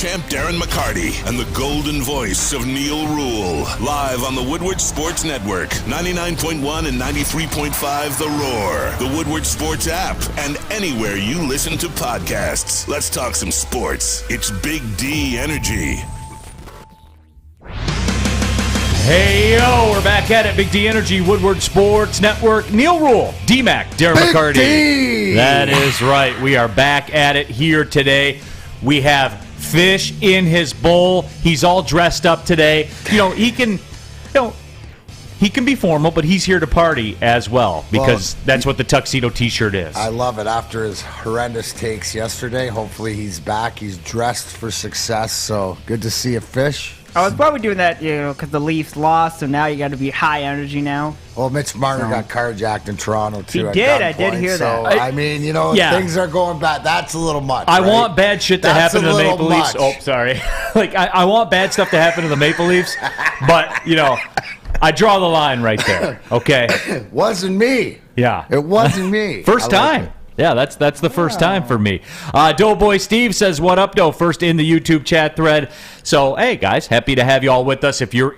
champ Darren McCarty and the golden voice of Neal Ruhl. Live on the Woodward Sports Network, 99.1 and 93.5 The Roar, the Woodward Sports app, and anywhere you listen to podcasts. Let's talk some sports. It's Big D Energy. Hey, yo, we're back at it. Big D Energy, Woodward Sports Network. Neal Ruhl, D-Mac, Darren McCarty. D. That is right. We are back at it here today. We have fish in his bowl. He's all dressed up today. He can be formal, but he's here to party as well because that's what the tuxedo T-shirt is. I love it. After his horrendous takes yesterday, hopefully he's back. He's dressed for success, so good to see a fish. I was probably doing that, because the Leafs lost, so now you got to be high energy now. Well, Mitch Marner got carjacked in Toronto, too. He did. I did hear that. I mean, things are going bad. That's a little much. I want bad shit to happen to the Maple Leafs. Oh, sorry. I want bad stuff to happen to the Maple Leafs, but, I draw the line right there, okay? It wasn't me. Yeah. It wasn't me. First time. Yeah, that's the first time for me. Doughboy Steve says, what up, Doe? First in the YouTube chat thread. So, hey, guys, happy to have you all with us. If you're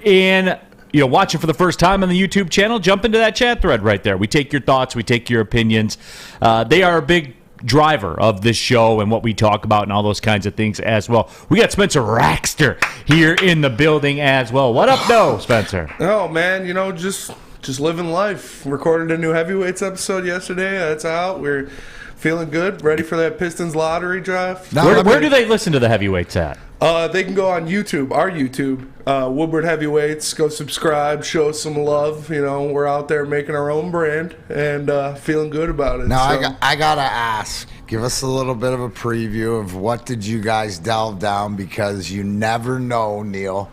watching for the first time on the YouTube channel, jump into that chat thread right there. We take your thoughts. We take your opinions. They are a big driver of this show and what we talk about and all those kinds of things as well. We got Spencer Raxter here in the building as well. What up, Doe, Spencer? Oh, man, just living life. Recorded a new Heavyweights episode yesterday. That's out. We're feeling good. Ready for that Pistons lottery draft. Where do they listen to the Heavyweights at? They can go on YouTube, our YouTube, Woodward Heavyweights. Go subscribe, show us some love. We're out there making our own brand and feeling good about it. Now, I got to ask, give us a little bit of a preview of what did you guys delve down, because you never know, Neal.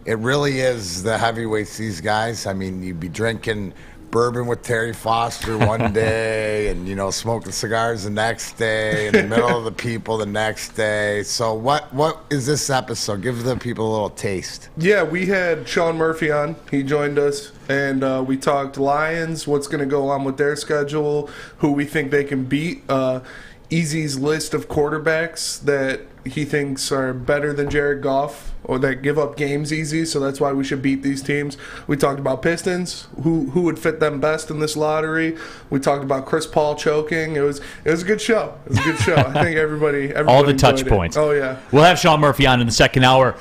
It really is the heavyweights, these guys. I mean, you'd be drinking bourbon with Terry Foster one day and, smoking cigars the next day, in the middle of the people the next day. So what is this episode? Give the people a little taste. Yeah, we had Sean Murphy on. He joined us, and we talked Lions, what's going to go on with their schedule, who we think they can beat. Easy's list of quarterbacks that he thinks are better than Jared Goff or that give up games easy, so that's why we should beat these teams. We talked about Pistons, who would fit them best in this lottery. We talked about Chris Paul choking. It was a good show. It was a good show. I think everybody all the touch points. Oh, yeah. We'll have Sean Murphy on in the second hour.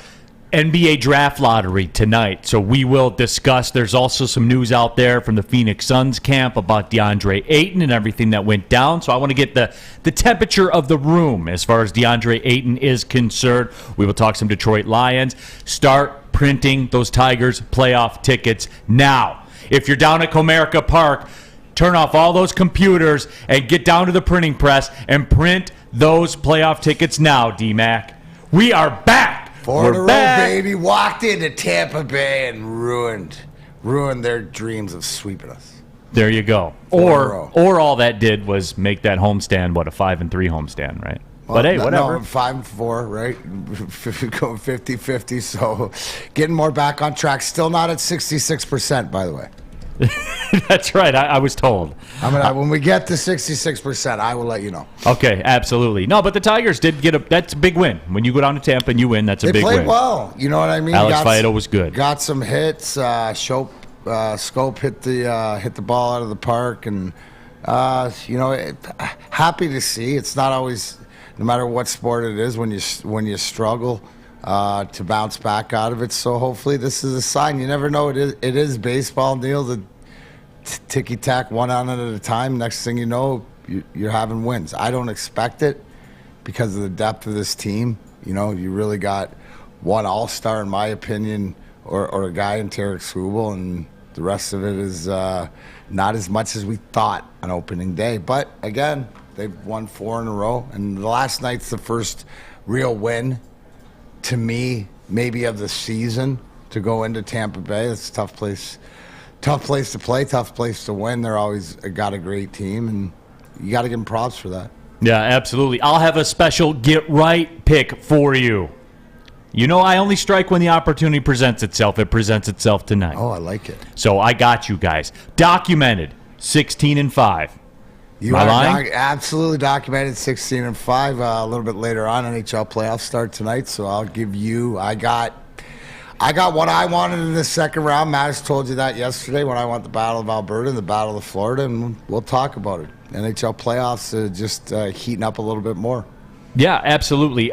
NBA draft lottery tonight, so we will discuss. There's also some news out there from the Phoenix Suns camp about DeAndre Ayton and everything that went down, so I want to get the temperature of the room as far as DeAndre Ayton is concerned. We will talk some Detroit Lions. Start printing those Tigers playoff tickets now. If you're down at Comerica Park, turn off all those computers and get down to the printing press and print those playoff tickets now, D-Mac. We are back. Four in a row, baby. Walked into Tampa Bay and ruined their dreams of sweeping us. There you go. Or all that did was make that homestand, a 5-3 homestand, right? Well, but hey, whatever. 5-4, right? Going 50-50, so getting more back on track. Still not at 66%, by the way. That's right. I was told. When we get to 66%, I will let you know. Okay, absolutely. No, but the Tigers did that's a big win. When you go down to Tampa and you win, that's a big win. They played well. You know what I mean? Alex Faedo was good. Got some hits. Scope hit the ball out of the park, and happy to see. It's not always, no matter what sport it is, when you struggle to bounce back out of it. So hopefully this is a sign. You never know. It is baseball, Neal. The ticky-tack, one on at a time. Next thing you know, you're having wins. I don't expect it because of the depth of this team. You really got one all-star, in my opinion, or a guy in Tarek Skubal, and the rest of it is not as much as we thought on opening day. But, again, they've won 4 in a row, and the last night's the first real win to me, maybe of the season, to go into Tampa Bay. It's a tough place to play, tough place to win. They're always got a great team, and you got to give them props for that. Yeah, absolutely. I'll have a special get right pick for you. I only strike when the opportunity presents itself. It presents itself tonight. Oh, I like it. So I got you guys. Documented, 16-5. You Am I are lying? absolutely documented 16-5. A little bit later on, NHL playoffs start tonight, so I'll give you. I got what I wanted in the second round. Mattis told you that yesterday when I want the Battle of Alberta and the Battle of Florida, and we'll talk about it. NHL playoffs just heating up a little bit more. Yeah, absolutely.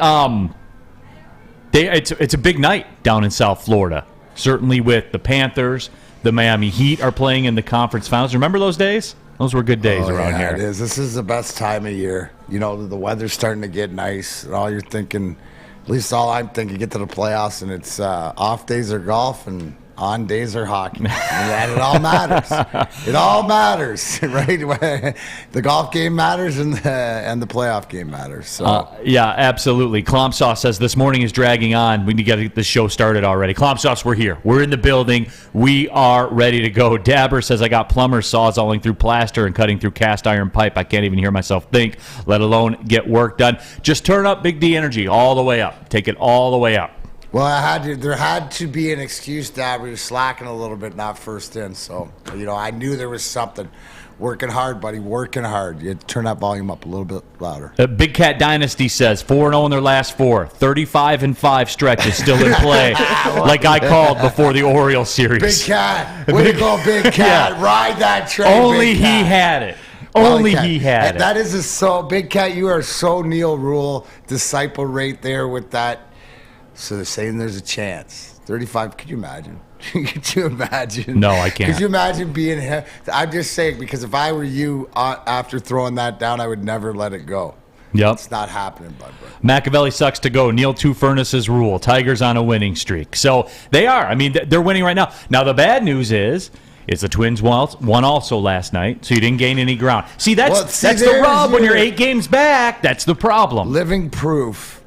It's a big night down in South Florida. Certainly with the Panthers, the Miami Heat are playing in the conference finals. Remember those days? Those were good days around here. It is. This is the best time of year. You know, the weather's starting to get nice, and all you're thinking, at least all I'm thinking, get to the playoffs, and it's off days are golf and on days are hockey. And it all matters. It all matters, right? The golf game matters and the playoff game matters. So. Yeah, absolutely. Klomsaw says this morning is dragging on. We need to get this show started already. Klomsaws, we're here. We're in the building. We are ready to go. Dabber says I got plumbers sawzalling through plaster and cutting through cast iron pipe. I can't even hear myself think, let alone get work done. Just turn up Big D energy all the way up. Take it all the way up. Well, there had to be an excuse that we were slacking a little bit, not first in. So, I knew there was something. Working hard, buddy, working hard. You had to turn that volume up a little bit louder. Big Cat Dynasty says 4-0 in their last four. 35-5 stretch is still in play, like I called before the Orioles series. Big Cat. Way to go, Big Cat. Yeah. Ride that train, Only Big Cat. he had it. Only he had it. That is so, Big Cat, you are so Neal Ruhl disciple right there with that. So they're saying there's a chance. 35, could you imagine? Could you imagine? No, I can't. Could you imagine being him? I'm just saying, because if I were you after throwing that down, I would never let it go. Yep. It's not happening, bud. Machiavelli sucks to go. Neal two furnaces rule. Tigers on a winning streak. So they are. I mean, they're winning right now. Now, the bad news is the Twins won also last night, so you didn't gain any ground. See, that's the rub when you're 8 games back. That's the problem. Living proof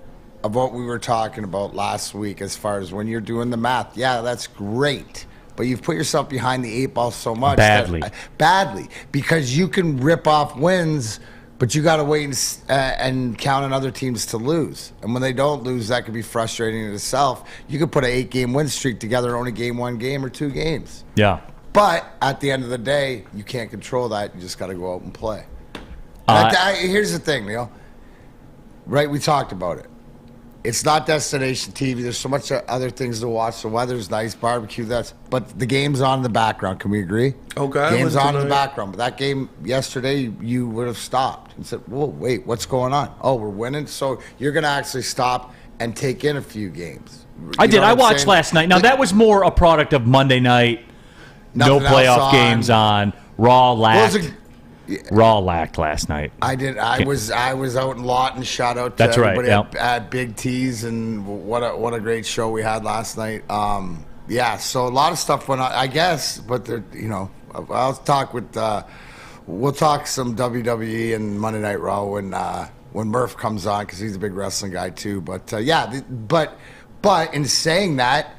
of what we were talking about last week as far as when you're doing the math. Yeah, that's great. But you've put yourself behind the 8 ball so much. Badly. Because you can rip off wins, but you got to wait and count on other teams to lose. And when they don't lose, that could be frustrating in itself. You could put an 8-game win streak together and only game 1 game or 2 games. Yeah. But at the end of the day, you can't control that. You just got to go out and play. Here's the thing, Neal. Right, we talked about it. It's not destination TV. There's so much other things to watch. The weather's nice, barbecue, but the game's on in the background. Can we agree? Okay. Game's on in the background. But that game yesterday, you would have stopped and said, whoa, wait, what's going on? Oh, we're winning? So you're going to actually stop and take in a few games. I did. I watched last night. Now, that was more a product of Monday night. No playoff games on. Raw lacked. Raw lacked last night. I did. I was out in Lawton. Shout out to everybody at Big T's, and what a great show we had last night. So a lot of stuff went on, I guess. But I'll talk with. We'll talk some WWE and Monday Night Raw when Murph comes on, because he's a big wrestling guy too. But but in saying that,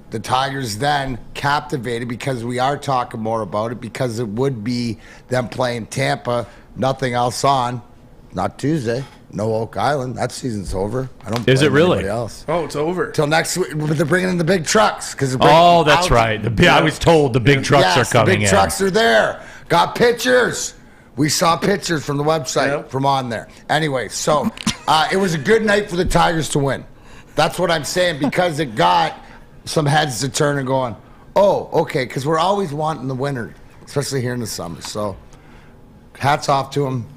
the Tigers then captivated, because we are talking more about it, because it would be them playing Tampa, nothing else on, not Tuesday, no Oak Island. That season's over. I don't. Is it really? Oh, it's over till next week. But they're bringing in the big trucks that's right. I was told the big trucks are coming in. The big trucks are there. Got pictures. We saw pictures from the website from on there. Anyway, so it was a good night for the Tigers to win. That's what I'm saying, because it got some heads to turn and going, oh, okay, because we're always wanting the winner, especially here in the summer. So hats off to him.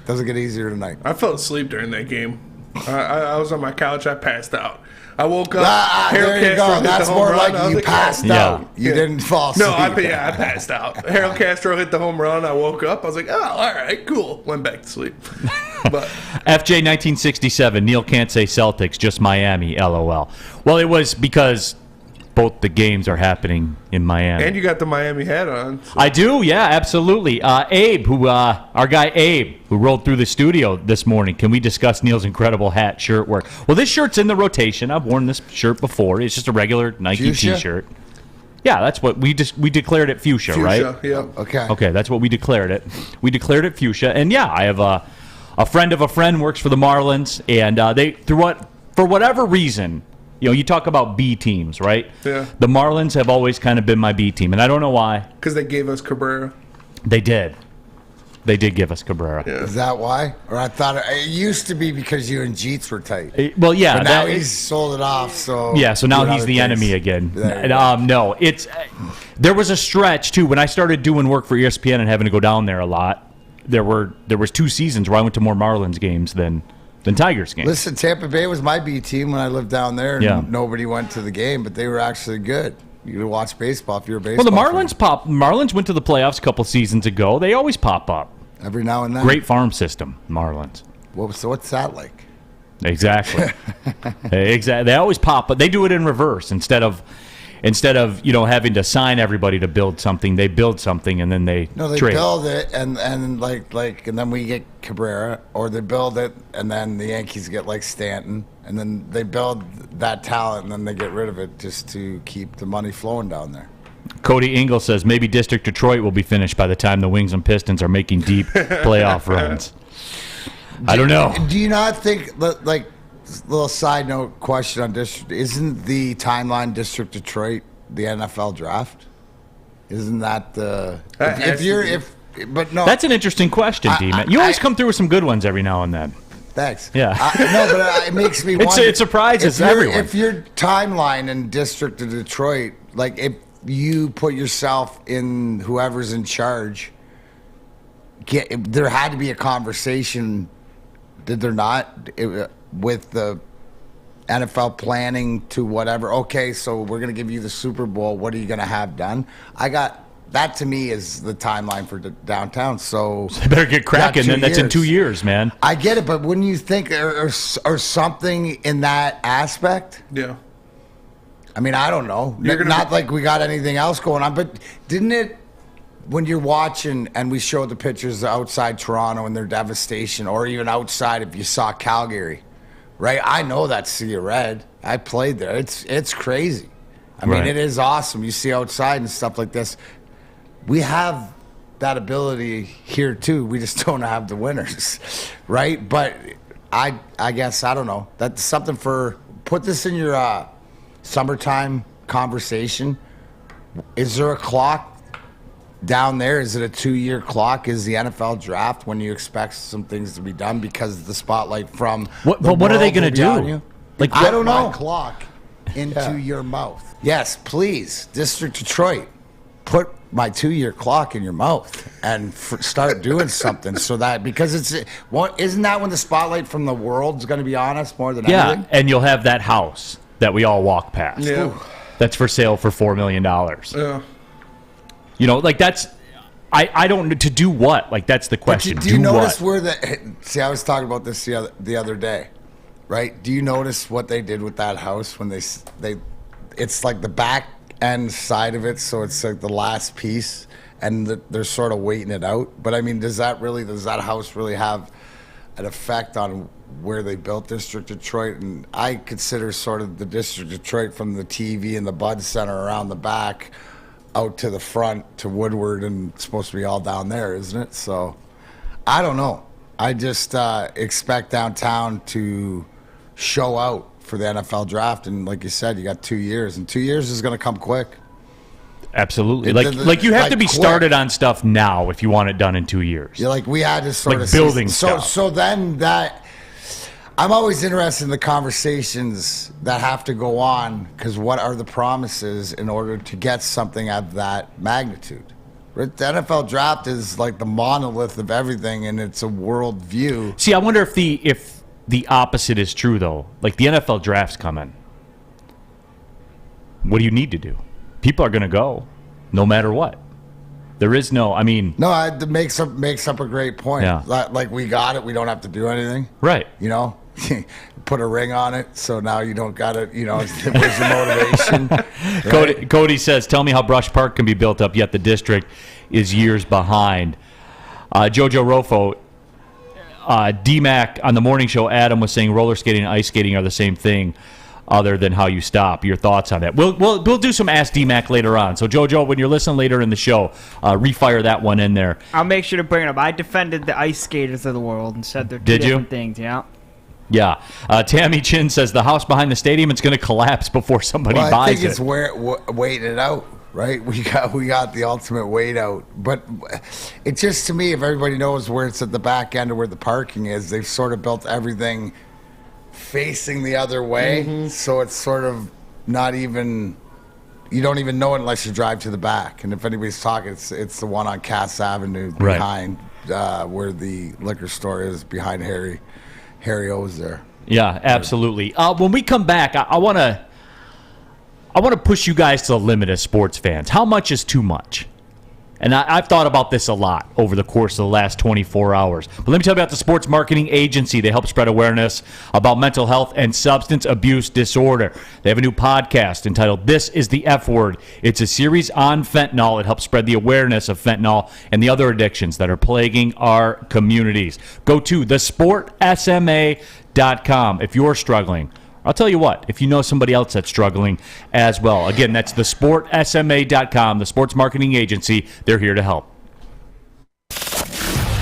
Doesn't get easier tonight. I fell asleep during that game. I was on my couch. I passed out. I woke up. There you go. That's more like you passed out. You didn't fall asleep. No, I passed out. Harold Castro hit the home run. I woke up. I was like, oh, all right, cool. Went back to sleep. But FJ 1967. Neal can't say Celtics, just Miami. LOL. Well, it was because both the games are happening in Miami. And you got the Miami hat on. So. I do, yeah, absolutely. Abe, our guy Abe, who rolled through the studio this morning, can we discuss Neal's incredible hat shirt work? Well, this shirt's in the rotation. I've worn this shirt before. It's just a regular Nike Fuchsia? T-shirt. Yeah, that's what we declared it fuchsia, right? Yeah. Okay, that's what we declared it. We declared it fuchsia, and yeah, I have a friend of a friend works for the Marlins, and they for whatever reason. You talk about B teams, right? Yeah. The Marlins have always kind of been my B team, and I don't know why. Because they gave us Cabrera. They did. They did give us Cabrera. Yeah. Is that why? Or I thought it used to be because you and Jeets were tight. Well, yeah. But now he's sold it off. So now doing he's other the things. enemy again. There you go. No, there was a stretch too when I started doing work for ESPN and having to go down there a lot. There was 2 seasons where I went to more Marlins games than Tigers games. Listen, Tampa Bay was my B team when I lived down there, and nobody went to the game, but they were actually good. You could watch baseball if you're a baseball. Well, the fan. Marlins went to the playoffs a couple seasons ago. They always pop up. Every now and then. Great farm system, Marlins. What's that like? Exactly. Exactly. They always pop, but they do it in reverse instead of having to sign everybody to build something. They build something and then they trade. Build it and then we get Cabrera, or they build it and then the Yankees get like Stanton, and then they build that talent and then they get rid of it just to keep the money flowing down there. Cody Engel says maybe District Detroit will be finished by the time the Wings and Pistons are making deep playoff runs. I don't know. Do you not think, like, little side note question on District, isn't the timeline District Detroit the NFL draft? Isn't that the but no? That's an interesting question, D-Man. You always come through with some good ones every now and then. Thanks. Yeah. No, but it makes me wonder. It surprises everyone. If your timeline in District of Detroit, like if you put yourself in whoever's in charge, there had to be a conversation, did there not, with the NFL planning to whatever. Okay, so we're going to give you the Super Bowl. What are you going to have done? That to me is the timeline for downtown. So they better get cracking. Then that's in 2 years, man. I get it, but wouldn't you think or something in that aspect? Yeah. I mean, I don't know. Not like we got anything else going on, but didn't it, when you're watching and we showed the pictures outside Toronto and their devastation, or even outside if you saw Calgary, right? I know that Sea of Red. I played there. It's crazy. I mean, it is awesome. You see outside and stuff like this. We have that ability here too. We just don't have the winners, right? But I guess, I don't know. That's something put this in your summertime conversation. Is there a clock down there? Is it a 2-year clock? Is the NFL draft when you expect some things to be done because of the spotlight from what are they going to do? Like, I don't know. Clock into your mouth. Yes, please, District Detroit, put my 2-year clock in your mouth and start doing something so that, because isn't that when the spotlight from the world's going to be on us more than anything? Yeah, and you'll have that house that we all walk past. Yeah. That's for sale for $4 million. Yeah. You know, like that's, I don't, to do what? Like that's the question. Do you notice where see, I was talking about this the other day, right? Do you notice what they did with that house when it's like the back end side of it, so it's like the last piece, and they're sort of waiting it out. But I mean, does that house really have an effect on where they built District Detroit? And I consider sort of the District Detroit from the TV and the Bud Center around the back out to the front to Woodward, and it's supposed to be all down there, isn't it? So I don't know. I just expect downtown to show out for the NFL draft, and like you said, you got 2 years, and 2 years is going to come quick. Absolutely. Like you have to be quick. Started on stuff now if you want it done in 2 years. Yeah, like we had to sort of building stuff. So then that, I'm always interested in the conversations that have to go on, because what are the promises in order to get something of that magnitude? Right? The NFL draft is like the monolith of everything, and it's a world view. See, I wonder if the opposite is true, though. Like the NFL draft's coming. What do you need to do? People are going to go, no matter what. There is no, I mean... No, it makes up a great point. Yeah. Like, we got it. We don't have to do anything. Right. You know? Put a ring on it, so now you don't got it. You know, where's the motivation? Right? Cody says, tell me how Brush Park can be built up, yet the district is years behind. Jojo Rofo... D-Mac on the morning show, Adam was saying roller skating and ice skating are the same thing other than how you stop. Your thoughts on that? We'll do some Ask D-Mac later on. So, Jojo, when you're listening later in the show, refire that one in there. I'll make sure to bring it up. I defended the ice skaters of the world and said they're two different things, yeah. Yeah. Tammy Chin says the house behind the stadium is going to collapse before somebody buys it. I think it's waiting it out, right? We got the ultimate weight out. But it just, to me, if everybody knows where it's at the back end or where the parking is, they've sort of built everything facing the other way. So it's sort of not even, you don't even know it unless you drive to the back. And if anybody's talking, it's the one on Cass Avenue behind where the liquor store is, behind Harry O's there. Yeah, absolutely. When we come back, I want to push you guys to the limit as sports fans. How much is too much? And I've thought about this a lot over the course of the last 24 hours. But let me tell you about the Sports Marketing Agency. They help spread awareness about mental health and substance abuse disorder. They have a new podcast entitled This is the F Word. It's a series on fentanyl. It helps spread the awareness of fentanyl and the other addictions that are plaguing our communities. Go to thesportsma.com if you're struggling. I'll tell you what, if you know somebody else that's struggling as well. Again, that's thesportsma.com, the Sports Marketing Agency. They're here to help.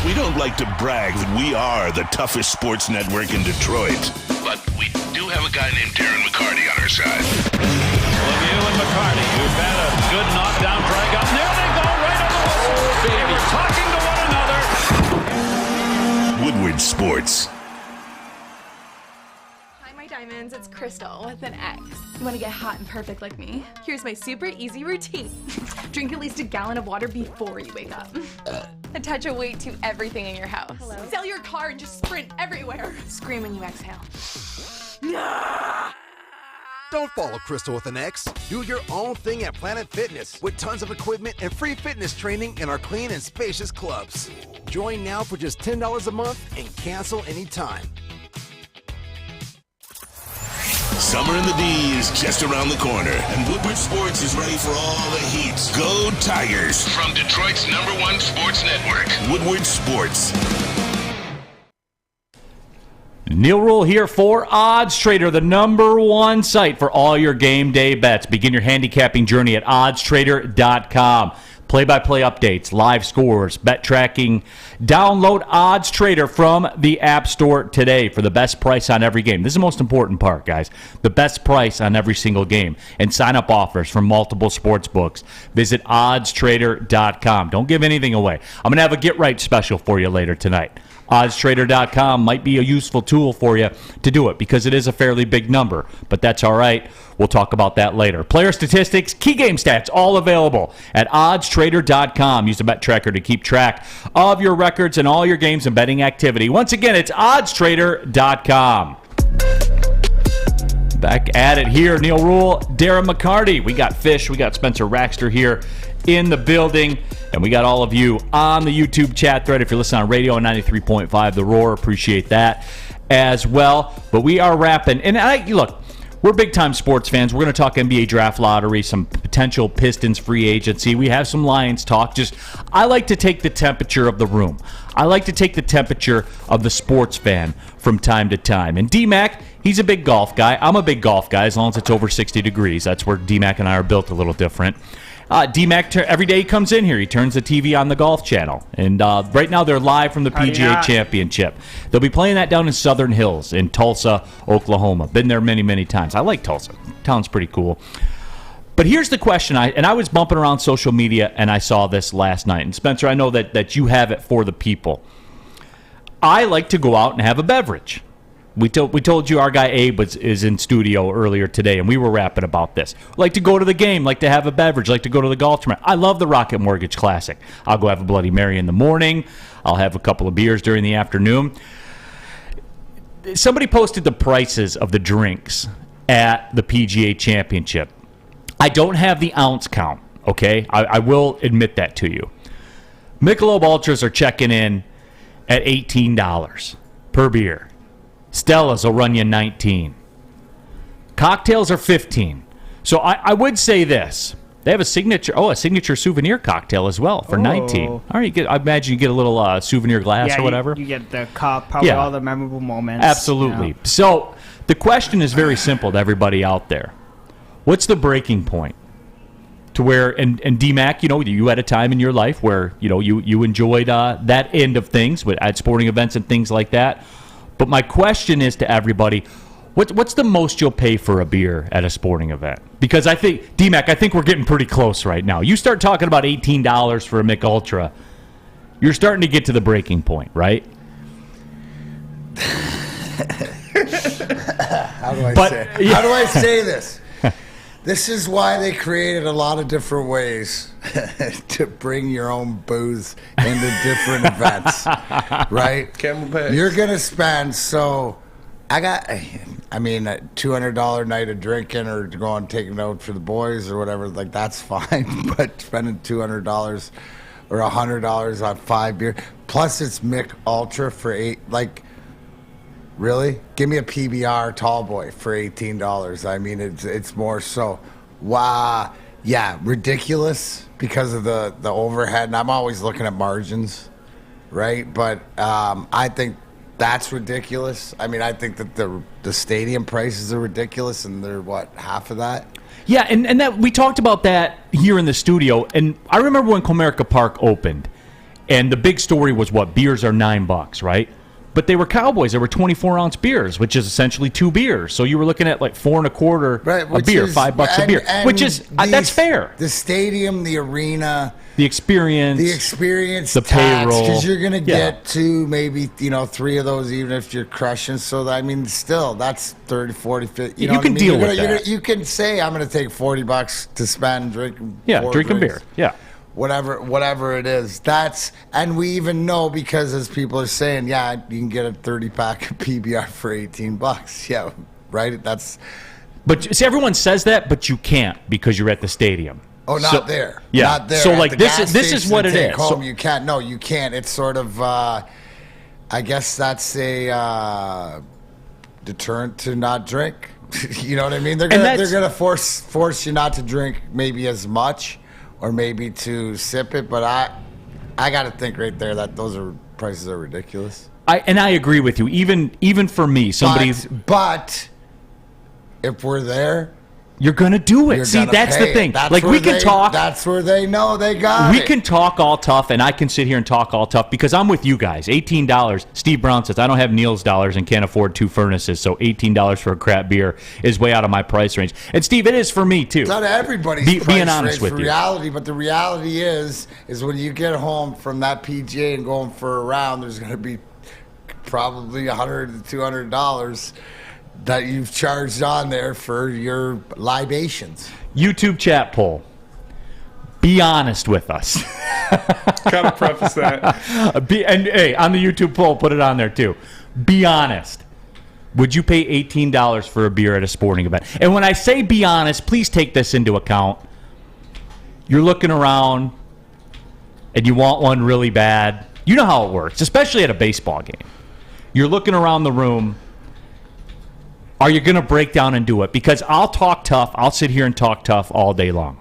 We don't like to brag that we are the toughest sports network in Detroit, but we do have a guy named Darren McCarty on our side. Lemieux and McCarty, who've had a good knockdown drag up. There they go, right on the whistle. They were talking to one another. Woodward Sports. Diamonds, it's Crystal with an X. You want to get hot and perfect like me? Here's my super easy routine. Drink at least a gallon of water before you wake up. Attach a weight to everything in your house. Hello? Sell your car and just sprint everywhere. Scream when you exhale. Don't follow Crystal with an X. Do your own thing at Planet Fitness with tons of equipment and free fitness training in our clean and spacious clubs. Join now for just $10 a month and cancel anytime. Summer in the D is just around the corner, and Woodward Sports is ready for all the heat. Go Tigers! From Detroit's #1 sports network, Woodward Sports. Neal Ruhl here for Odds Trader, the #1 site for all your game day bets. Begin your handicapping journey at oddstrader.com. Play-by-play updates, live scores, bet tracking. Download Odds Trader from the App Store today for the best price on every game. This is the most important part, guys. The best price on every single game. And sign-up offers from multiple sports books. Visit oddstrader.com. Don't give anything away. I'm going to have a get-right special for you later tonight. Oddstrader.com might be a useful tool for you to do it because it is a fairly big number, but that's all right. We'll talk about that later. Player statistics, key game stats, all available at oddstrader.com. Use the bet tracker to keep track of your records and all your games and betting activity. Once again, it's oddstrader.com. Back at it here, Neal Ruhl, Darren McCarty. We got Fish, we got Spencer Raxter here in the building, and we got all of you on the YouTube chat thread. If you're listening on radio on 93.5 The Roar, appreciate that as well. But we are wrapping. And look, we're big-time sports fans. We're going to talk NBA draft lottery, some potential Pistons free agency. We have some Lions talk. I like to take the temperature of the room. I like to take the temperature of the sports fan from time to time. And D-Mac, he's a big golf guy. I'm a big golf guy as long as it's over 60 degrees. That's where D-Mac and I are built a little different. D-Mac, every day he comes in here, he turns the TV on the Golf Channel. And right now they're live from the PGA Championship. They'll be playing that down in Southern Hills in Tulsa, Oklahoma. Been there many, many times. I like Tulsa. Town's pretty cool. But here's the question. I was bumping around social media, and I saw this last night. And Spencer, I know that you have it for the people. I like to go out and have a beverage. We told you our guy Abe is in studio earlier today, and we were rapping about this. Like to go to the game, like to have a beverage, like to go to the golf tournament. I love the Rocket Mortgage Classic. I'll go have a Bloody Mary in the morning. I'll have a couple of beers during the afternoon. Somebody posted the prices of the drinks at the PGA Championship. I don't have the ounce count, okay? I will admit that to you. Michelob Ultras are checking in at $18 per beer. Stella's will run you $19. Cocktails are $15. So I would say this. They have a signature souvenir cocktail as well for $19. All right, I imagine you get a little souvenir glass or whatever. You get the cup, probably all the memorable moments. Absolutely. So the question is very simple to everybody out there. What's the breaking point to where, and D-Mac, you had a time in your life where, you enjoyed that end of things at sporting events and things like that. But my question is to everybody, What's the most you'll pay for a beer at a sporting event? Because I think, D-Mac, I think we're getting pretty close right now. You start talking about $18 for a Mick Ultra, you're starting to get to the breaking point, right? How do I say this? This is why they created a lot of different ways to bring your own booze into different events, right? Campbell Pay. You're gonna spend $200 night of drinking or to go and take it out for the boys or whatever, like that's fine. But spending $200 or $100 on 5 beer, plus it's Mick Ultra for 8, like. Really? Give me a PBR tall boy for $18. I mean, it's more so. Wow. Yeah, ridiculous because of the overhead. And I'm always looking at margins, right? But I think that's ridiculous. I mean, I think that the stadium prices are ridiculous, and they're, what, half of that? Yeah, and that we talked about that here in the studio. And I remember when Comerica Park opened, and the big story was what? Beers are $9, right? But they were Cowboys. They were 24-ounce beers, which is essentially 2 beers. So you were looking at like $4 1/4 a beer, $5 a beer, which is that's fair. The stadium, the arena, the experience, the payroll, because you're gonna get 2, maybe 3 of those, even if you're crushing. So I mean, still, that's 30, 40, 50. You know can what I mean? deal with that. You can say I'm gonna take $40 to spend drinking. Drinking beer. Yeah. Whatever it is, and we even know because as people are saying, yeah, you can get a 30-pack of PBR for $18. Yeah, right. But see, everyone says that, but you can't because you're at the stadium. Oh, not there. Yeah. Not there. So At like the this gas is what it station is. home, you can't. No, you can't. It's sort of. I guess that's a deterrent to not drink. You know what I mean? They're gonna force you not to drink maybe as much. Or maybe to sip it, but I got to think right there that those prices are ridiculous. I agree with you. Even for me, But if we're there, you're gonna do it. See, that's the thing. That's like we can talk. That's where they know they got it. We can talk all tough, and I can sit here and talk all tough because I'm with you guys. $18. Steve Brown says I don't have Neal's dollars and can't afford 2 furnaces, so $18 for a crap beer is way out of my price range. And Steve, it is for me too. It's not everybody's price being honest range with you. reality, but the reality is when you get home from that PGA and going for a round, there's going to be probably $100 to $200 that you've charged on there for your libations. YouTube chat poll. Be honest with us. Gotta preface that. And hey, on the YouTube poll, put it on there too. Be honest. Would you pay $18 for a beer at a sporting event? And when I say be honest, please take this into account. You're looking around and you want one really bad. You know how it works, especially at a baseball game. You're looking around the room. Are you going to break down and do it? Because I'll talk tough. I'll sit here and talk tough all day long.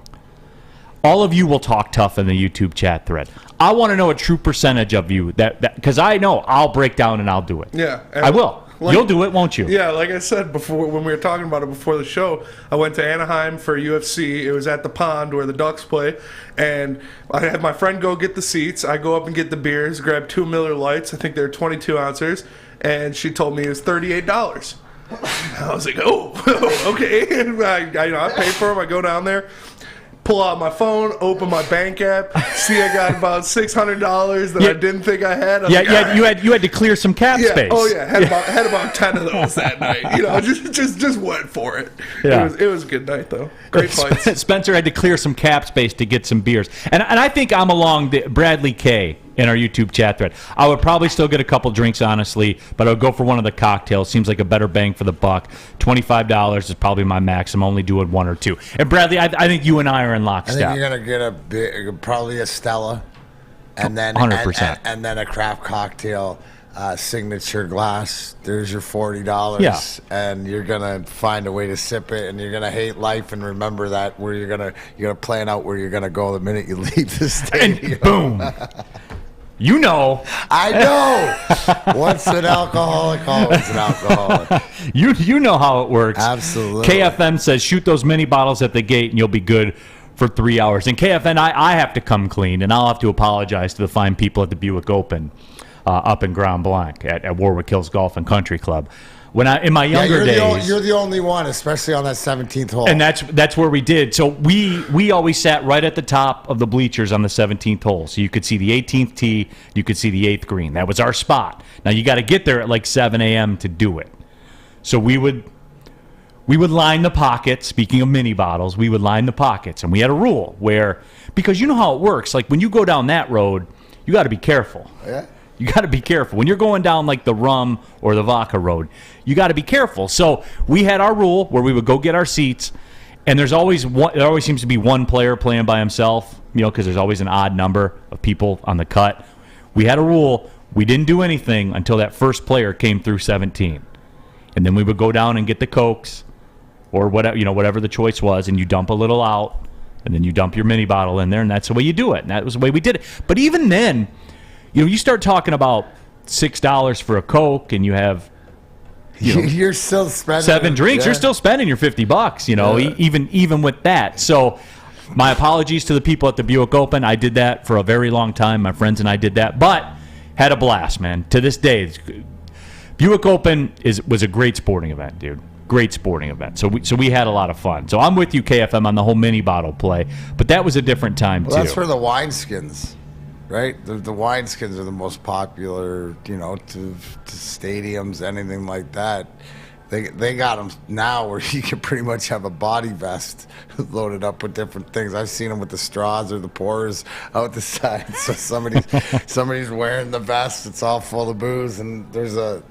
All of you will talk tough in the YouTube chat thread. I want to know a true percentage of you because I know I'll break down and I'll do it. Yeah. I will. You'll do it, won't you? Yeah, like I said before, when we were talking about it before the show, I went to Anaheim for UFC. It was at the pond where the Ducks play, and I had my friend go get the seats. I go up and get the beers, grab 2 Miller Lights. I think they're 22 ounces, and she told me it was $38. I was like, oh, okay. And I pay for them. I go down there, pull out my phone, open my bank app, see I got about $600 that I didn't think I had. You had to clear some cap space. Oh yeah, had about 10 of those that night. You know, just went for it. Yeah. It was a good night though. Great fights. Spencer had to clear some cap space to get some beers, and I think I'm along Bradley K. in our YouTube chat thread. I would probably still get a couple drinks, honestly, but I would go for one of the cocktails. Seems like a better bang for the buck. $25 is probably my max. I'm only doing 1 or 2. And Bradley, I think you and I are in lockstep. I think you're gonna get probably a Stella, and then 100%, and then a craft cocktail, signature glass. There's your $40. Yeah. And you're gonna find a way to sip it, and you're gonna hate life and remember that where you're gonna plan out where you're gonna go the minute you leave the stadium. And boom. You know. I know. Once an alcoholic, always an alcoholic. You know how it works. Absolutely. KFM says, shoot those mini bottles at the gate and you'll be good for 3 hours. And KFN, I have to come clean, and I'll have to apologize to the fine people at the Buick Open up in Grand Blanc at Warwick Hills Golf and Country Club. in my younger days. You're the only one, especially on that 17th hole. And that's where we did. So we always sat right at the top of the bleachers on the 17th hole. So you could see the 18th tee, you could see the 8th green. That was our spot. Now you got to get there at like 7 a.m. to do it. So we would line the pockets. Speaking of mini bottles, we would line the pockets. And we had a rule where, because you know how it works, like when you go down that road, you got to be careful. Yeah. You got to be careful. When you're going down like the rum or the vodka road, you got to be careful. So we had our rule where we would go get our seats, and there always seems to be one player playing by himself, because there's always an odd number of people on the cut. We had a rule. We didn't do anything until that first player came through 17. And then we would go down and get the Cokes or whatever the choice was, and you dump a little out, and then you dump your mini bottle in there, and that's the way you do it. And that was the way we did it. But even then, you start talking about $6 for a Coke, and you have you're still spending 7 drinks. Yeah. You're still spending your $50. Even with that. So, my apologies to the people at the Buick Open. I did that for a very long time. My friends and I did that, but had a blast, man. To this day, Buick Open was a great sporting event, dude. Great sporting event. So we had a lot of fun. So I'm with you, KFM, on the whole mini bottle play, but that was a different time too. That's for the wineskins. Right, the wineskins are the most popular, to stadiums, anything like that. They got them now where you can pretty much have a body vest loaded up with different things. I've seen them with the straws or the pours out the side. So somebody's wearing the vest. It's all full of booze, and there's a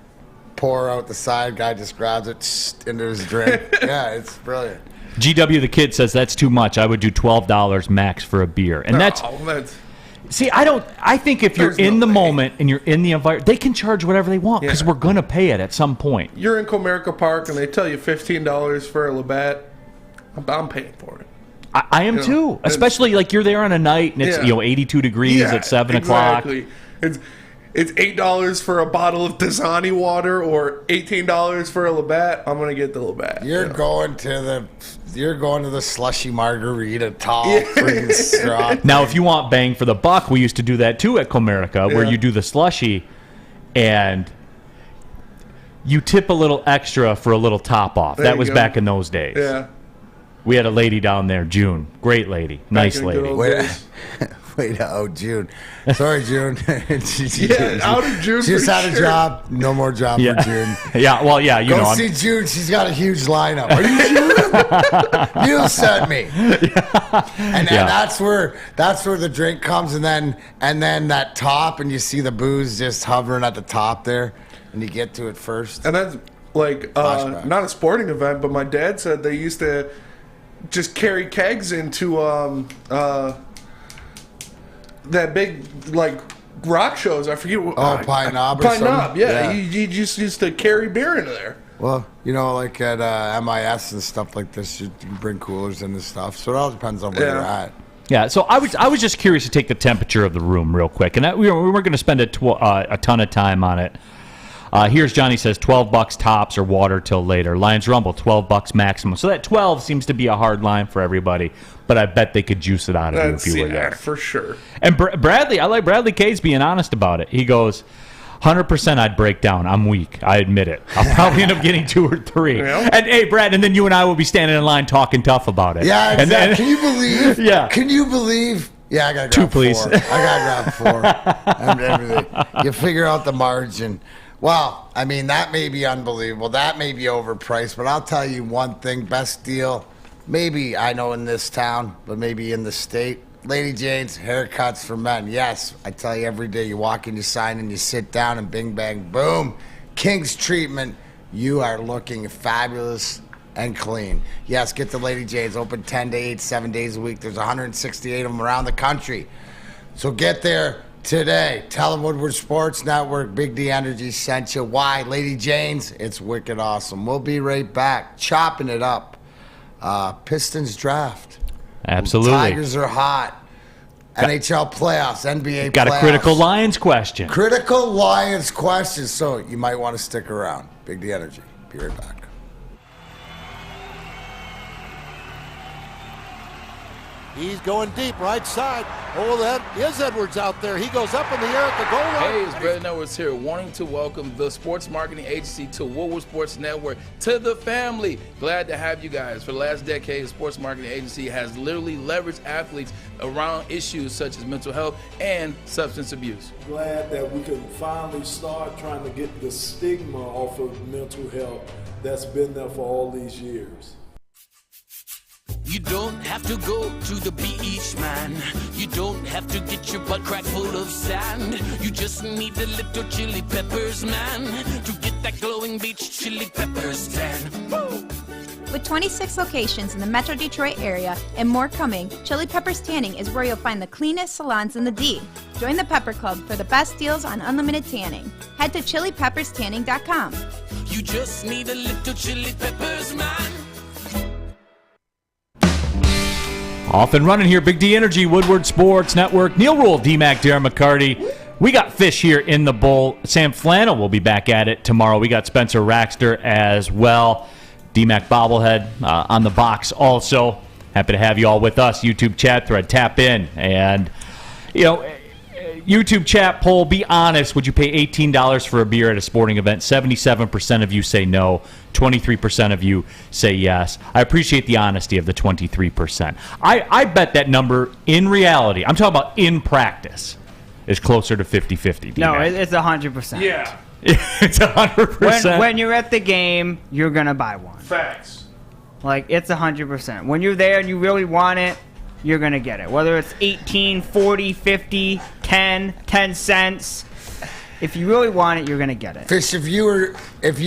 pour out the side. Guy just grabs it into his drink. Yeah, it's brilliant. GW the Kid says that's too much. I would do $12 max for a beer, and that's. See, I think if you're in the moment and you're in the environment, they can charge whatever they want because we're going to pay it at some point. You're in Comerica Park and they tell you $15 for a Labatt. I'm paying for it. I am too, especially like you're there on a night and it's 82 degrees at 7 o'clock. It's $8 for a bottle of Dasani water or $18 for a Labatt. I'm gonna get the Labatt. You're going to the slushy margarita tall freaking straw. Now, if you want bang for the buck, we used to do that too at Comerica, where you do the slushy and you tip a little extra for a little top off. That was back in those days. Yeah. We had a lady down there, June. Great lady. Nice lady. June. Sorry, June. Out of June. She just had a job. No more job for June. Yeah, well, yeah, Go see June. She's got a huge lineup. Are you June? You sent me. And that's where the drink comes, and then that top, and you see the booze just hovering at the top there, and you get to it first. And that's like not a sporting event, but my dad said they used to just carry kegs into that big rock shows. I forget what. Pine Knob. Pine Knob. Yeah. You just used to carry beer into there. Well, like at MIS and stuff like this, you can bring coolers in and stuff. So it all depends on where you're at. Yeah. So I was just curious to take the temperature of the room real quick, and we weren't going to spend a ton of time on it. Here's Johnny says $12 tops or water till later. Lions Rumble $12 maximum. So that 12 seems to be a hard line for everybody, but I bet they could juice it out of you if you were there. For sure. And Bradley, I like Bradley Case being honest about it. He goes, 100% I'd break down. I'm weak. I admit it. I'll probably end up getting 2 or 3. Yeah. And hey, Brad, and then you and I will be standing in line talking tough about it. Yeah, exactly. Can you believe? Yeah. Can you believe? Yeah, I got to grab 2, please. 4. I got to grab 4. And everything. You figure out the margin. Well, I mean, that may be unbelievable. That may be overpriced. But I'll tell you one thing. Best deal, maybe, I know in this town, but maybe in the state. Lady Jane's haircuts for men. Yes, I tell you every day. You walk in, you sign in, you sit down, and bing, bang, boom. King's treatment. You are looking fabulous and clean. Yes, get to Lady Jane's. Open 10 to 8, 7 days a week. There's 168 of them around the country. So get there today. Tell them Woodward Sports Network, Big D Energy sent you. Why? Lady Jane's, it's wicked awesome. We'll be right back, chopping it up. Pistons draft. Absolutely. Tigers are hot. NHL playoffs, NBA Got playoffs. a critical Lions question. Critical Lions question, so you might want to stick around. Big D Energy. Be right back. He's going deep, right side. Oh, that is Edwards out there. He goes up in the air at the goal line. Hey, it's Brandon Edwards here, wanting to welcome the sports marketing agency to Woodward Sports Network, to the family. Glad to have you guys. For the last decade, the sports marketing agency has literally leveraged athletes around issues such as mental health and substance abuse. Glad that we can finally start trying to get the stigma off of mental health that's been there for all these years. You don't have to go to the beach, man. You don't have to get your butt crack full of sand. You just need a little chili peppers, man, to get that glowing beach chili peppers tan. Woo! With 26 locations in the Metro Detroit area and more coming, Chili Peppers Tanning is where you'll find the cleanest salons in the D. Join the Pepper Club for the best deals on unlimited tanning. Head to chilipepperstanning.com. You just need a little chili peppers, man. Off and running here, Big D Energy, Woodward Sports Network. Neal Ruhl, D-Mac, Darren, McCarty. We got Fish here in the bowl. Sam Flannel will be back at it tomorrow. We got Spencer Raxter as well. D-Mac bobblehead on the box also. Happy to have you all with us. YouTube chat thread, tap in. And, YouTube chat poll, be honest. Would you pay $18 for a beer at a sporting event? 77% of you say no. 23% of you say yes. I appreciate the honesty of the 23%. I bet that number in reality, I'm talking about in practice, is closer to 50-50. No, it's 100%. Yeah. It's 100%. When you're at the game, you're going to buy one. Facts. Like, it's 100%. When you're there and you really want it, you're going to get it. Whether it's 18, 40, 50, 10 cents. If you really want it, you're going to get it. Fish, if you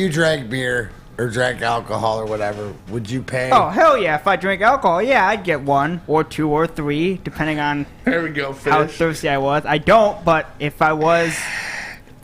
drank beer or drank alcohol or whatever, would you pay? Oh, hell yeah. If I drink alcohol, yeah, I'd get one or two or three, depending on there we go, Fish. how thirsty I was. I don't, but if I was...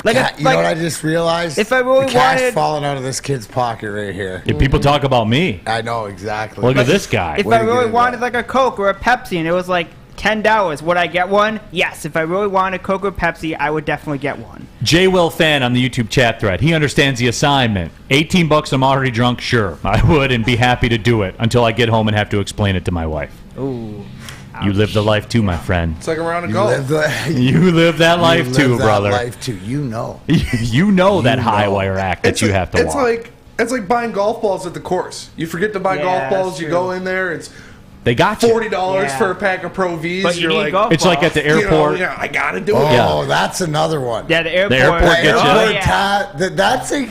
You know what I just realized? If I really the cash wanted... falling out of this kid's pocket right here. Yeah, people talk about me. I know, exactly. Look at this guy. If I really wanted like a Coke or a Pepsi and it was like $10, would I get one? Yes. If I really wanted Coke or Pepsi, I would definitely get one. J. Will Fan on the YouTube chat thread. He understands the assignment. $18, I'm already drunk. Sure, I would and be happy to do it until I get home and have to explain it to my wife. Ooh. You live the life too, my friend. It's like a round of golf. You live that life too, brother. Life too. You know. You know that high wire act that you have to walk. It's like buying golf balls at the course. You forget to buy golf balls. You go in there. It's they got you. $40 for a pack of Pro Vs. But you need golf it's balls. like at the airport. I gotta do it. Oh, that's another one. Yeah, the airport. The airport gets you.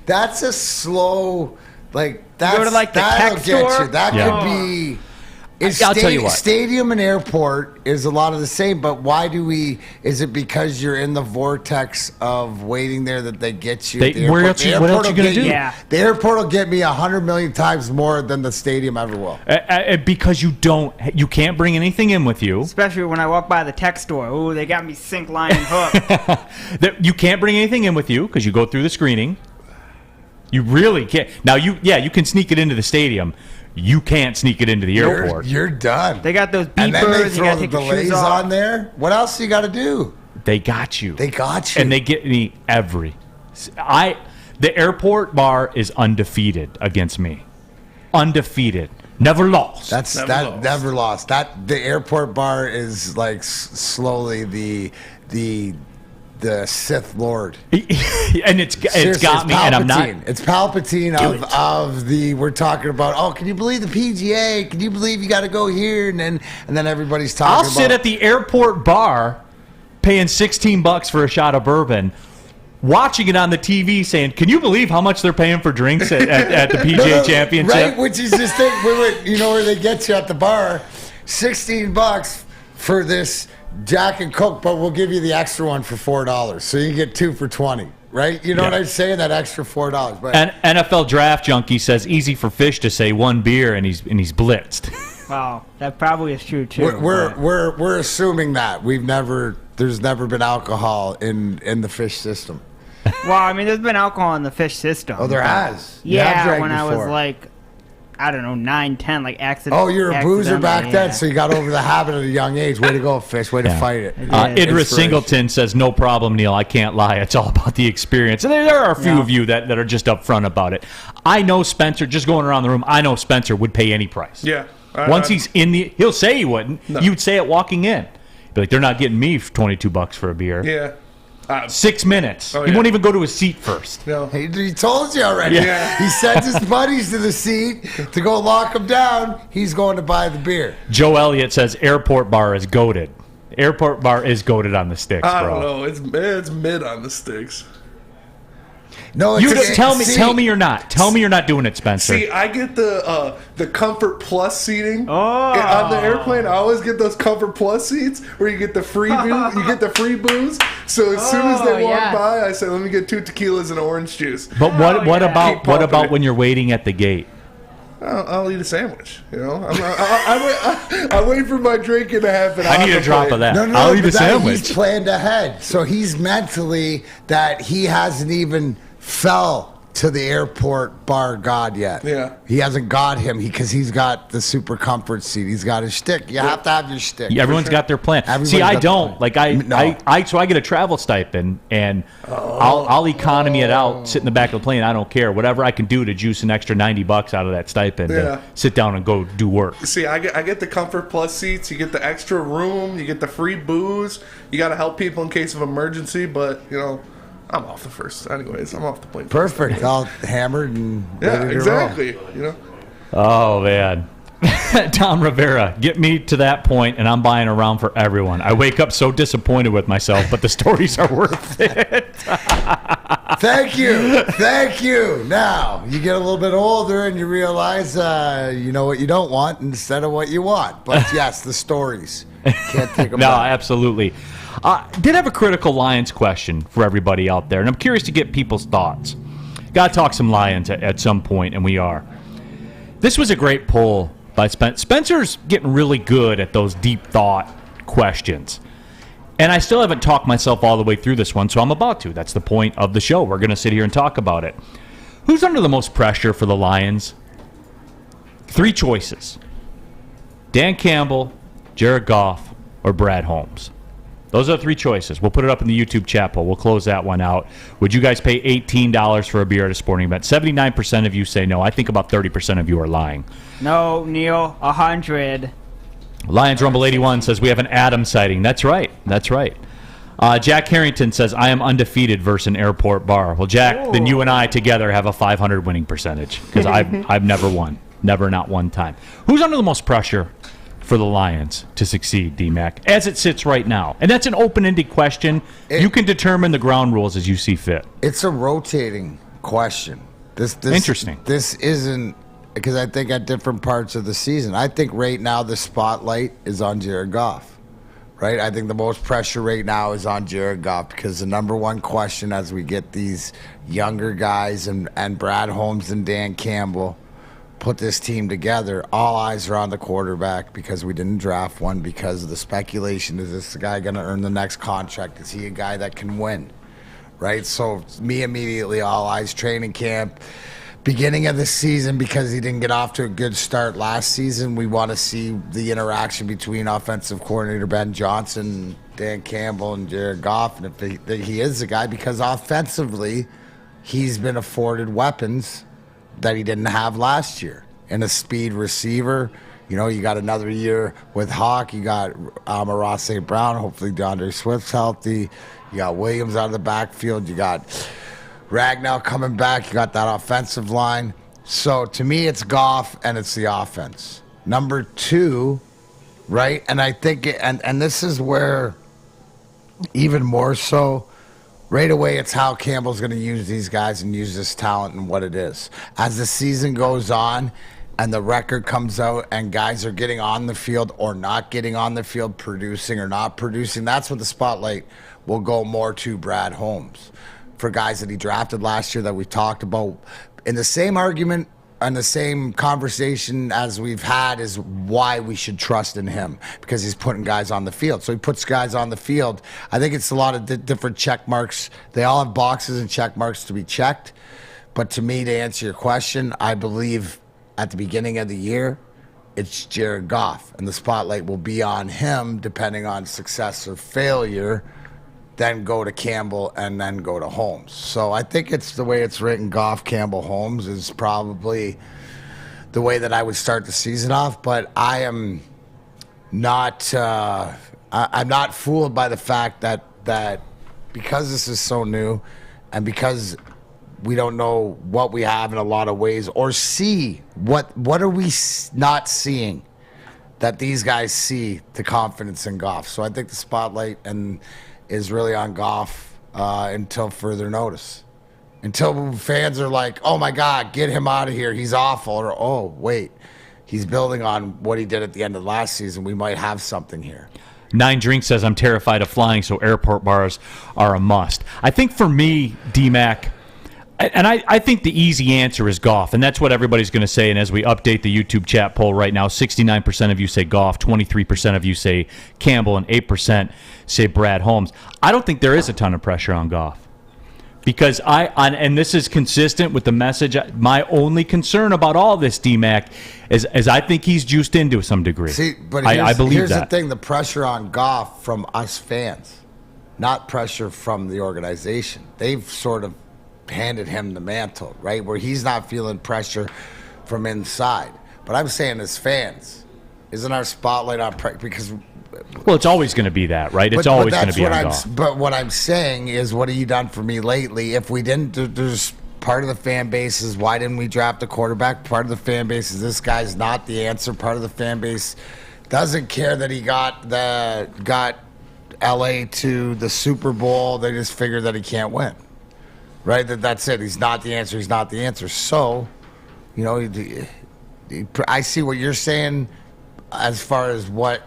That's a slow that's go to like the that'll tech get store? you. That could be. I'll tell you what. Stadium and airport is a lot of the same, but why do we? Is it because you're in the vortex of waiting there that they get you? What else you going to do? Yeah. The airport will get me 100 million times more than the stadium ever will. Because you can't bring anything in with you. Especially when I walk by the tech store. Ooh, they got me sink, line, and hook. You can't bring anything in with you because you go through the screening. You really can't. Now, you can sneak it into the stadium. You can't sneak it into the airport. You're done. They got those beepers. And then they you throw gotta the take your delays shoes off. on there. What else you got to do? They got you. They got you. And they get me the airport bar is undefeated against me. Undefeated. Never lost. Never lost. The airport bar is like slowly the Sith Lord. And it's got me, and I'm not. It's Palpatine of the. We're talking about. Oh, can you believe the PGA? Can you believe you got to go here? And then everybody's talking. I'll sit at the airport bar, paying $16 for a shot of bourbon, watching it on the TV, saying, "Can you believe how much they're paying for drinks at the PGA Championship?" Right, which is just you know where they get you at the bar, $16 for this Jack and Coke, but we'll give you the extra one for $4, so you get two for $20. Right? You know what I'm saying? That extra $4. But and NFL Draft Junkie says easy for Fish to say one beer and he's blitzed. Wow, that probably is true too. We're assuming that there's never been alcohol in the Fish system. Well, I mean, there's been alcohol in the Fish system. Oh, there has. Yeah, when I was like, I don't know, 9, 10, like accident. Oh, you're a boozer back then, so you got over the habit at a young age. Way to go, Fish. Way to fight it. Idris Singleton says, no problem, Neal. I can't lie. It's all about the experience. And there are a few of you that are just upfront about it. I know Spencer, just going around the room, I know Spencer would pay any price. Yeah. Once he's in he'll say he wouldn't. No. You'd say it walking in. Be like, they're not getting me $22 for a beer. Yeah. 6 minutes. Oh, He yeah. won't even go to his seat first. No. He told you already. Yeah. He sends his buddies to the seat to go lock him down. He's going to buy the beer. Joe Elliott says airport bar is goated. Airport bar is goated on the sticks, I bro. don't know. It's mid on the sticks. No, You just tell me you're not. Tell me you're not doing it, Spencer. See, I get the Comfort Plus seating on the airplane. I always get those Comfort Plus seats where you get the free booze. You get the free booze. So as soon as they walk by, I say, "Let me get 2 tequilas and orange juice." But what Keep pumping about it. when you're waiting at the gate? I'll eat a sandwich. You know, I wait for my drink and a half an hour. I need a drop of that. No, I'll eat a but that sandwich. He's planned ahead. So he's mentally that he hasn't even fell to the airport bar god yet. Yeah. He hasn't got him because he's got the super comfort seat. He's got his shtick. You have to have your shtick. Yeah, everyone's got their plan. Everybody's See, I got don't. their plan. Like so I get a travel stipend and I'll economy it out, sit in the back of the plane. I don't care. Whatever I can do to juice an extra $90 out of that stipend Yeah. to sit down and go do work. See, I get the Comfort Plus seats. You get the extra room. You get the free booze. You got to help people in case of emergency. But you know, I'm off the first. Anyways, I'm off the plane. Perfect. All hammered and Yeah, ready to exactly. You know. Oh man. Tom Rivera, get me to that point and I'm buying a round for everyone. I wake up so disappointed with myself, but the stories are worth it. Thank you. Thank you. Now, you get a little bit older and you realize you know what you don't want instead of what you want. But yes, the stories. Can't take them No, back. absolutely. Did have a critical Lions question for everybody out there, and I'm curious to get people's thoughts. Got to talk some Lions at some point, and we are. This was a great poll by Spencer. Spencer's getting really good at those deep thought questions. And I still haven't talked myself all the way through this one, so I'm about to. That's the point of the show. We're going to sit here and talk about it. Who's under the most pressure for the Lions? 3 choices. Dan Campbell, Jared Goff, or Brad Holmes. Those are 3 choices. We'll put it up in the YouTube chat poll. We'll close that one out. Would you guys pay $18 for a beer at a sporting event? 79% of you say no. I think about 30% of you are lying. No, Neal, 100. Lions Rumble 81 says we have an Adam sighting. That's right. That's right. Jack Harrington says I am undefeated versus an airport bar. Well, Jack, then you and I together have a 500 winning percentage because I've never won. Never, not one time. Who's under the most pressure for the Lions to succeed, D-Mac, as it sits right now? And that's an open-ended question. You can determine the ground rules as you see fit. It's a rotating question. This Interesting. This isn't because I think at different parts of the season, I think right now the spotlight is on Jared Goff. Right? I think the most pressure right now is on Jared Goff because the number one question as we get these younger guys and Brad Holmes and Dan Campbell put this team together, all eyes are on the quarterback because we didn't draft one because of the speculation. Is this guy going to earn the next contract? Is he a guy that can win? Right? So me immediately, all eyes training camp. Beginning of the season, because he didn't get off to a good start last season, we want to see the interaction between offensive coordinator Ben Johnson, Dan Campbell, and Jared Goff. And if he is the guy, because offensively, he's been afforded weapons that he didn't have last year. And a speed receiver, you know, you got another year with Hawk. You got Amon-Ra St. Brown. Hopefully DeAndre Swift's healthy. You got Williams out of the backfield. You got Ragnow coming back. You got that offensive line. So to me, it's Goff and it's the offense. Number 2, right? And I think, and this is where even more so, right away, it's how Campbell's going to use these guys and use this talent and what it is. As the season goes on and the record comes out and guys are getting on the field or not getting on the field, producing or not producing, that's what the spotlight will go more to Brad Holmes. For guys that he drafted last year that we talked about, in the same argument and the same conversation as we've had is why we should trust in him, because he's putting guys on the field. So he puts guys on the field. I think it's a lot of different check marks. They all have boxes and check marks to be checked. But to me, to answer your question, I believe at the beginning of the year, it's Jared Goff, and the spotlight will be on him depending on success or failure. Then go to Campbell, and then go to Holmes. So I think it's the way it's written, Goff, Campbell, Holmes is probably the way that I would start the season off. But I am not I'm not fooled by the fact that because this is so new and because we don't know what we have in a lot of ways or see what are we not seeing that these guys see the confidence in Goff. So I think the spotlight is really on Goff until further notice. Until fans are like, oh my God, get him out of here. He's awful. Or, oh, wait, he's building on what he did at the end of last season. We might have something here. 9 Drink says, I'm terrified of flying, so airport bars are a must. I think for me, D-Mac, and I think the easy answer is Goff, and that's what everybody's going to say. And as we update the YouTube chat poll right now, 69% of you say Goff, 23% of you say Campbell, and 8% say Brad Holmes. I don't think there is a ton of pressure on Goff. Because and this is consistent with the message. My only concern about all this, D-Mac, is I think he's juiced in to some degree. See, but I believe here's that. the thing: the pressure on Goff from us fans, not pressure from the organization. They've sort of handed him the mantle, right? Where he's not feeling pressure from inside. But I'm saying, as fans, isn't our spotlight on because? Well, it's always going to be that, right? It's always going to be on Goff. But what I'm saying is, what have you done for me lately? If we didn't, there's part of the fan base is, why didn't we draft a quarterback? Part of the fan base is, this guy's not the answer. Part of the fan base doesn't care that he got LA to the Super Bowl. They just figure that he can't win, right? That's it. He's not the answer. He's not the answer. So, you know, I see what you're saying as far as what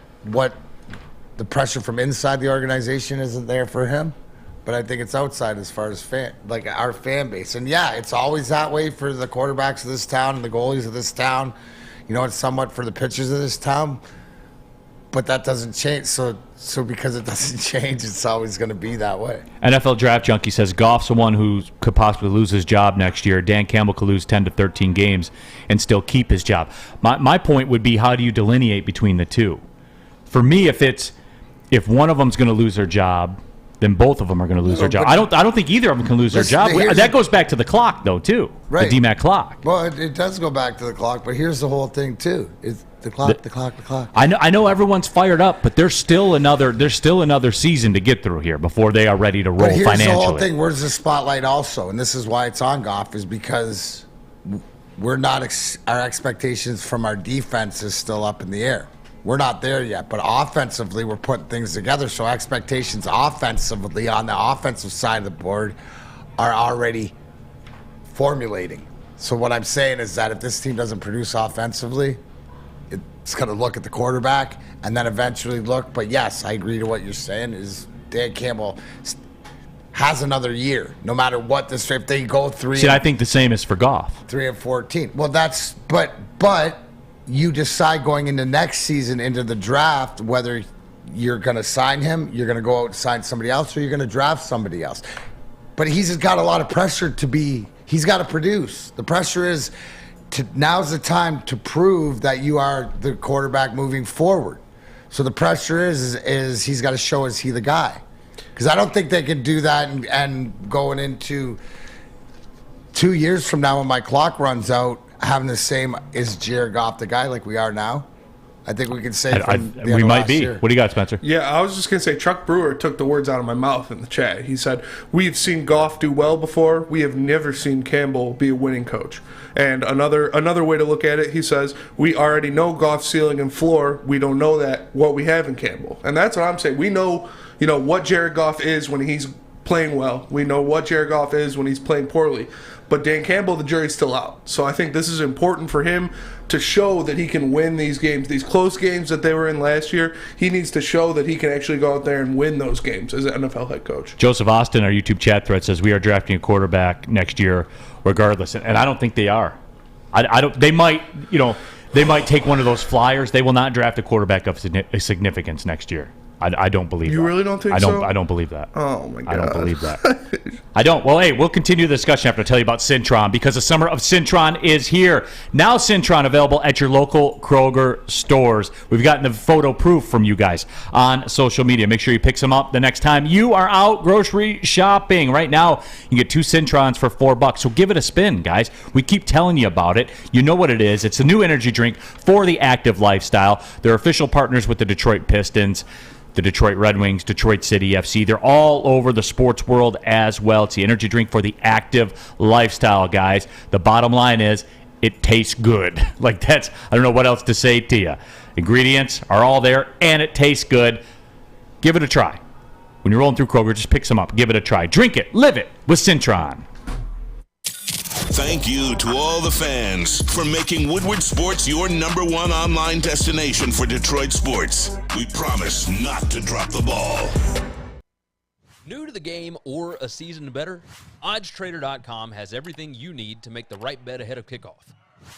the pressure from inside the organization isn't there for him, but I think it's outside as far as our fan base. And yeah, it's always that way for the quarterbacks of this town and the goalies of this town. You know, it's somewhat for the pitchers of this town, but that doesn't change. So because it doesn't change, it's always going to be that way. NFL Draft Junkie says Goff's the one who could possibly lose his job next year. Dan Campbell could lose 10 to 13 games and still keep his job. My point would be, how do you delineate between the two? For me, if one of them's going to lose their job, then both of them are going to lose their job. I don't think either of them can lose their job. That goes back to the clock, though, too. Right. The DMAC clock. Well, it does go back to the clock, but here's the whole thing, too. It's the clock. I know everyone's fired up, but there's still another season to get through here before they are ready to roll financially. But here's the whole thing. Where's the spotlight also? And this is why it's on Goff, is because we're not our expectations from our defense is still up in the air. We're not there yet, but offensively, we're putting things together. So expectations offensively on the offensive side of the board are already formulating. So what I'm saying is that if this team doesn't produce offensively, it's going to look at the quarterback and then eventually look. But yes, I agree to what you're saying, is Dan Campbell has another year, no matter what this, if they go 3. See, I think the same is for Goff. 3-14. Well, but you decide going into next season, into the draft, whether you're going to sign him, you're going to go out and sign somebody else, or you're going to draft somebody else. But he's got a lot of pressure he's got to produce. The pressure is, now's the time to prove that you are the quarterback moving forward. So the pressure is he's got to show, is he the guy? Because I don't think they can do that and going into 2 years from now when my clock runs out, having the same, is Jared Goff the guy like we are now? I think we can say we might be. Year. What do you got, Spencer? Yeah, I was just going to say, Chuck Brewer took the words out of my mouth in the chat. He said, we've seen Goff do well before. We have never seen Campbell be a winning coach. And another way to look at it, he says, we already know Goff's ceiling and floor. We don't know what we have in Campbell. And that's what I'm saying. We know, what Jared Goff is when he's playing well. We know what Jared Goff is when he's playing poorly. But Dan Campbell, the jury's still out. So I think this is important for him to show that he can win these games. These close games that they were in last year, he needs to show that he can actually go out there and win those games as an NFL head coach. Joseph Austin, our YouTube chat thread, says we are drafting a quarterback next year regardless. And I don't think they are. I don't. They might, they might take one of those flyers. They will not draft a quarterback of significance next year. I don't believe that. You really don't think so? I don't believe that. Oh, my God. I don't believe that. I don't. Well, hey, we'll continue the discussion after I tell you about Syntron, because the summer of Syntron is here. Now Syntron available at your local Kroger stores. We've gotten the photo proof from you guys on social media. Make sure you pick some up the next time you are out grocery shopping. Right now, you get 2 Syntrons for $4. So give it a spin, guys. We keep telling you about it. You know what it is. It's a new energy drink for the active lifestyle. They're official partners with the Detroit Pistons. the Detroit Red Wings, Detroit City FC. They're all over the sports world as well. It's the energy drink for the active lifestyle, guys. The bottom line is it tastes good. Like I don't know what else to say to you. Ingredients are all there, and it tastes good. Give it a try. When you're rolling through Kroger, just pick some up. Give it a try. Drink it. Live it with Cintron. Thank you to all the fans for making Woodward Sports your #1 online destination for Detroit sports. We promise not to drop the ball. New to the game or a season better? OddsTrader.com has everything you need to make the right bet ahead of kickoff.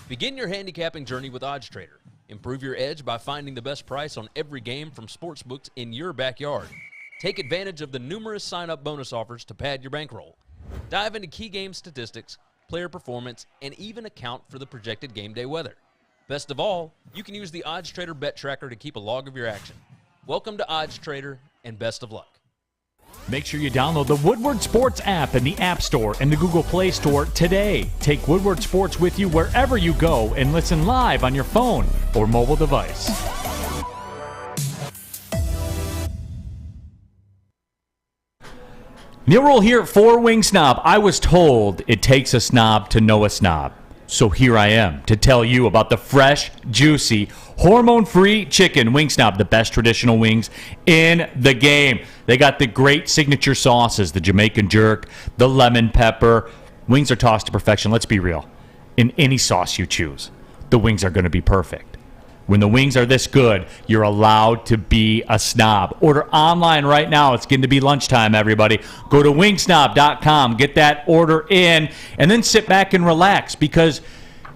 Begin your handicapping journey with OddsTrader. Improve your edge by finding the best price on every game from sportsbooks in your backyard. Take advantage of the numerous sign-up bonus offers to pad your bankroll. Dive into key game statistics, player performance, and even account for the projected game day weather. Best of all, you can use the OddsTrader bet tracker to keep a log of your action. Welcome to OddsTrader, and best of luck. Make sure you download the Woodward Sports app in the App Store and the Google Play Store today. Take Woodward Sports with you wherever you go and listen live on your phone or mobile device. Neal Ruhl here for Wing Snob. I was told it takes a snob to know a snob. So here I am to tell you about the fresh, juicy, hormone-free chicken Wing Snob, the best traditional wings in the game. They got the great signature sauces, the Jamaican jerk, the lemon pepper. Wings are tossed to perfection. Let's be real. In any sauce you choose, the wings are going to be perfect. When the wings are this good, you're allowed to be a snob. Order online right now. It's going to be lunchtime, everybody. Go to wingsnob.com, get that order in, and then sit back and relax because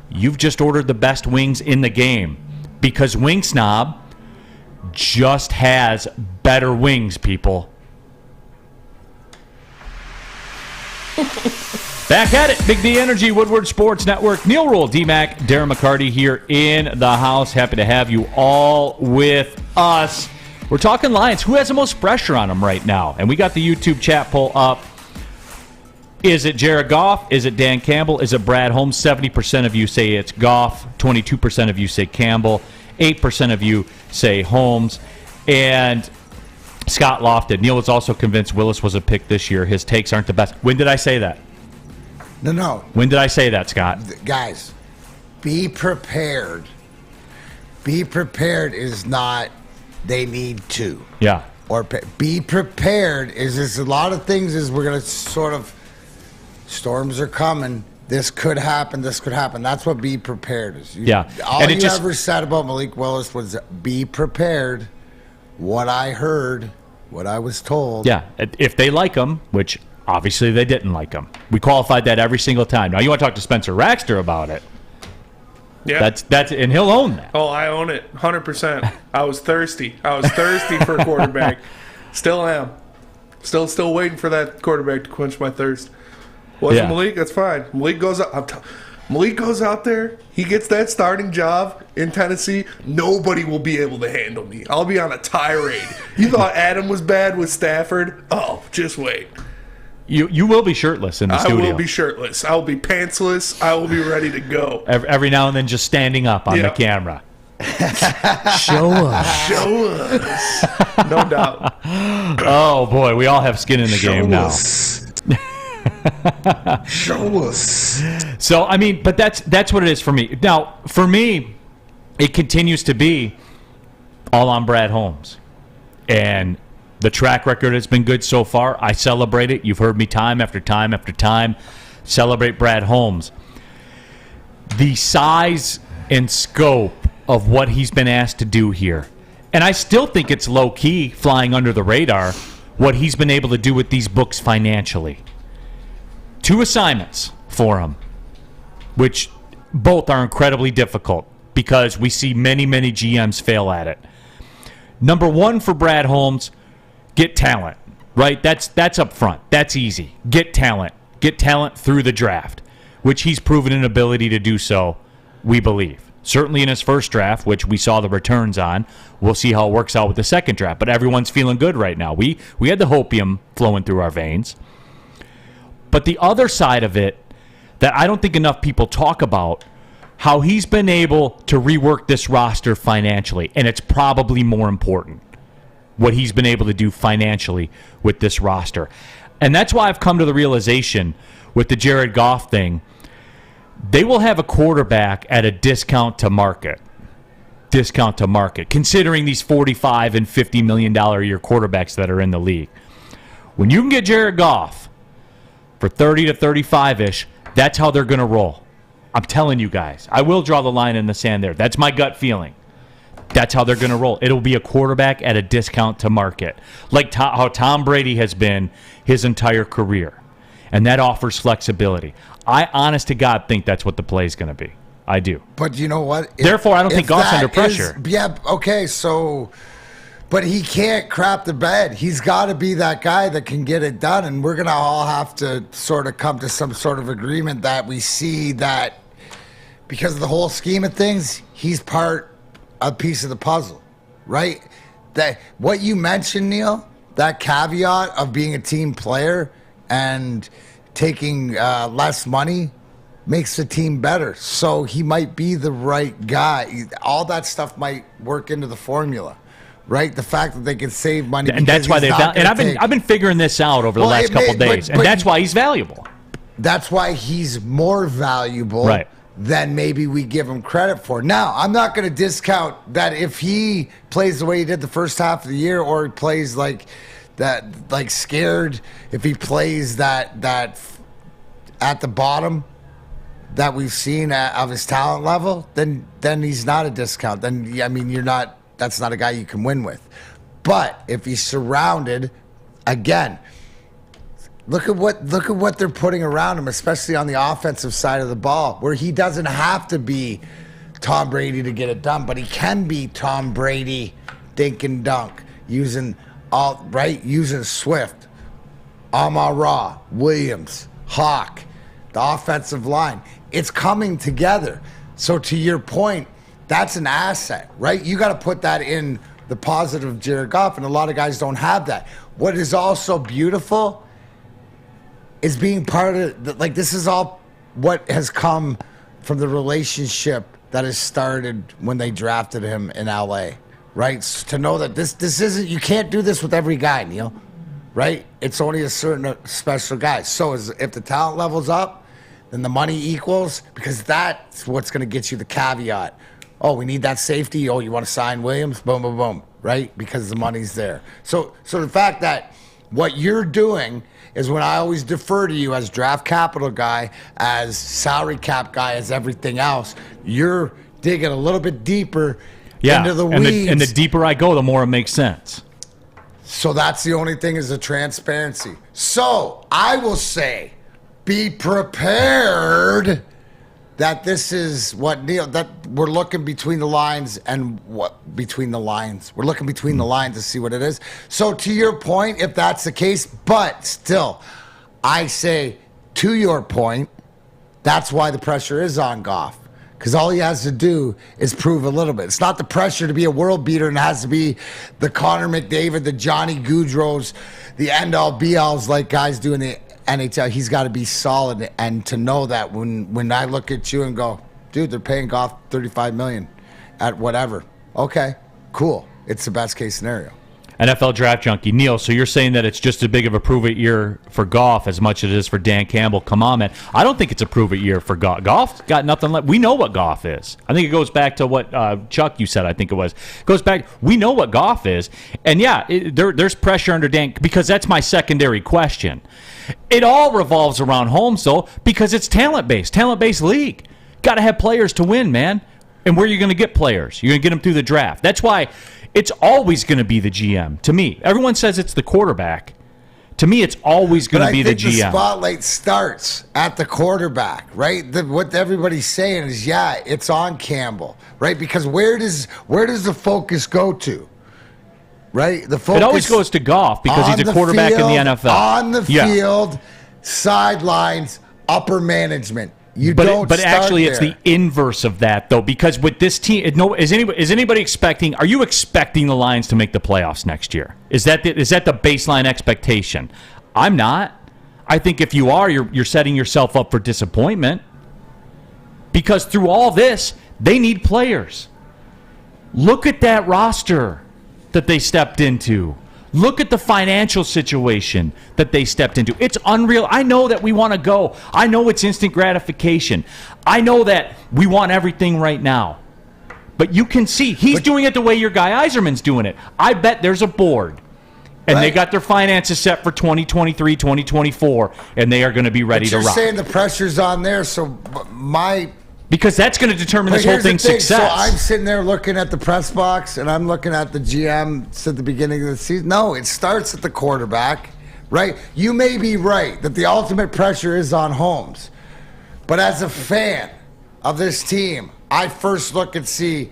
you've just ordered the best wings in the game. Because Wing Snob just has better wings, people. Back at it, Big D Energy, Woodward Sports Network. Neal Ruhl, D-Mac, Darren McCarty here in the house. Happy to have you all with us. We're talking Lions. Who has the most pressure on them right now? And we got the YouTube chat poll up. Is it Jared Goff? Is it Dan Campbell? Is it Brad Holmes? 70% of you say it's Goff. 22% of you say Campbell. 8% of you say Holmes. And Scott Lofted. Neal was also convinced Willis was a pick this year. His takes aren't the best. When did I say that? No. When did I say that, Scott? Guys, be prepared. Be prepared is not they need to. Yeah. Or be prepared is there's a lot of things is we're going to sort of, storms are coming. This could happen. This could happen. That's what be prepared is. All you ever said about Malik Willis was be prepared. What I heard, what I was told. Yeah. If they like him, which obviously they didn't like him. We qualified that every single time. Now you want to talk to Spencer Raxter about it. Yeah. That's and he'll own that. Oh, I own it 100%. I was thirsty. For a quarterback. Still am. Still waiting for that quarterback to quench my thirst. Wasn't Malik? That's fine. Malik goes out there. He gets that starting job in Tennessee. Nobody will be able to handle me. I'll be on a tirade. You thought Adam was bad with Stafford? Oh, just wait. You will be shirtless in the studio. I will be shirtless. I will be pantsless. I will be ready to go. Every now and then just standing up on the camera. Show us. No doubt. Oh, boy. We all have skin in the game now. Show us. So, I mean, but that's what it is for me. Now, for me, it continues to be all on Brad Holmes. And the track record has been good so far. I celebrate it. You've heard me time after time after time celebrate Brad Holmes. The size and scope of what he's been asked to do here. And I still think it's low-key, flying under the radar, what he's been able to do with these books financially. 2 assignments for him, which both are incredibly difficult because we see many, many GMs fail at it. Number 1 for Brad Holmes, get talent, right? That's up front. That's easy. Get talent. Get talent through the draft, which he's proven an ability to do so, we believe. Certainly in his first draft, which we saw the returns on. We'll see how it works out with the second draft. But everyone's feeling good right now. We had the hopium flowing through our veins. But the other side of it that I don't think enough people talk about, how he's been able to rework this roster financially, and it's probably more important. what he's been able to do financially with this roster. And that's why I've come to the realization with the Jared Goff thing, they will have a quarterback at a discount to market. Discount to market, considering these $45 and $50 million a year quarterbacks that are in the league. When you can get Jared Goff for 30 to 35-ish, that's how they're going to roll. I'm telling you guys. I will draw the line in the sand there. That's my gut feeling. That's how they're going to roll. It'll be a quarterback at a discount to market, like how Tom Brady has been his entire career. And that offers flexibility. I, honest to God, think that's what the play is going to be. I do. But you know what? Therefore, I don't think Goff's under pressure. Okay, so... But he can't crap the bed. He's got to be that guy that can get it done, and we're going to all have to sort of come to some sort of agreement that we see that because of the whole scheme of things, he's a piece of the puzzle, right? That what you mentioned, Neal, that caveat of being a team player and taking less money makes the team better. So he might be the right guy. All that stuff might work into the formula. Right, the fact that they can save money, and that's why they've done. And I've been figuring this out over the last couple of days, and that's why he's valuable. That's why he's more valuable than maybe we give him credit for. Now, I'm not going to discount that if he plays the way he did the first half of the year, or he plays like that, like scared. If he plays that at the bottom that we've seen of his talent level, then he's not a discount. Then I mean, you're not. That's not a guy you can win with. But if he's surrounded, again, look at what they're putting around him, especially on the offensive side of the ball, where he doesn't have to be Tom Brady to get it done, but he can be Tom Brady, dink and dunk, using Swift, Amon-Ra, Williams, Hawk, the offensive line. It's coming together. So to your point, that's an asset, right? You got to put that in the positive of Jared Goff, and a lot of guys don't have that. What is also beautiful is being part of this is all what has come from the relationship that has started when they drafted him in LA, right? To know that this isn't, you can't do this with every guy, Neal, right? It's only a certain special guy. So if the talent level's up, then the money equals, because that's what's going to get you the caveat. Oh, we need that safety. Oh, you want to sign Williams? Boom, boom, boom, right? Because the money's there. So the fact that what you're doing is, when I always defer to you as draft capital guy, as salary cap guy, as everything else, you're digging a little bit deeper into the weeds. And the deeper I go, the more it makes sense. So that's the only thing, is the transparency. So I will say, be prepared that this is what Neal, that we're looking between the lines, and what between the lines. We're looking between the lines to see what it is. So to your point, if that's the case, but still, I say, to your point, that's why the pressure is on Goff. Because all he has to do is prove a little bit. It's not the pressure to be a world beater, and it has to be the Connor McDavid, the Johnny Gaudreaus, the end-all be-alls like guys do in the NHL. He's got to be solid, and to know that when I look at you and go, dude, they're paying Goff $35 million at whatever. Okay, cool. It's the best case scenario. NFL Draft Junkie. Neal, so you're saying that it's just as big of a prove-it year for Goff as much as it is for Dan Campbell. Come on, man. I don't think it's a prove-it year for Goff. Goff's got nothing left. We know what Goff is. I think it goes back to what Chuck, you said, I think it was. It goes back, we know what Goff is. And, yeah, there's pressure under Dan, because that's my secondary question. It all revolves around Holmes, though, because it's talent-based league. Got to have players to win, man. And where are you going to get players? You're going to get them through the draft. That's why it's always going to be the GM. To me, everyone says it's the quarterback. To me, it's always going to be the GM. The spotlight starts at the quarterback, right? What everybody's saying is, yeah, it's on Campbell, right? Because where does the focus go to? Right? The focus, it always goes to Goff, because he's a quarterback in the NFL. On the field, sidelines, upper management. But actually, it's the inverse of that, though, because with this team, is anybody expecting? Are you expecting the Lions to make the playoffs next year? Is that the baseline expectation? I'm not. I think if you are, you're setting yourself up for disappointment, because through all this, they need players. Look at that roster. that they stepped into. Look at the financial situation that they stepped into. It's unreal. I know that we want to go. I know it's instant gratification. I know that we want everything right now. But you can see he's doing it the way your guy Yzerman's doing it. I bet there's a board. And they got their finances set for 2023, 2024, and they are going to be ready to rock. You're saying the pressure's on there, so because that's going to determine this whole thing's success. So I'm sitting there looking at the press box, and I'm looking at the GM at the beginning of the season. No, it starts at the quarterback, right? You may be right that the ultimate pressure is on Holmes. But as a fan of this team, I first look and see,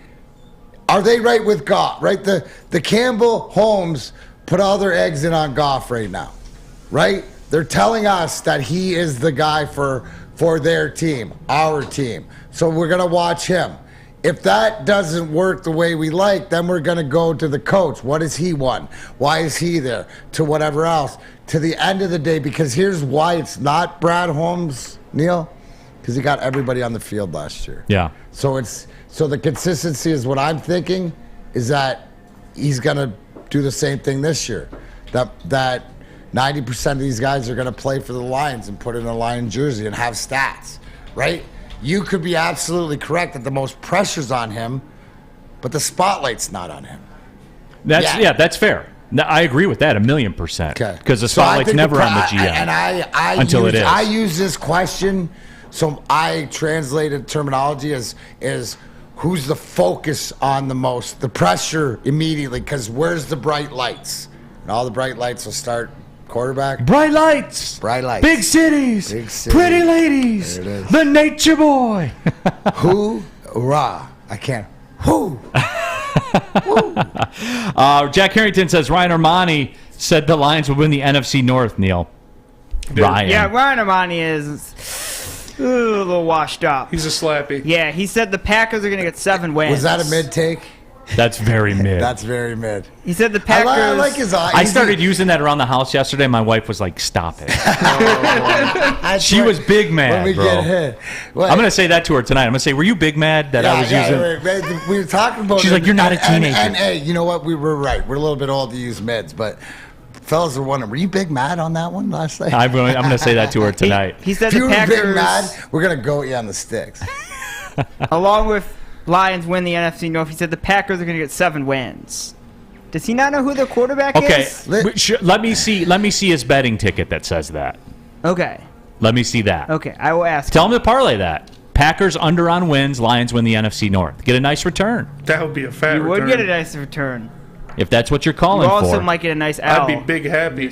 are they right with Goff, right? The Campbell, Holmes put all their eggs in on Goff right now, right? They're telling us that he is the guy for their team, our team. So we're going to watch him. If that doesn't work the way we like, then we're going to go to the coach. What has he won? Why is he there? To whatever else. To the end of the day, because here's why it's not Brad Holmes, Neal, because he got everybody on the field last year. Yeah. So the consistency is what I'm thinking is that he's going to do the same thing this year. That 90% of these guys are going to play for the Lions and put in a Lion jersey and have stats, right? You could be absolutely correct that the most pressure's on him, but the spotlight's not on him. That's fair. I agree with that 1,000,000%. Okay. Because the spotlight's never on the GM. And I use this question, so I translated terminology as who's the focus on the most, the pressure immediately, because where's the bright lights? And all the bright lights will start quarterback. Bright lights. Big cities. Pretty ladies. There it is. The nature boy. Hoorah. I can't. Whoo. Jack Harrington says Ryan Armani said the Lions would win the NFC North, Neal. Ryan. Yeah, Ryan Armani is a little washed up. He's a slappy. Yeah, he said the Packers are going to get 7 wins. Was that a mid take? That's very mid. That's very mid. He said the Packers. I like his eye. I started using that around the house yesterday. My wife was like, "Stop it." She was big mad, when we bro. get hit. I'm going to say that to her tonight. I'm going to say, "Were you big mad that I was using?" We were talking about. She's like, "You're not a teenager." And hey, you know what? We were right. We're a little bit old to use mids, but fellas are wondering, were you big mad on that one last night? I'm going to say that to her tonight. He said if the you Packers. were big mad, we're going to go at you on the sticks. Along with Lions win the NFC North, he said the Packers are going to get 7 wins. Does he not know who their quarterback is? Let me see his betting ticket that says that. Okay. Let me see that. Okay, I will ask. Tell him to parlay that. Packers under on wins, Lions win the NFC North. Get a nice return. That would be a fat return. You would get a nice return. If that's what you're calling you also for. might get a nice L. I'd be big happy.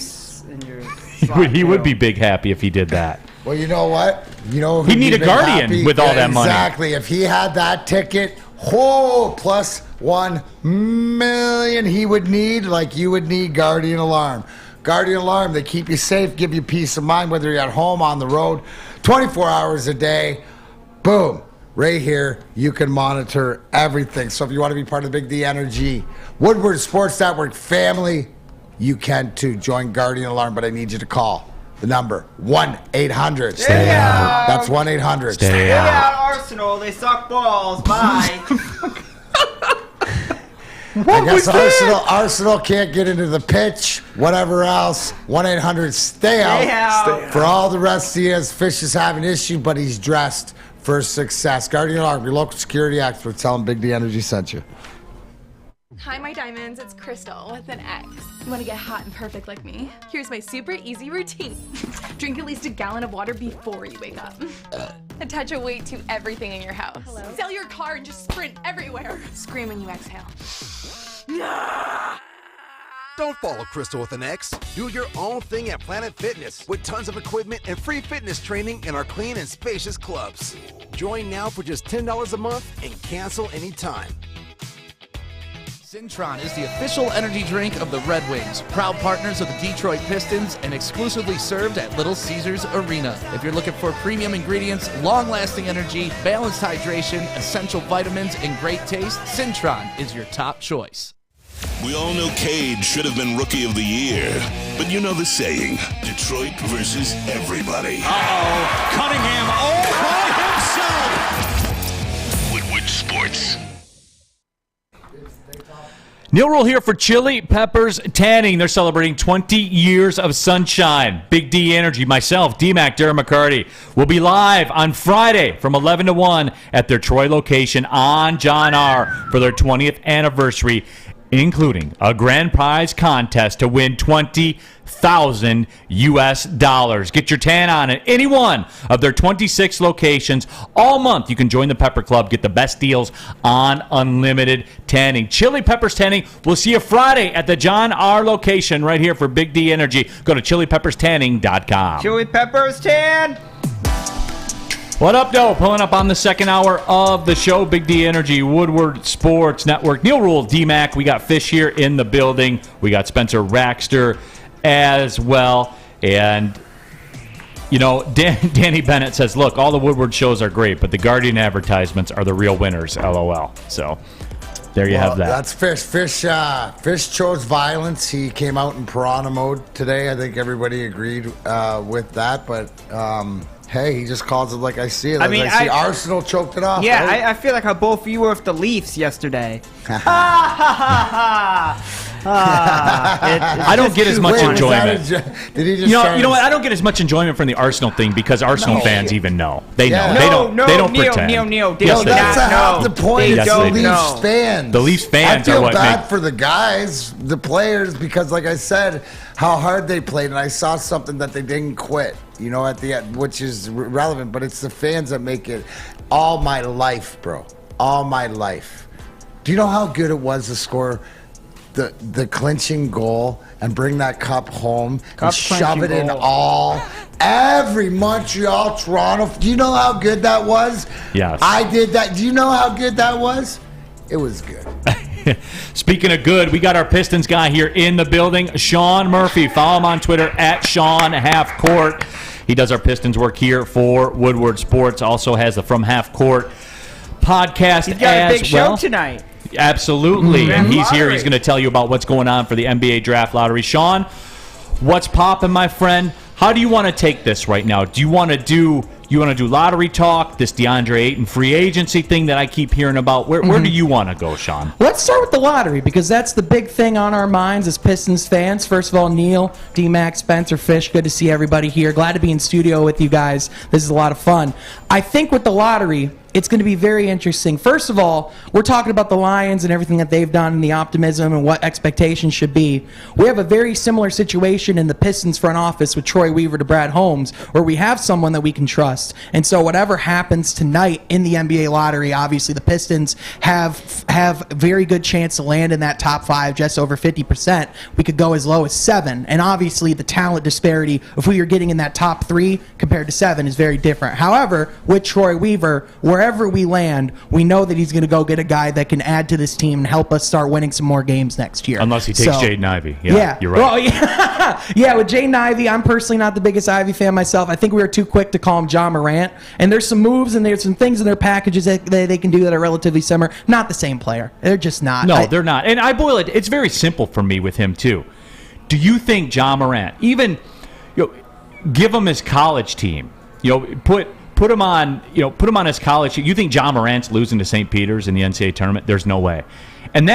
He would be big happy if he did that. Well, you know what? You know he'd need a guardian with all that money. Exactly. If he had that ticket, plus 1 million he would need, like you would need Guardian Alarm. Guardian Alarm, they keep you safe, give you peace of mind, whether you're at home, on the road, 24 hours a day. Boom. Right here, you can monitor everything. So if you want to be part of the Big D Energy Woodward Sports Network family, you can too. Join Guardian Alarm, but I need you to call the number 1-800. Stay out. That's 1-800. Stay out. Arsenal, they suck balls. Bye. I guess Arsenal can't get into the pitch. Whatever else, 1-800. Stay out. For all the rest, he has Fish is having an issue, but he's dressed for success. Guardian Alarm, your local security expert. Tell him Big D Energy sent you. Hi, my diamonds. It's Crystal with an X. You want to get hot and perfect like me? Here's my super easy routine. Drink at least a gallon of water before you wake up. Attach a weight to everything in your house. Sell your car and just sprint everywhere. Scream when you exhale. Don't follow Crystal with an X. Do your own thing at Planet Fitness with tons of equipment and free fitness training in our clean and spacious clubs. Join now for just $10 a month and cancel anytime. Cintron is the official energy drink of the Red Wings, proud partners of the Detroit Pistons, and exclusively served at Little Caesars Arena. If you're looking for premium ingredients, long-lasting energy, balanced hydration, essential vitamins, and great taste, Cintron is your top choice. We all know Cade should have been Rookie of the Year, but you know the saying, Detroit versus everybody. Uh-oh, Cunningham all by himself. Woodward Sports. Neal Ruhl here for Chili Peppers Tanning. They're celebrating 20 years of sunshine. Big D Energy, myself, D-Mac, Darren, McCarty will be live on Friday from 11 to 1 at their Troy location on John R. for their 20th anniversary, including a grand prize contest to win $20,000 US. Get your tan on at any one of their 26 locations. All month, you can join the Pepper Club. Get the best deals on unlimited tanning. Chili Peppers Tanning. We'll see you Friday at the John R. location right here for Big D Energy. Go to chilipepperstanning.com. Chili Peppers Tan. What up, though? Pulling up on the second hour of the show, Big D Energy, Woodward Sports Network. Neal Ruhl, D-Mac. We got Fish here in the building. We got Spencer Raxter as well. And, you know, Danny Bennett says, look, all the Woodward shows are great, but the Guardian advertisements are the real winners, LOL. So there you have that. That's Fish. Fish chose violence. He came out in piranha mode today. I think everybody agreed with that, but... hey, he just calls it like I see it. I see Arsenal choked it off. Yeah, right? I feel like how both of you were with the Leafs yesterday. I don't get as much enjoyment. Did he just you know what? I don't get as much enjoyment from the Arsenal thing because Arsenal fans even know. They know. They don't pretend. Neal, that's half the point. It's the Leafs fans. The Leafs fans are what I feel bad for the guys, the players, because like I said, how hard they played, and I saw something that they didn't quit. You know, at the end, which is relevant, but it's the fans that make it. All my life, bro. All my life. Do you know how good it was to score the clinching goal and bring that cup home and shove it in every Montreal, Toronto? Do you know how good that was? Yes. I did that. Do you know how good that was? It was good. Speaking of good, we got our Pistons guy here in the building, Sean Murphy. Follow him on Twitter at Sean Half Court. He does our Pistons work here for Woodward Sports. Also has the From Half Court podcast. He's got a big show tonight. Absolutely. And he's here. He's going to tell you about what's going on for the NBA Draft Lottery. Sean, what's popping, my friend? How do you want to take this right now? Do you want to do lottery talk, this DeAndre Ayton free agency thing that I keep hearing about? Where do you want to go, Sean? Let's start with the lottery because that's the big thing on our minds as Pistons fans. First of all, Neal, D-Mac, Spencer, Fish, good to see everybody here. Glad to be in studio with you guys. This is a lot of fun. I think with the lottery, it's going to be very interesting. First of all, we're talking about the Lions and everything that they've done and the optimism and what expectations should be. We have a very similar situation in the Pistons front office with Troy Weaver to Brad Holmes, where we have someone that we can trust. And so whatever happens tonight in the NBA lottery, obviously the Pistons have a very good chance to land in that top 5, just over 50%. We could go as low as 7. And obviously the talent disparity of who you're getting in that top 3 compared to 7 is very different. However, with Troy Weaver, wherever we land, we know that he's going to go get a guy that can add to this team and help us start winning some more games next year. Unless he takes Jaden Ivey. Yeah, you're right. Well, yeah, with Jaden Ivey, I'm personally not the biggest Ivey fan myself. I think we were too quick to call him John Morant. And there's some moves and there's some things in their packages that they can do that are relatively similar. Not the same player. They're just not. No, they're not. And I boil it. It's very simple for me with him, too. Do you think John Morant, even give him his college team, put him on his college team. You think John Morant's losing to St. Peter's in the NCAA tournament? There's no way. And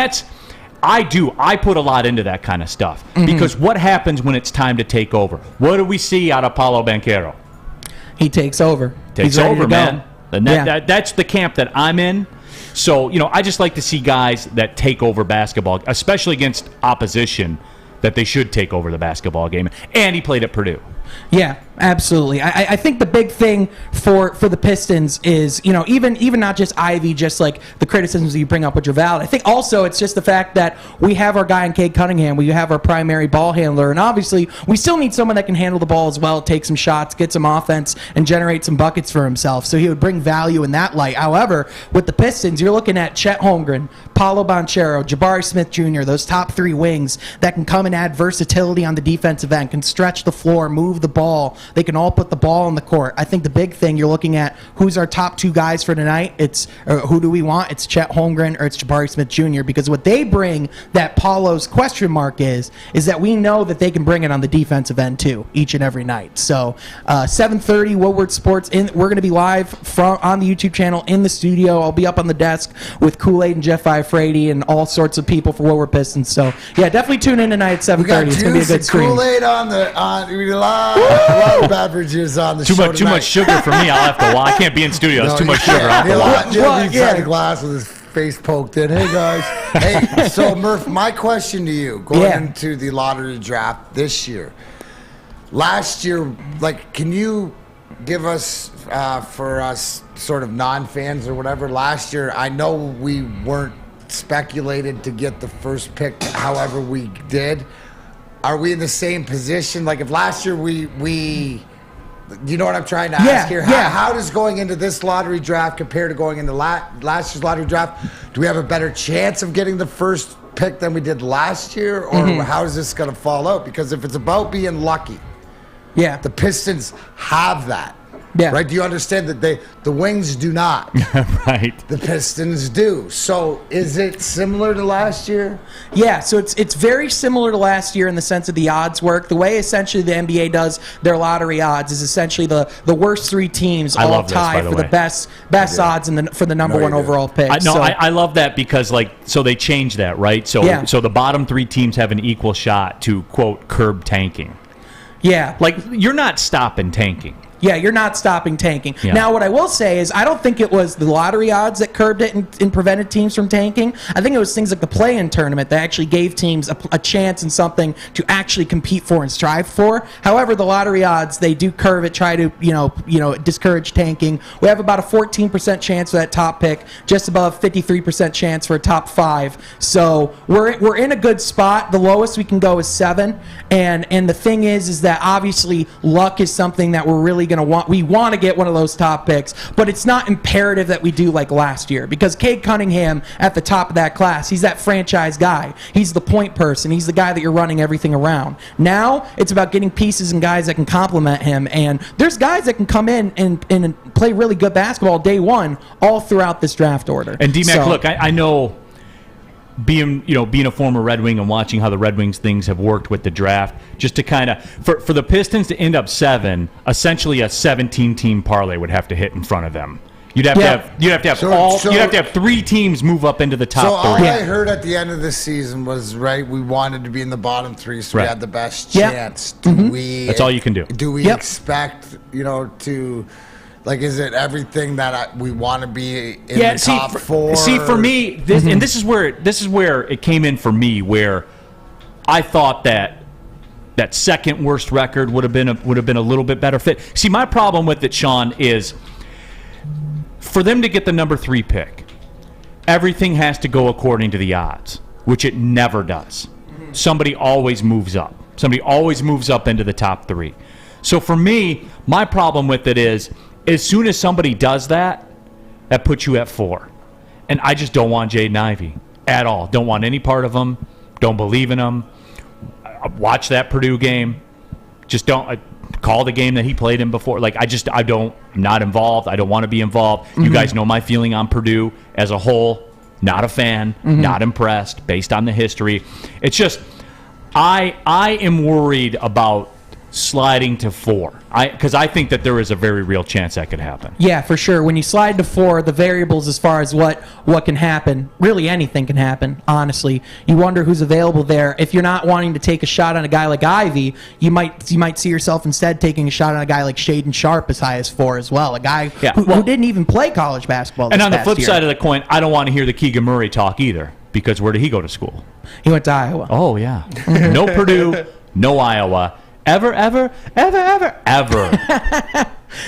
I put a lot into that kind of stuff. Because what happens when it's time to take over? What do we see out of Paolo Banchero? He takes over. Takes over, man. And that's the camp that I'm in. So, I just like to see guys that take over basketball, especially against opposition, that they should take over the basketball game. And he played at Purdue. Yeah, absolutely. I think the big thing for the Pistons is, even not just Ivy, just like the criticisms that you bring up, which are valid. I think also it's just the fact that we have our guy in Cade Cunningham. We have our primary ball handler. And obviously, we still need someone that can handle the ball as well, take some shots, get some offense, and generate some buckets for himself. So he would bring value in that light. However, with the Pistons, you're looking at Chet Holmgren, Paolo Banchero, Jabari Smith Jr., those top 3 wings that can come and add versatility on the defensive end, can stretch the floor, move the ball, They can all put the ball on the court. I think the big thing you're looking at, who's our top 2 guys for tonight? Who do we want? It's Chet Holmgren or it's Jabari Smith Jr. Because what they bring that Paulo's question mark is that we know that they can bring it on the defensive end too, each and every night. So 7:30 Woodward Sports. We're going to be live on the YouTube channel in the studio. I'll be up on the desk with Kool-Aid and Jeff Iafrady and all sorts of people for Woodward Pistons. So yeah, definitely tune in tonight at 7:30. It's going to be a good stream. Kool-Aid on a lot of beverages on the show Too much sugar for me. I'll have to watch. I can't be in studio. It's too much sugar. I'll have to watch. He's got a glass with his face poked in. Hey guys. Hey, so Murph, my question to you, going into the lottery draft this year. Last year, can you give us, for us sort of non-fans or whatever, last year, I know we weren't speculated to get the first pick, however we did. Are we in the same position? Like if last year we you know what I'm trying to ask here? How does going into this lottery draft compare to going into last year's lottery draft? Do we have a better chance of getting the first pick than we did last year? Or how is this going to fall out? Because if it's about being lucky, the Pistons have that. Yeah. Right? Do you understand that the Wings do not? Right. The Pistons do. So is it similar to last year? Yeah, so it's very similar to last year in the sense of the odds work. The way essentially the NBA does their lottery odds is essentially the worst 3 teams all tie for the best odds for the number 1 overall pick. I love that because so they changed that, right? So the bottom 3 teams have an equal shot to quote curb tanking. Yeah. You're not stopping tanking. Yeah, you're not stopping tanking. Yeah. Now, what I will say is I don't think it was the lottery odds that curbed it and prevented teams from tanking. I think it was things like the play-in tournament that actually gave teams a chance and something to actually compete for and strive for. However, the lottery odds, they do curve it, try to discourage tanking. We have about a 14% chance for that top pick, just above 53% chance for a top 5. So we're in a good spot. The lowest we can go is 7. And the thing is that obviously luck is something that we're really we want to get one of those top picks, but it's not imperative that we do like last year because Cade Cunningham at the top of that class, he's that franchise guy. He's the point person. He's the guy that you're running everything around. Now it's about getting pieces and guys that can complement him, and there's guys that can come in and play really good basketball day one all throughout this draft order. And D-Mac, look, I know being a former Red Wing and watching how the Red Wings things have worked with the draft, just to kind of for the Pistons to end up 7, essentially a 17-team parlay would have to hit in front of them. You'd have to have 3 teams move up into the top 3. So all I heard at the end of this season was we wanted to be in the bottom 3, so we had the best chance. That's all you can do. Do we expect to? Is it everything that we want to be in the top 4? See, for me, this is where it came in for me, where I thought that second worst record would have been a little bit better fit. See, my problem with it, Sean, is for them to get the number 3 pick, everything has to go according to the odds, which it never does. Somebody always moves up. Somebody always moves up into the top 3. So for me, my problem with it is, as soon as somebody does that puts you at 4. And I just don't want Jaden Ivey at all. Don't want any part of him. Don't believe in him. Watch that Purdue game. Just don't call the game that he played in before. I'm not involved. I don't want to be involved. You guys know my feeling on Purdue as a whole. Not a fan. Not impressed based on the history. It's just I am worried about sliding to 4, because I think that there is a very real chance that could happen. Yeah, for sure. When you slide to 4, the variables as far as what can happen, really anything can happen, honestly. You wonder who's available there. If you're not wanting to take a shot on a guy like Ivy, you might see yourself instead taking a shot on a guy like Shaedon Sharpe as high as 4 as well, a guy who didn't even play college basketball this And on the past flip year. side of the coin, I don't want to hear the Keegan Murray talk either, because where did he go to school? He went to Iowa. Oh, yeah. No Purdue, no Iowa. Ever.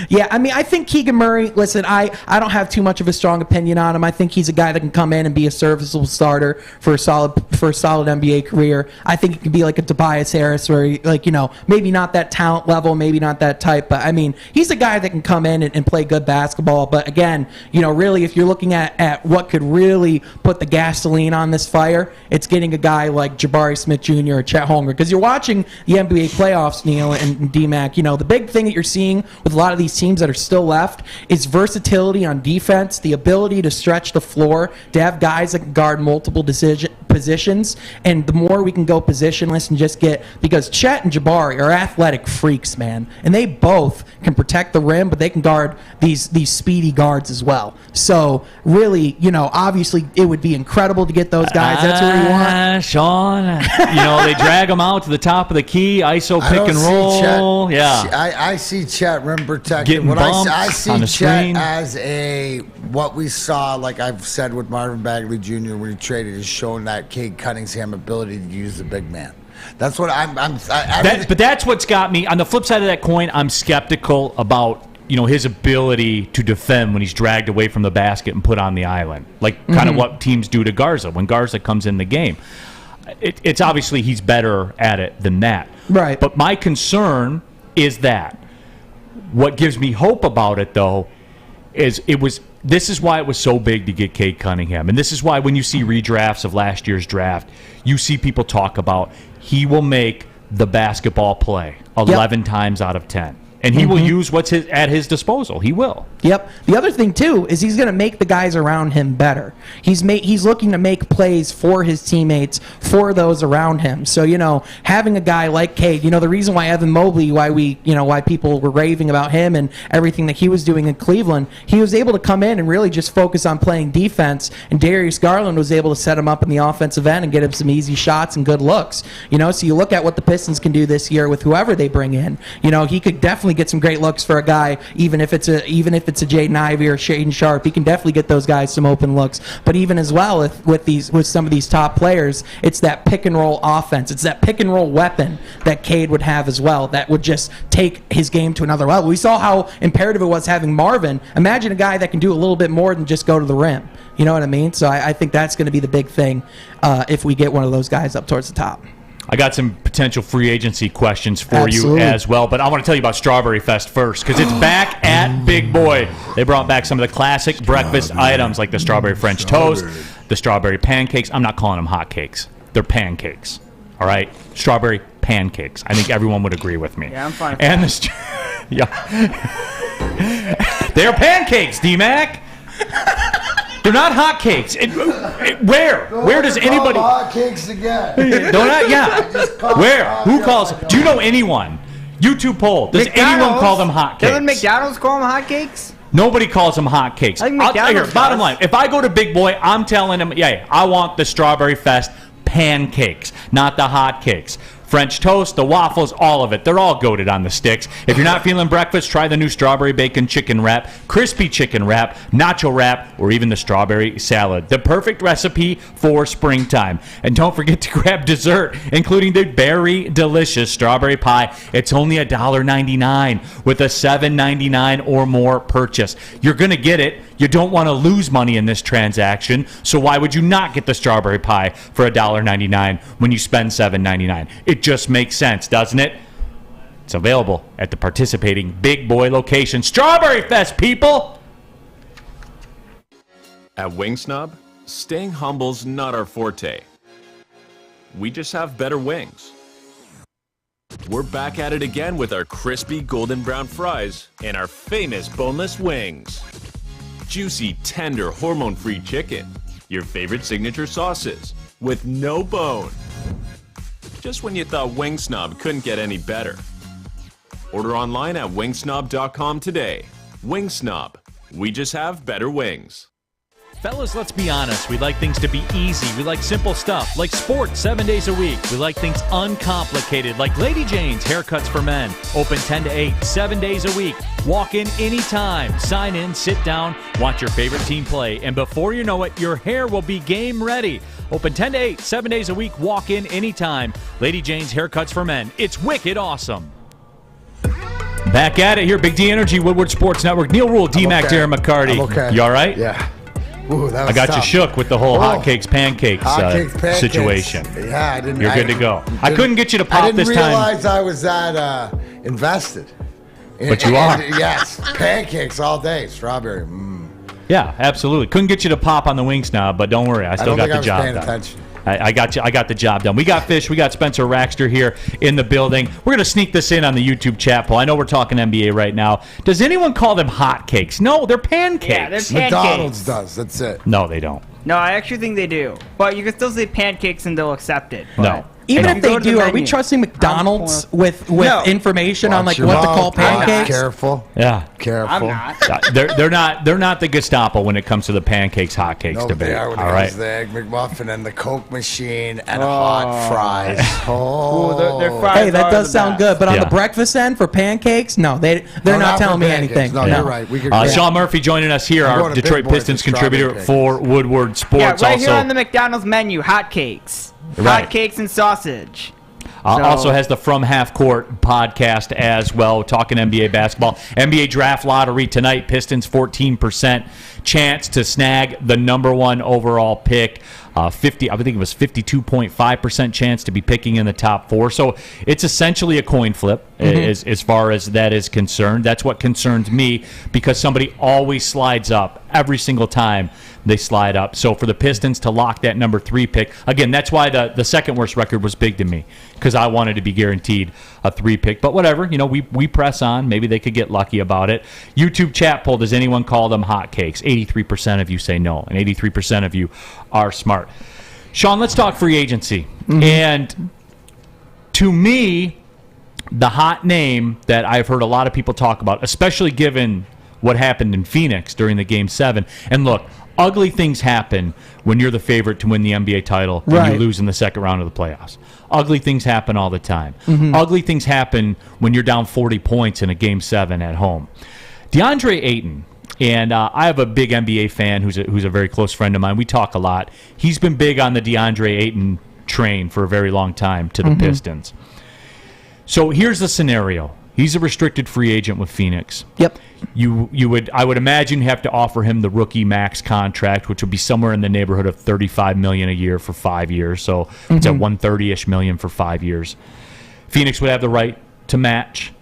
Yeah, I mean, I think Keegan Murray, listen, I don't have too much of a strong opinion on him. I think he's a guy that can come in and be a serviceable starter for a solid NBA career. I think he can be like a Tobias Harris, where he, like, you know, maybe not that talent level, maybe not that type, but I mean, he's a guy that can come in and play good basketball. But again, you know, really, if you're looking at what could really put the gasoline on this fire, it's getting a guy like Jabari Smith Jr. or Chet Holmgren, because you're watching the NBA playoffs, Neal and D-Mac. You know, the big thing that you're seeing with a lot of these teams that are still left is versatility on defense, the ability to stretch the floor, to have guys that can guard multiple positions, and the more we can go positionless and just get, because Chet and Jabari are athletic freaks, man, and they both can protect the rim, but they can guard these speedy guards as well. So really, you know, obviously it would be incredible to get those guys. That's what we want. Sean, you know, they drag them out to the top of the key, ISO pick and roll. I see Chet rim protected. I see Chet as what we saw, like I've said with Marvin Bagley Jr. when he traded, is showing that Cade Cunningham ability to use the big man. That's what but that's what's got me. On the flip side of that coin, I'm skeptical about, you know, his ability to defend when he's dragged away from the basket and put on the island, like kind of what teams do to Garza when Garza comes in the game. It's obviously he's better at it than that. Right. But my concern is that what gives me hope about it, though, is this is why it was so big to get Cade Cunningham. And this is why when you see redrafts of last year's draft, you see people talk about he will make the basketball play 11 times out of 10. And he will use what's at his disposal. He will. Yep. The other thing, too, is he's going to make the guys around him better. He's looking to make plays for his teammates, for those around him. So, you know, having a guy like Cade, you know, the reason why Evan Mobley, why people were raving about him and everything that he was doing in Cleveland, he was able to come in and really just focus on playing defense, and Darius Garland was able to set him up in the offensive end and get him some easy shots and good looks. You know, so you look at what the Pistons can do this year with whoever they bring in. You know, he could definitely get some great looks for a guy, even if it's a Jaden Ivey or Shaden Sharp. He can definitely get those guys some open looks. But even as well with some of these top players, it's that pick and roll offense. It's that pick and roll weapon that Cade would have as well. That would just take his game to another level. We saw how imperative it was having Marvin. Imagine a guy that can do a little bit more than just go to the rim. You know what I mean? So I think that's going to be the big thing if we get one of those guys up towards the top. I got some potential free agency questions for you as well, but I want to tell you about Strawberry Fest first, because it's back at Big Boy. They brought back some of the classic breakfast items like the strawberry French toast, the strawberry pancakes. I'm not calling them hot cakes. They're pancakes. All right? Strawberry pancakes. I think everyone would agree with me. Yeah, I'm fine. And they're pancakes, D-Mac. They're not hot cakes. Where does anybody? Hot cakes again. Where? Who calls? Do you know anyone? YouTube poll. Does anyone call them hot cakes? Doesn't McDonald's call them hot cakes? Nobody calls them hot cakes. I'll tell you here, bottom line, if I go to Big Boy, I'm telling him, yeah, I want the Strawberry Fest pancakes, not the hot cakes. French toast, the waffles, all of it. They're all goated on the sticks. If you're not feeling breakfast, try the new strawberry bacon chicken wrap, crispy chicken wrap, nacho wrap, or even the strawberry salad. The perfect recipe for springtime. And don't forget to grab dessert, including the very delicious strawberry pie. It's only $1.99 with a $7.99 or more purchase. You're going to get it. You don't want to lose money in this transaction, so why would you not get the strawberry pie for $1.99 when you spend $7.99? It just makes sense, doesn't it? It's available at the participating Big Boy location. Strawberry Fest, people! At Wing Snob, staying humble's not our forte. We just have better wings. We're back at it again with our crispy golden brown fries and our famous boneless wings. Juicy, tender, hormone-free chicken. Your favorite signature sauces with no bone. Just when you thought Wing Snob couldn't get any better. Order online at wingsnob.com today. Wing Snob. We just have better wings. Fellas, let's be honest. We like things to be easy. We like simple stuff, like sports 7 days a week. We like things uncomplicated, like Lady Jane's Haircuts for Men. Open 10 to 8, 7 days a week. Walk in anytime. Sign in, sit down, watch your favorite team play. And before you know it, your hair will be game ready. Open 10 to 8, 7 days a week. Walk in anytime. Lady Jane's Haircuts for Men. It's wicked awesome. Back at it here, Big D Energy, Woodward Sports Network. Neal Ruhl, D-Mac, okay. Darren McCarty. I'm okay. You all right? Yeah. Ooh, that was I got tough. you shook with the whole hotcakes, pancakes, Pancakes. situation. Yeah, I didn't. You're good to go. I couldn't get you to pop this time. I didn't realize I was that invested. But you are. Yes, pancakes all day, strawberry. Yeah, absolutely. Couldn't get you to pop on the wing snob, but don't worry, I still got the job paying done. attention. I got you. I got the job done. We got Fish. We got Spencer Raxter here in the building. We're going to sneak this in on the YouTube chat poll. I know we're talking NBA right now. Does anyone call them hotcakes? No, they're pancakes. Yeah, they're pancakes. McDonald's does. That's it. No, they don't. No, I actually think they do. But you can still say pancakes and they'll accept it. But No. Even if if they you go to the do, are we menu, trusting McDonald's with No. information on Watch like your what to mouth, call Bob. pancakes? Careful. Yeah. Careful. I'm not. They're not the Gestapo when it comes to the pancakes, hotcakes No, debate. they are when it All comes right. to the Egg McMuffin and the Coke machine and hot fries. Ooh, their fries Hey, that are does the sound best. good, but on Yeah. the breakfast end for pancakes, no, they're No, not for telling me pancakes. anything. No, you're right. We could Sean Murphy joining us here, I'm our going to Detroit Big Boy Pistons for strawberry contributor pancakes. for Woodward Sports. Yeah, right also, here on the McDonald's menu, hotcakes. Right. Hotcakes and sausage. Also has the From Half Court podcast as well, talking NBA basketball. NBA draft lottery tonight. Pistons 14% chance to snag the number 1 overall pick. I think it was 52.5% chance to be picking in the top 4. So it's essentially a coin flip as far as that is concerned. That's what concerns me because somebody always slides up every single time they slide up. So for the Pistons to lock that number 3 pick, again, that's why the second worst record was big to me because I wanted to be guaranteed a 3 pick. But whatever, we press on. Maybe they could get lucky about it. YouTube chat poll, does anyone call them hotcakes? 83% of you say no, and 83% of you are smart. Sean, let's talk free agency. And to me, the hot name that I've heard a lot of people talk about, especially given what happened in Phoenix during the Game 7. And look, ugly things happen when you're the favorite to win the NBA title and you lose in the second round of the playoffs. Ugly things happen all the time. Ugly things happen when you're down 40 points in a Game 7 at home. DeAndre Ayton, and I have a big NBA fan who's a very close friend of mine. We talk a lot. He's been big on the DeAndre Ayton train for a very long time to the Pistons. So here's the scenario. He's a restricted free agent with Phoenix. Yep. I would imagine you have to offer him the rookie max contract, which would be somewhere in the neighborhood of $35 million a year for 5 years. So it's at $130-ish million for 5 years. Phoenix would have the right to match.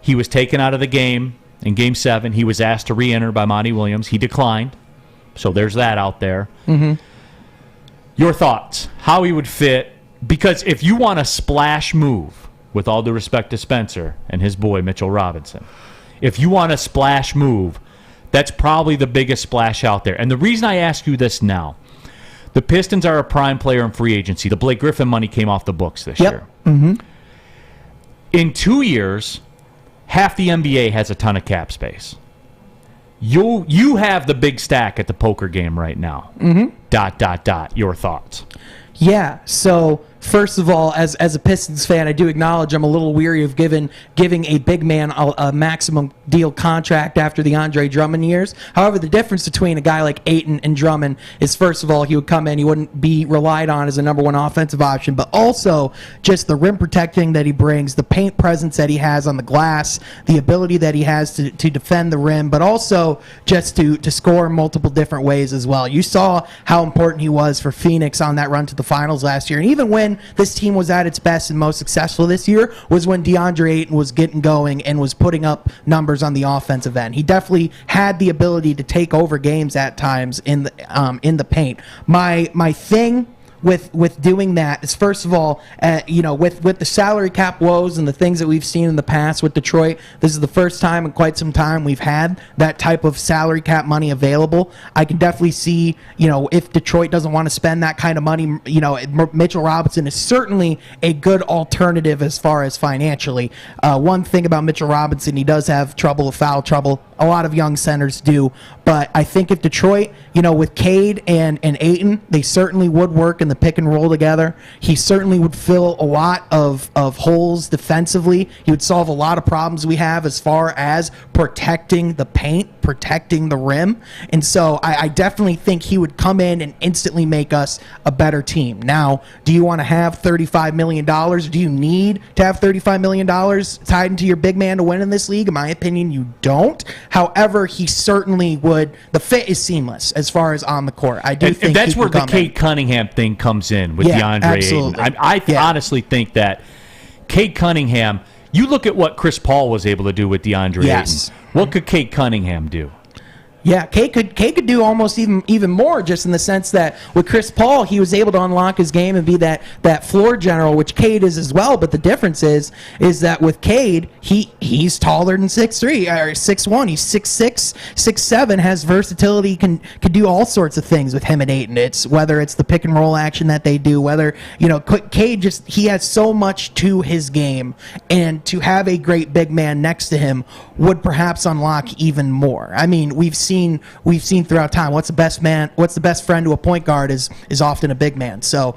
He was taken out of the game in Game 7. He was asked to re-enter by Monty Williams. He declined. So there's that out there. Your thoughts? How he would fit? Because if you want a splash move, with all due respect to Spencer and his boy Mitchell Robinson, if you want a splash move, that's probably the biggest splash out there. And the reason I ask you this now, the Pistons are a prime player in free agency. The Blake Griffin money came off the books this year. In 2 years, half the NBA has a ton of cap space. You have the big stack at the poker game right now. Your thoughts? Yeah, so first of all, as a Pistons fan, I do acknowledge I'm a little weary of giving a big man a maximum deal contract after the Andre Drummond years. However, the difference between a guy like Ayton and Drummond is, first of all, he would come in, he wouldn't be relied on as a number 1 offensive option, but also just the rim protecting that he brings, the paint presence that he has on the glass, the ability that he has to defend the rim, but also just to score in multiple different ways as well. You saw how important he was for Phoenix on that run to the finals last year, and even when this team was at its best and most successful this year was when DeAndre Ayton was getting going and was putting up numbers on the offensive end. He definitely had the ability to take over games at times in the paint. My thing with doing that is, first of all, with the salary cap woes and the things that we've seen in the past with Detroit, this is the first time in quite some time we've had that type of salary cap money available. I can definitely see, if Detroit doesn't want to spend that kind of money, Mitchell Robinson is certainly a good alternative as far as financially. One thing about Mitchell Robinson, he does have foul trouble a lot of young centers do. But I think if Detroit, with Cade and Ayton, they certainly would work in the pick and roll together. He certainly would fill a lot of holes defensively. He would solve a lot of problems we have as far as protecting the paint, protecting the rim. And so I definitely think he would come in and instantly make us a better team. Now, do you want to have $35 million? Do you need to have $35 million tied into your big man to win in this league? In my opinion, you don't. However, he certainly would. The fit is seamless as far as on the court. I do think that's where the Cade Cunningham thing comes in with DeAndre Ayton. I honestly think that Cade Cunningham, you look at what Chris Paul was able to do with DeAndre Ayton. What could Cade Cunningham do? Yeah, Cade could do almost even more, just in the sense that with Chris Paul, he was able to unlock his game and be that floor general, which Cade is as well. But the difference is that with Cade, he's taller than 6'3" or 6'1". He's 6'6", 6'7", has versatility, can do all sorts of things with him and Ayton. It's whether it's the pick and roll action that they do, whether Cade he has so much to his game, and to have a great big man next to him would perhaps unlock even more. I mean, we've seen throughout time what's the best friend to a point guard is often a big man. So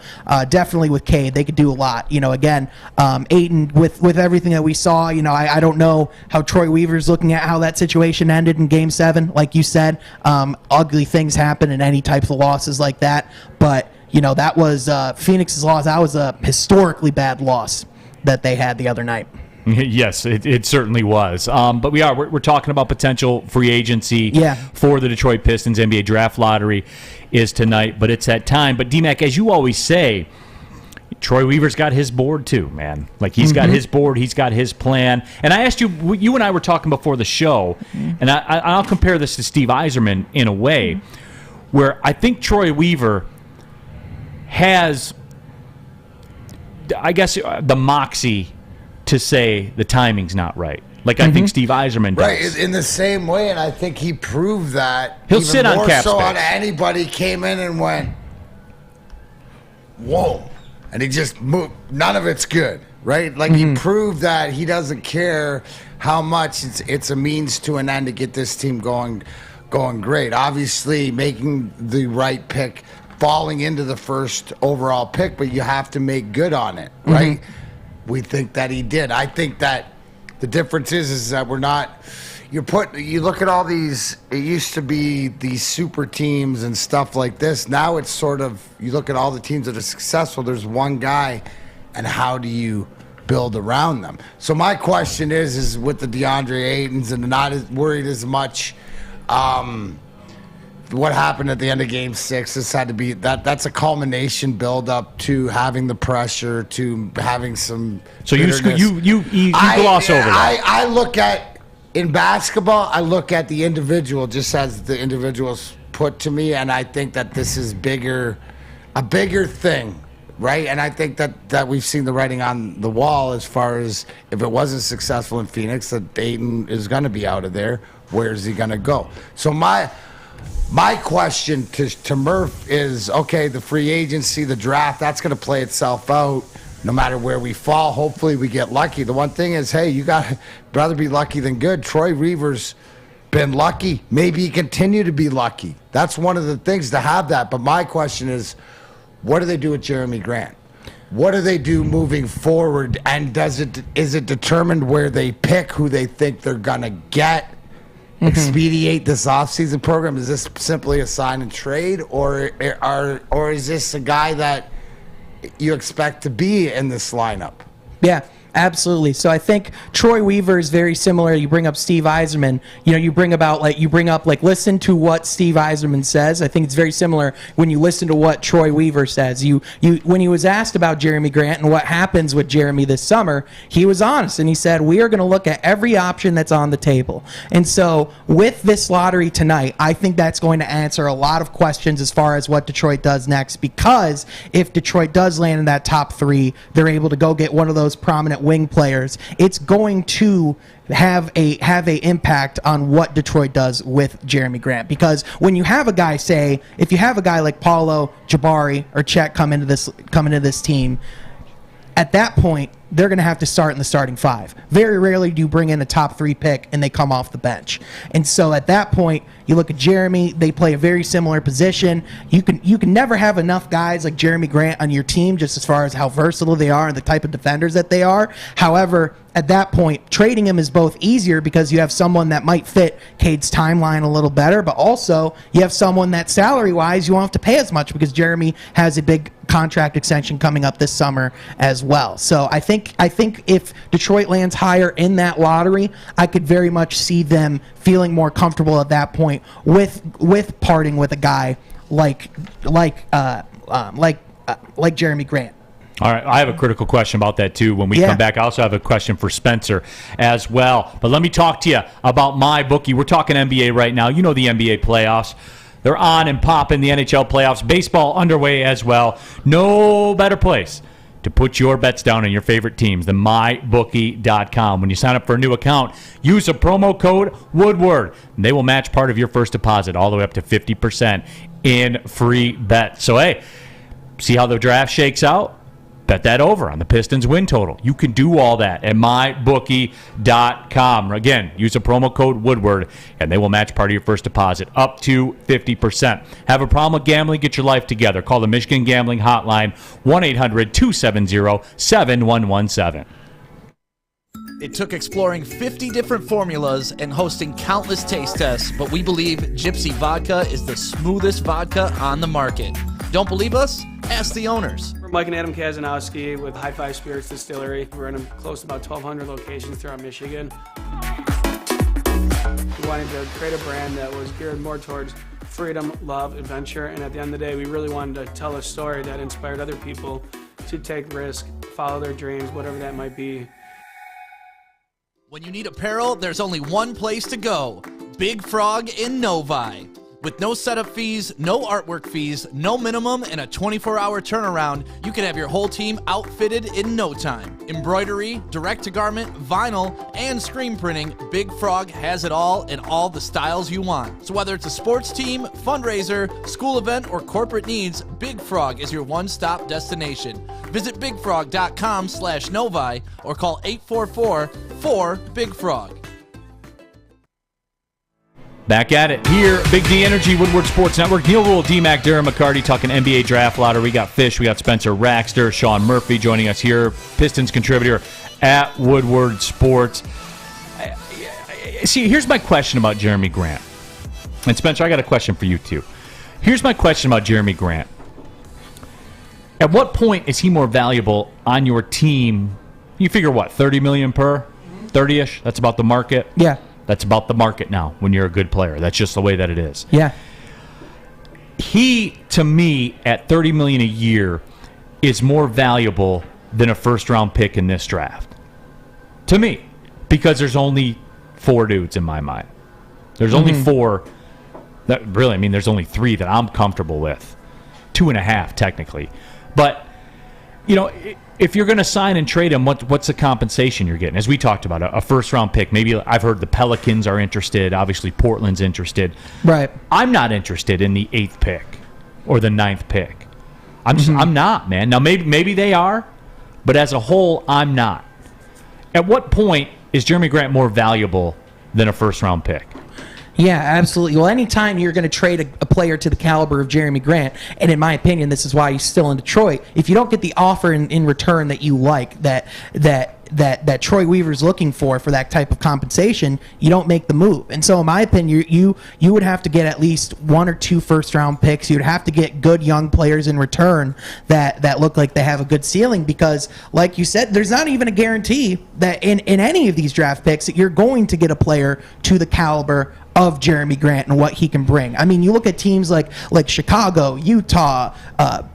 definitely with Cade, they could do a lot. Again, Ayton with everything that we saw. I don't know how Troy Weaver's looking at how that situation ended in Game 7. Like you said, ugly things happen in any type of losses like that. But that was Phoenix's loss. That was a historically bad loss that they had the other night. Yes, it certainly was. But we're talking about potential free agency for the Detroit Pistons. NBA draft lottery is tonight, but it's that time. But D-Mac, as you always say, Troy Weaver's got his board too, man. Like he's got his board, he's got his plan. And I asked you and I were talking before the show, and I'll compare this to Steve Yzerman in a way, where I think Troy Weaver has, I guess, the moxie to say the timing's not right. Like I think Steve Yzerman does. Right, in the same way, and I think he proved that. He'll sit on cap space. More so on anybody came in and went, whoa. And he just moved. None of it's good, right? Like he proved that he doesn't care how much it's a means to an end to get this team going great. Obviously, making the right pick, falling into the first overall pick, but you have to make good on it, right? We think that he did. I think that the difference is that we're not. You look at all these. It used to be these super teams and stuff like this. Now it's sort of, you look at all the teams that are successful. There's one guy, and how do you build around them? So my question is with the DeAndre Aytons and not as worried as much. What happened at the end of Game 6? This had to be that's a culmination build up to having the pressure, to having some. So you gloss over that. I look at, in basketball, I look at the individual just as the individual's put to me, and I think that this is a bigger thing, right? And I think that we've seen the writing on the wall as far as if it wasn't successful in Phoenix, that Ayton is going to be out of there. Where's he going to go? So my question to Murph is, okay, the free agency, the draft, that's going to play itself out no matter where we fall. Hopefully we get lucky. The one thing is, hey, you got to rather be lucky than good. Troy Weaver's been lucky. Maybe he continue to be lucky. That's one of the things to have that. But my question is, what do they do with Jerami Grant? What do they do moving forward? And is it determined where they pick who they think they're going to get? Expedite this offseason program? Is this simply a sign and trade, or is this a guy that you expect to be in this lineup? Yeah, absolutely. So I think Troy Weaver is very similar. You bring up Steve Yzerman. You bring up listen to what Steve Yzerman says. I think it's very similar when you listen to what Troy Weaver says. When he was asked about Jerami Grant and what happens with Jerami this summer, he was honest and he said, we are going to look at every option that's on the table. And so with this lottery tonight, I think that's going to answer a lot of questions as far as what Detroit does next, because if Detroit does land in that top 3, they're able to go get one of those prominent wing players. It's going to have a impact on what Detroit does with Jerami Grant, because when you have a guy, if you have a guy like Paulo, Jabari, or Chet come into this team, at that point they're going to have to start in the starting 5. Very rarely do you bring in a top 3 pick and they come off the bench. And so at that point, you look at Jerami, they play a very similar position. You can never have enough guys like Jerami Grant on your team just as far as how versatile they are and the type of defenders that they are. However, at that point, trading him is both easier because you have someone that might fit Cade's timeline a little better, but also you have someone that salary-wise you won't have to pay as much because Jerami has a big contract extension coming up this summer as well. So I think if Detroit lands higher in that lottery, I could very much see them feeling more comfortable at that point with parting with a guy like Jerami Grant. All right, I have a critical question about that, too, when we come back. I also have a question for Spencer as well. But let me talk to you about my bookie. We're talking NBA right now. You know the NBA playoffs. They're on and popping, the NHL playoffs. Baseball underway as well. No better place to put your bets down on your favorite teams than mybookie.com. When you sign up for a new account, use a promo code Woodward. And they will match part of your first deposit all the way up to 50% in free bets. So, hey, see how the draft shakes out? Bet that over on the Pistons win total. You can do all that at mybookie.com. Again, use a promo code Woodward, and they will match part of your first deposit up to 50%. Have a problem with gambling? Get your life together. Call the Michigan Gambling Hotline, 1-800-270-7117. It took exploring 50 different formulas and hosting countless taste tests, but we believe Gypsy Vodka is the smoothest vodka on the market. Don't believe us? Ask the owners. We're Mike and Adam Kazanowski with High Five Spirits Distillery. We're in close to about 1,200 locations throughout Michigan. We wanted to create a brand that was geared more towards freedom, love, adventure, and at the end of the day, we really wanted to tell a story that inspired other people to take risk, follow their dreams, whatever that might be. When you need apparel, there's only one place to go. Big Frog in Novi. With no setup fees, no artwork fees, no minimum, and a 24-hour turnaround, you can have your whole team outfitted in no time. Embroidery, direct-to-garment, vinyl, and screen printing, Big Frog has it all in all the styles you want. So whether it's a sports team, fundraiser, school event, or corporate needs, Big Frog is your one-stop destination. Visit bigfrog.com/Novi or call 844-4-BIG-FROG. Back at it here, Big D Energy, Woodward Sports Network. Neal, Ruhl, D-Mac, Darren, McCarty talking NBA draft lottery. We got Fish, we got Spencer Raxter, Sean Murphy joining us here, Pistons contributor at Woodward Sports. See, here's my question about Jerami Grant. And Spencer, I got a question for you too. Here's my question about Jerami Grant. At what point is he more valuable on your team? You figure what, $30 million per? 30-ish? That's about the market? Yeah. That's about the market now when you're a good player. That's just the way that it is. Yeah. He, to me, at $30 million a year, is more valuable than a first-round pick in this draft. To me. Because there's only 4 dudes in my mind. There's only 4. There's only 3 that I'm comfortable with. 2.5, technically. But, if you're going to sign and trade him, what's the compensation you're getting? As we talked about, a first-round pick. Maybe I've heard the Pelicans are interested. Obviously, Portland's interested. Right. I'm not interested in the 8th pick or the 9th pick. I'm not, man. Now, maybe they are, but as a whole, I'm not. At what point is Jerami Grant more valuable than a first-round pick? Yeah, absolutely. Well, anytime you're going to trade a player to the caliber of Jerami Grant, and in my opinion, this is why he's still in Detroit, if you don't get the offer in return that you like, that Troy Weaver's looking for that type of compensation, you don't make the move. And so in my opinion, you would have to get at least 1 or 2 first-round picks. You'd have to get good young players in return that look like they have a good ceiling because, like you said, there's not even a guarantee that in any of these draft picks that you're going to get a player to the caliber of Jerami Grant and what he can bring. I mean, you look at teams like Chicago, Utah,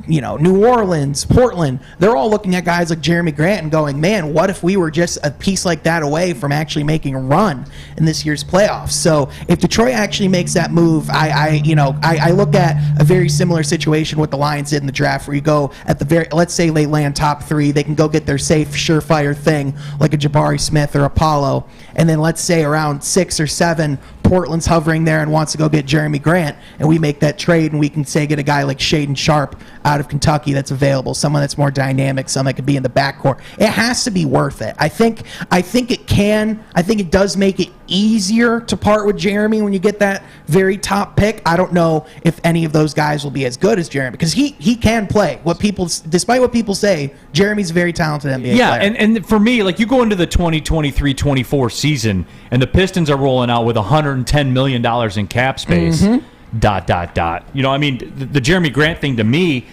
New Orleans, Portland. They're all looking at guys like Jerami Grant and going, man, what if we were just a piece like that away from actually making a run in this year's playoffs? So if Detroit actually makes that move, I look at a very similar situation what the Lions did in the draft, where you go at the let's say they land top 3, they can go get their safe, surefire thing like a Jabari Smith or Apollo, and then let's say around 6 or 7. Portland's hovering there and wants to go get Jerami Grant, and we make that trade, and we can say get a guy like Shaedon Sharpe out of Kentucky that's available, someone that's more dynamic, someone that could be in the backcourt. It has to be worth it. I think it can. I think it does make it easier to part with Jerami when you get that very top pick. I don't know if any of those guys will be as good as Jerami, because he can play. Despite what people say, Jerami's a very talented NBA player. And for me, like, you go into the 2023-24 season, and the Pistons are rolling out with $110 million in cap space. Mm-hmm. You know, I mean, the Jerami Grant thing to me,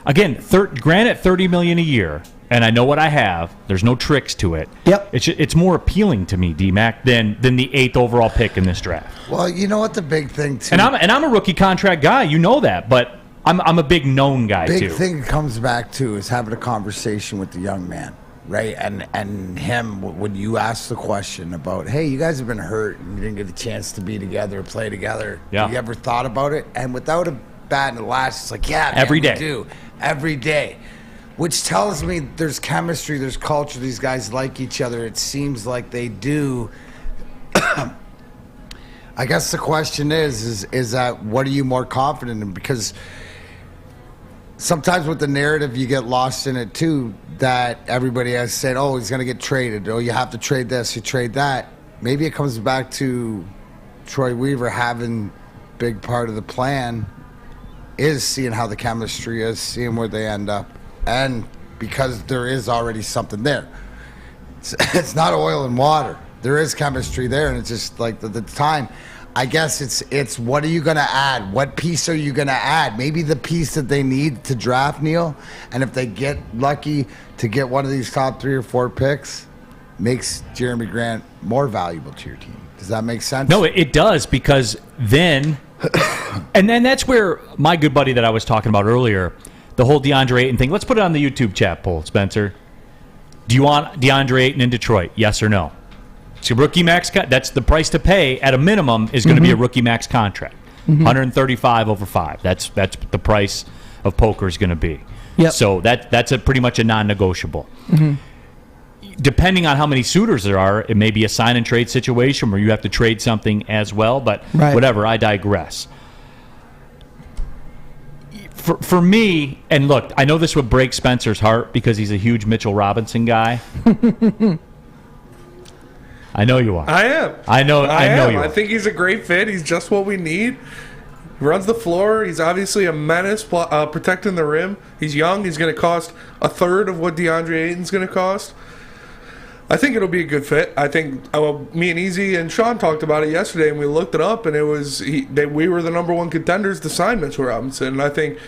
again, Grant at $30 million a year, and I know what I have. There's no tricks to it. Yep. It's more appealing to me, D-Mac, than the 8th overall pick in this draft. Well, you know what the big thing too. And I'm a rookie contract guy. You know that, but I'm a big known guy too. Big thing comes back to is having a conversation with the young man, right? And him, when you ask the question about, hey, you guys have been hurt and you didn't get a chance to be together, play together. Yeah. Have you ever thought about it? And without a bat in the lash, it's like, yeah, man, every day. We do. Every day. Which tells me there's chemistry, there's culture. These guys like each other. It seems like they do. I guess the question is that what are you more confident in? Because sometimes with the narrative, you get lost in it too, that everybody has said, oh, he's going to get traded. Oh, you have to trade this, you trade that. Maybe it comes back to Troy Weaver having big part of the plan is seeing how the chemistry is, seeing where they end up. And because there is already something there. It's not oil and water. There is chemistry there, and it's just like the time. I guess it's what are you going to add? What piece are you going to add? Maybe the piece that they need to draft, Neal, and if they get lucky to get one of these top 3 or 4 picks, makes Jerami Grant more valuable to your team. Does that make sense? No, it does, because then and then that's where my good buddy that I was talking about earlier, the whole DeAndre Ayton thing. Let's put it on the YouTube chat poll, Spencer. Do you want DeAndre Ayton in Detroit? Yes or no? So rookie max, that's the price to pay at a minimum is going to be a rookie max contract. 135 over 5. That's the price of poker is going to be. Yep. So that's pretty much a non-negotiable. Depending on how many suitors there are, it may be a sign and trade situation where you have to trade something as well. But whatever, I digress. For me, and look, I know this would break Spencer's heart because he's a huge Mitchell Robinson guy. I know you are. I am. I know you are. I think he's a great fit. He's just what we need. He runs the floor. He's obviously a menace protecting the rim. He's young. He's going to cost a third of what DeAndre Ayton's going to cost. I think it'll be a good fit. I think me and Easy and Sean talked about it yesterday, and we looked it up, and it was we were the number 1 contenders to sign Mitchell Robinson. And I think,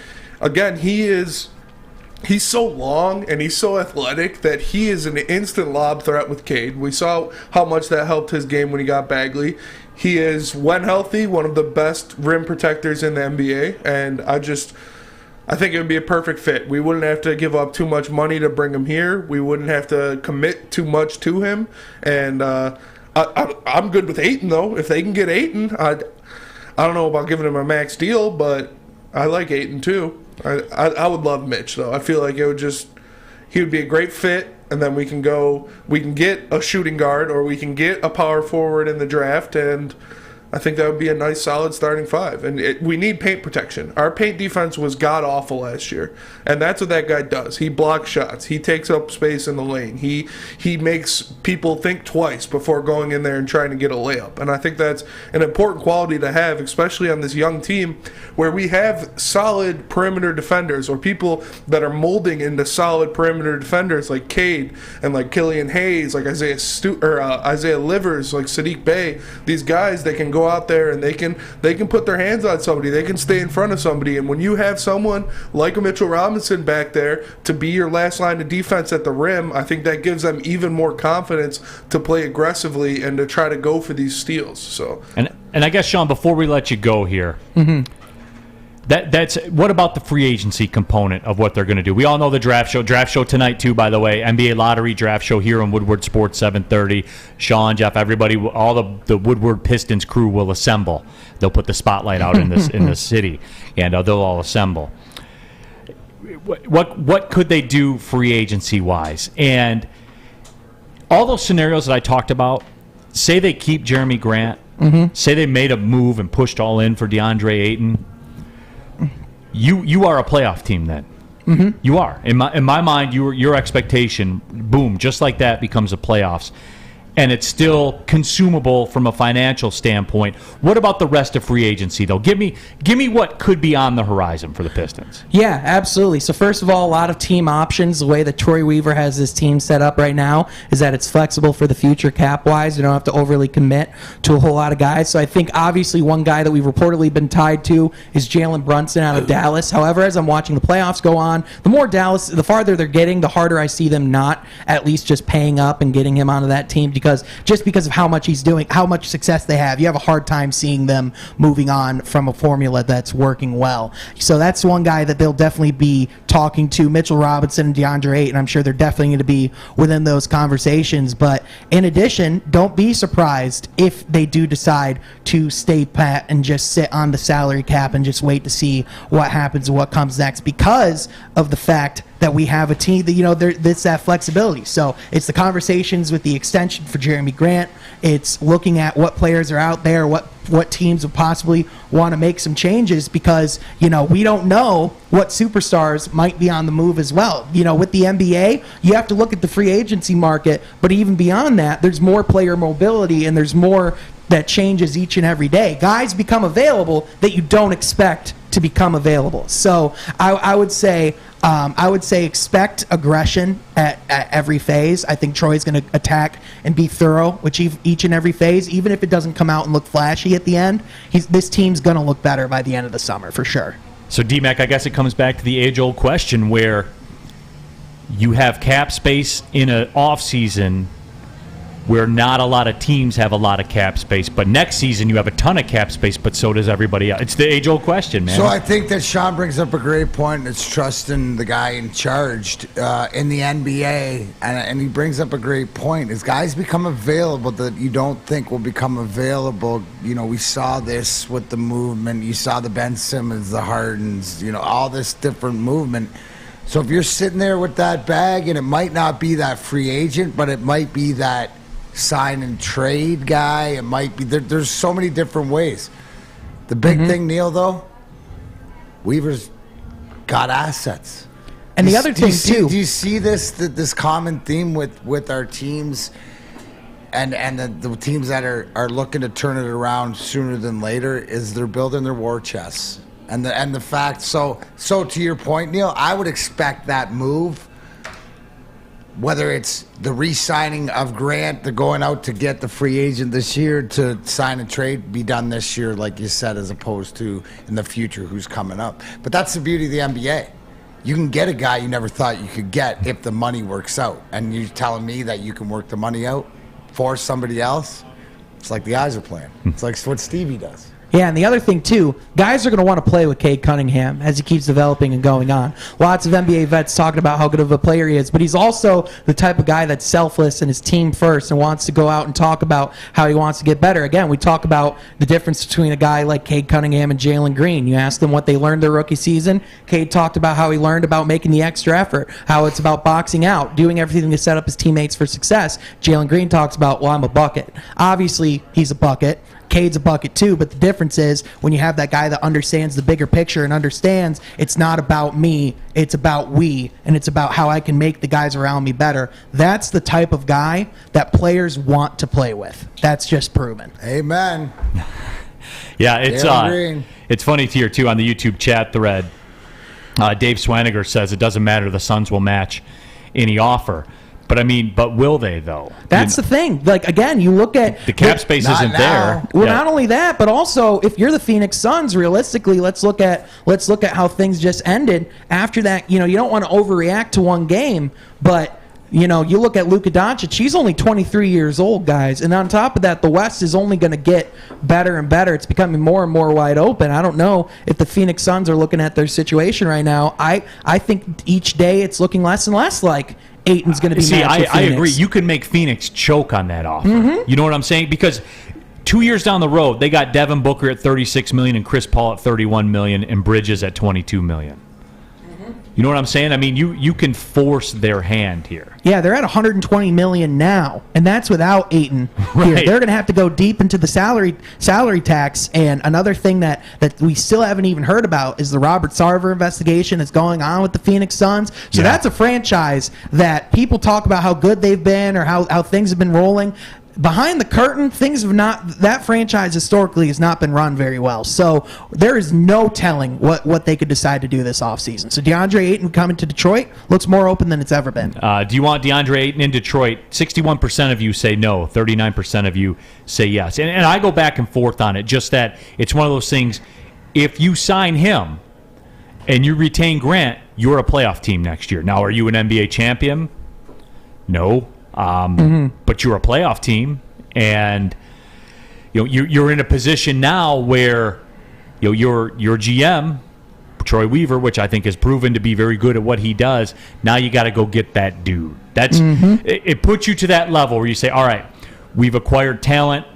again, he's so long and he's so athletic that he is an instant lob threat with Cade. We saw how much that helped his game when he got Bagley. He is, when healthy, one of the best rim protectors in the NBA, and I think it would be a perfect fit. We wouldn't have to give up too much money to bring him here. We wouldn't have to commit too much to him. And I'm good with Ayton, though. If they can get Ayton, I don't know about giving him a max deal, but I like Ayton, too. I would love Mitch, though. I feel like he would be a great fit, and then we can get a shooting guard or we can get a power forward in the draft, and I think that would be a nice, solid starting 5. And we need paint protection. Our paint defense was god-awful last year, and that's what that guy does. He blocks shots. He takes up space in the lane. He makes people think twice before going in there and trying to get a layup. And I think that's an important quality to have, especially on this young team where we have solid perimeter defenders or people that are molding into solid perimeter defenders like Cade and like Killian Hayes, like Isaiah Livers, like Sadiq Bey. These guys that can go out there and they can put their hands on somebody. They can stay in front of somebody. And when you have someone like a Mitchell Robinson back there to be your last line of defense at the rim, I think that gives them even more confidence to play aggressively and to try to go for these steals. So and I guess, Sean, before we let you go here, that's what about the free agency component of what they're going to do? We all know the draft show tonight too, by the way. NBA lottery draft show here on Woodward Sports 730. Sean, Jeff, everybody, all the Woodward Pistons crew will assemble. They'll put the spotlight out in the city, and they'll all assemble. What could they do free agency wise? And all those scenarios that I talked about, say they keep Jerami Grant, say they made a move and pushed all in for DeAndre Ayton, you are a playoff team then. You are. In my mind, your expectation, boom, just like that becomes a playoffs. And it's still consumable from a financial standpoint. What about the rest of free agency, though? Give me what could be on the horizon for the Pistons. Yeah, absolutely. So first of all, a lot of team options. The way that Troy Weaver has his team set up right now is that it's flexible for the future cap-wise. You don't have to overly commit to a whole lot of guys. So I think obviously one guy that we've reportedly been tied to is Jalen Brunson out of Dallas. However, as I'm watching the playoffs go on, the farther they're getting, the harder I see them not at least just paying up and getting him onto that team because of how much he's doing, how much success they have. You have a hard time seeing them moving on from a formula that's working well. So that's one guy that they'll definitely be talking to. Mitchell Robinson and DeAndre Ayton, I'm sure they're definitely going to be within those conversations. But in addition, don't be surprised if they do decide to stay pat and just sit on the salary cap and just wait to see what happens and what comes next because of the fact that we have a team that, that's that flexibility. So it's the conversations with the extension for Jerami Grant. It's looking at what players are out there, what teams would possibly want to make some changes because, we don't know what superstars might be on the move as well. With the NBA, you have to look at the free agency market, but even beyond that, there's more player mobility and there's more that changes each and every day. Guys become available that you don't expect to become available. So I would say expect aggression at every phase. I think Troy's going to attack and be thorough with each and every phase, even if it doesn't come out and look flashy at the end. This team's going to look better by the end of the summer for sure. So D-Mac, I guess it comes back to the age-old question where you have cap space in an offseason where not a lot of teams have a lot of cap space, but next season you have a ton of cap space, but so does everybody else. It's the age-old question, man. So I think that Sean brings up a great point. It's trusting the guy in charge in the NBA, and he brings up a great point. As guys become available that you don't think will become available, we saw this with the movement. You saw the Ben Simmons, the Hardens, all this different movement. So if you're sitting there with that bag, and it might not be that free agent, but it might be that sign and trade guy. It might be there's so many different ways. The big thing, Neal, though, Weaver's got assets. And the other thing too, do you see this common theme with our teams and the teams that are looking to turn it around sooner than later is they're building their war chests. And the fact, so to your point, Neal, I would expect that move, whether it's the re-signing of Grant, the going out to get the free agent this year, to sign a trade, be done this year, like you said, as opposed to in the future who's coming up. But that's the beauty of the NBA. You can get a guy you never thought you could get if the money works out. And you're telling me that you can work the money out for somebody else? It's like the eyes are playing. It's like what Stevie does. Yeah, and the other thing, too, guys are going to want to play with Cade Cunningham as he keeps developing and going on. Lots of NBA vets talking about how good of a player he is, but he's also the type of guy that's selfless and his team first and wants to go out and talk about how he wants to get better. Again, we talk about the difference between a guy like Cade Cunningham and Jalen Green. You ask them what they learned their rookie season. Cade talked about how he learned about making the extra effort, how it's about boxing out, doing everything to set up his teammates for success. Jalen Green talks about, well, I'm a bucket. Obviously, he's a bucket. Cade's a bucket too, but the difference is when you have that guy that understands the bigger picture and understands it's not about me, it's about we, and it's about how I can make the guys around me better. That's the type of guy that players want to play with. That's just proven. Amen. Yeah, it's funny here too on the YouTube chat thread. Dave Swaniger says it doesn't matter, the Suns will match any offer. But will they though? That's the thing. Like again, you look at the cap space isn't there. Well, not only that, but also if you're the Phoenix Suns, realistically, let's look at how things just ended. After that, you don't want to overreact to one game, but you look at Luka Doncic. He's only 23 years old, guys, and on top of that, the West is only going to get better and better. It's becoming more and more wide open. I don't know if the Phoenix Suns are looking at their situation right now. I think each day it's looking less and less like Ayton's going to be matched with Phoenix. I agree. You can make Phoenix choke on that offer. You know what I'm saying? Because 2 years down the road, they got Devin Booker at $36 million and Chris Paul at $31 million and Bridges at $22 million. You know what I'm saying? I mean, you can force their hand here. Yeah, they're at $120 million now, and that's without Ayton here. Right. They're going to have to go deep into the salary tax. And another thing that we still haven't even heard about is the Robert Sarver investigation that's going on with the Phoenix Suns. So that's a franchise that people talk about how good they've been or how things have been rolling. Behind the curtain, that franchise historically has not been run very well. So there is no telling what they could decide to do this offseason. So DeAndre Ayton coming to Detroit looks more open than it's ever been. Do you want DeAndre Ayton in Detroit? 61% of you say no. 39% of you say yes. And I go back and forth on it, just that it's one of those things, if you sign him and you retain Grant, you're a playoff team next year. Now, are you an NBA champion? No. But you're a playoff team, and you're in a position now where your GM, Troy Weaver, which I think has proven to be very good at what he does. Now you got to go get that dude. That's it puts you to that level where you say, all right, we've acquired talent.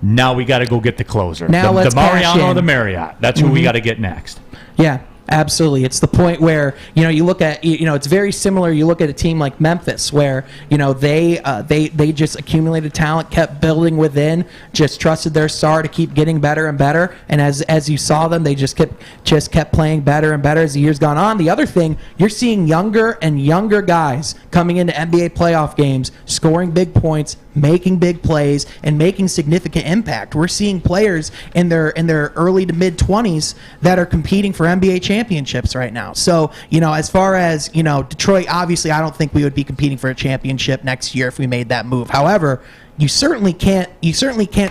Now we got to go get the closer. Now let's the cash Mariano or in. the Marriott. That's who we got to get next. Yeah. Absolutely. It's the point where, you look at, it's very similar. You look at a team like Memphis where, they just accumulated talent, kept building within, just trusted their star to keep getting better and better. And as you saw them, they just kept playing better and better as the years gone on. The other thing, you're seeing younger and younger guys coming into NBA playoff games, scoring big points, making big plays, and making significant impact. We're seeing players in their early to mid 20s that are competing for NBA championships right now. So, as far as, Detroit, obviously I don't think we would be competing for a championship next year if we made that move. However, you certainly can't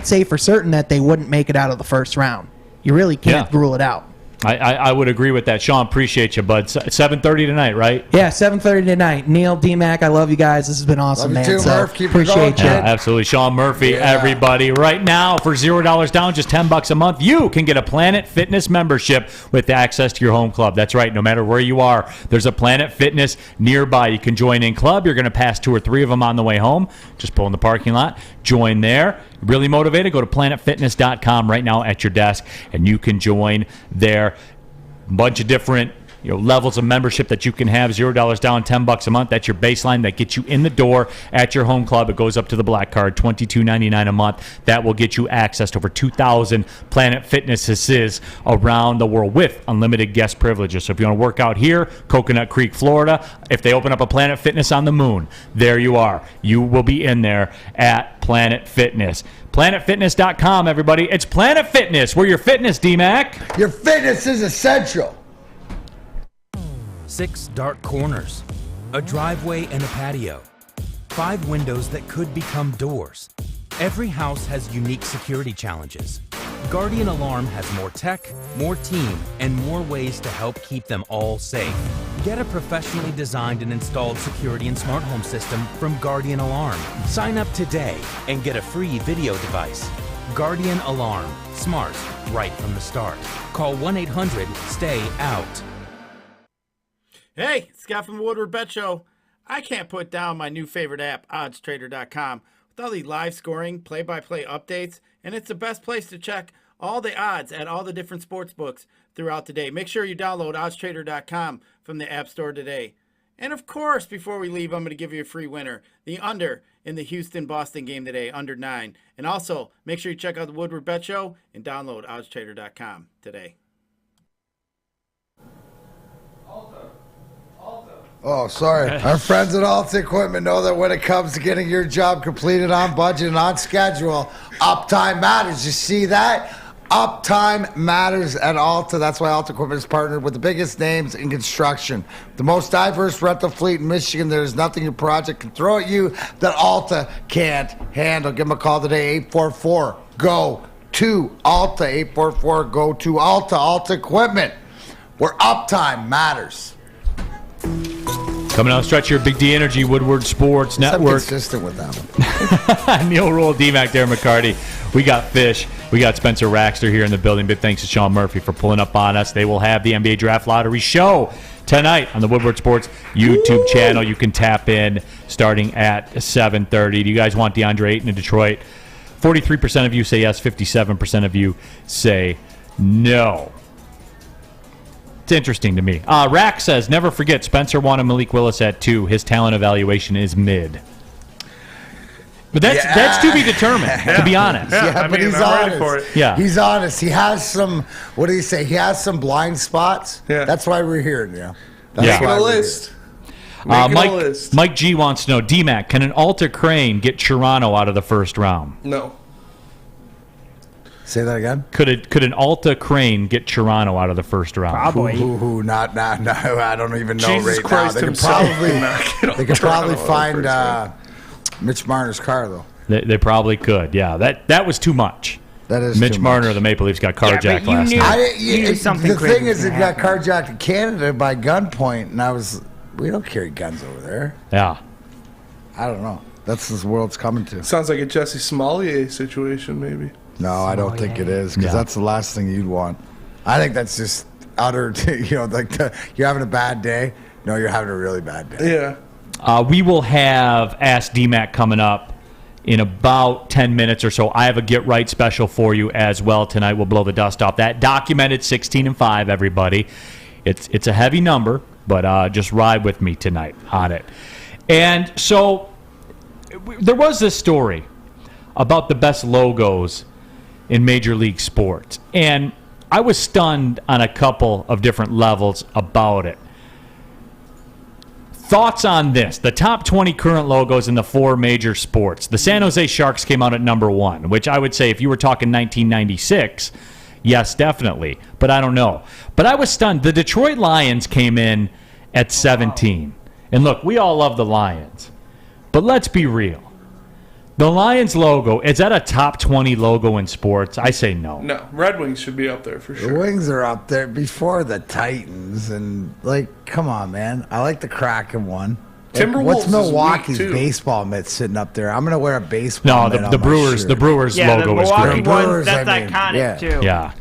say for certain that they wouldn't make it out of the first round. You really can't rule it out. I would agree with that. Sean, appreciate you, bud. 7:30 tonight, right? Yeah, 7:30 tonight. Neal, D-Mac, I love you guys. This has been awesome, Love man. you too, Murph. Keep it appreciate going, you. Yeah, absolutely. Sean Murphy, everybody. Right now, for $0 down, just $10 a month, you can get a Planet Fitness membership with access to your home club. That's right. No matter where you are, there's a Planet Fitness nearby. You can join in club. You're going to pass 2 or 3 of them on the way home. Just pull in the parking lot. Join there. Really motivated? Go to planetfitness.com right now at your desk, and you can join there. Bunch of different levels of membership that you can have. $0 down, $10 a month. That's your baseline that gets you in the door at your home club. It goes up to the black card, $22.99 a month. That will get you access to over 2,000 Planet Fitnesses around the world with unlimited guest privileges. So if you want to work out here, Coconut Creek, Florida, if they open up a Planet Fitness on the moon, there you are. You will be in there at Planet Fitness. PlanetFitness.com, everybody. It's Planet Fitness. We're your fitness, D-Mac. Your fitness is essential. 6 dark corners, a driveway and a patio, 5 windows that could become doors. Every house has unique security challenges. Guardian Alarm has more tech, more team, and more ways to help keep them all safe. Get a professionally designed and installed security and smart home system from Guardian Alarm. Sign up today and get a free video device. Guardian Alarm. Smart right from the start. Call 1-800-STAY-OUT. Hey, Scott from the Woodward Bet Show. I can't put down my new favorite app, oddstrader.com, with all the live scoring, play-by-play updates, and it's the best place to check all the odds at all the different sports books throughout the day. Make sure you download oddstrader.com from the App Store today. And of course, before we leave, I'm going to give you a free winner, the under in the Houston-Boston game today, under 9. And also, make sure you check out the Woodward Bet Show and download oddstrader.com today. Oh, sorry. Our friends at Alta Equipment know that when it comes to getting your job completed on budget and on schedule, uptime matters. You see that? Uptime matters at Alta. That's why Alta Equipment is partnered with the biggest names in construction. The most diverse rental fleet in Michigan. There is nothing your project can throw at you that Alta can't handle. Give them a call today, 844-GO-TO-ALTA, 844-GO-TO-ALTA, Alta Equipment, where uptime matters. Coming out stretch here, Big D Energy, Woodward Sports Network. I'm consistent with that one. Neal, Ruhl, D-Mac, Darren, McCarty. We got Fish. We got Spencer Raxter here in the building. Big thanks to Sean Murphy for pulling up on us. They will have the NBA Draft Lottery show tonight on the Woodward Sports YouTube channel. You can tap in starting at 7:30. Do you guys want DeAndre Ayton in Detroit? 43% of you say yes. 57% of you say no. It's interesting to me. Rack says, never forget, Spencer wanted Malik Willis at 2. His talent evaluation is mid. But that's to be determined, to be honest. But he's honest. Yeah. He's honest. He has some, what do you say? He has some blind spots. Yeah. That's why we're here, Neal. That's Making a list. Making a list. Mike G wants to know, D-Mac, can an Alta Crane get Toronto out of the first round? No. Say that again? Could an Alta Crane get Toronto out of the first round? Probably. Who, not, no, I don't even know Jesus right Christ now. They could probably find Mitch Marner's car, though. They probably could, yeah. That was too much. That is Mitch too Marner much. of the Maple Leafs got carjacked last night. You knew something the crazy thing was is, it gonna got happen. carjacked in Canada by gunpoint, and we don't carry guns over there. Yeah. I don't know. That's what the world's coming to. Sounds like a Jesse Smollett situation, maybe. No, I don't think it is, because that's the last thing you'd want. I think that's just utter, you're having a bad day. No, you're having a really bad day. Yeah. We will have Ask D-Mac coming up in about 10 minutes or so. I have a Get Right special for you as well tonight. We'll blow the dust off that. Documented 16-5, everybody. It's a heavy number, but just ride with me tonight on it. And so there was this story about the best logos in Major League Sports. And I was stunned on a couple of different levels about it. Thoughts on this? The top 20 current logos in the 4 major sports. The San Jose Sharks came out at number 1, which I would say if you were talking 1996, yes, definitely. But I don't know. But I was stunned. The Detroit Lions came in at 17. And look, we all love the Lions. But let's be real. The Lions logo, is that a top 20 logo in sports? I say no. No, Red Wings should be up there for sure. The Wings are up there before the Titans, and come on, man. I like the Kraken one. Timberwolves What's Milwaukee's is weak, too. baseball mitt sitting up there? I'm gonna wear a baseball. No, mitt the on my Brewers. shirt. The Brewers Yeah, logo the is Milwaukee great. one, that's iconic, too. Yeah,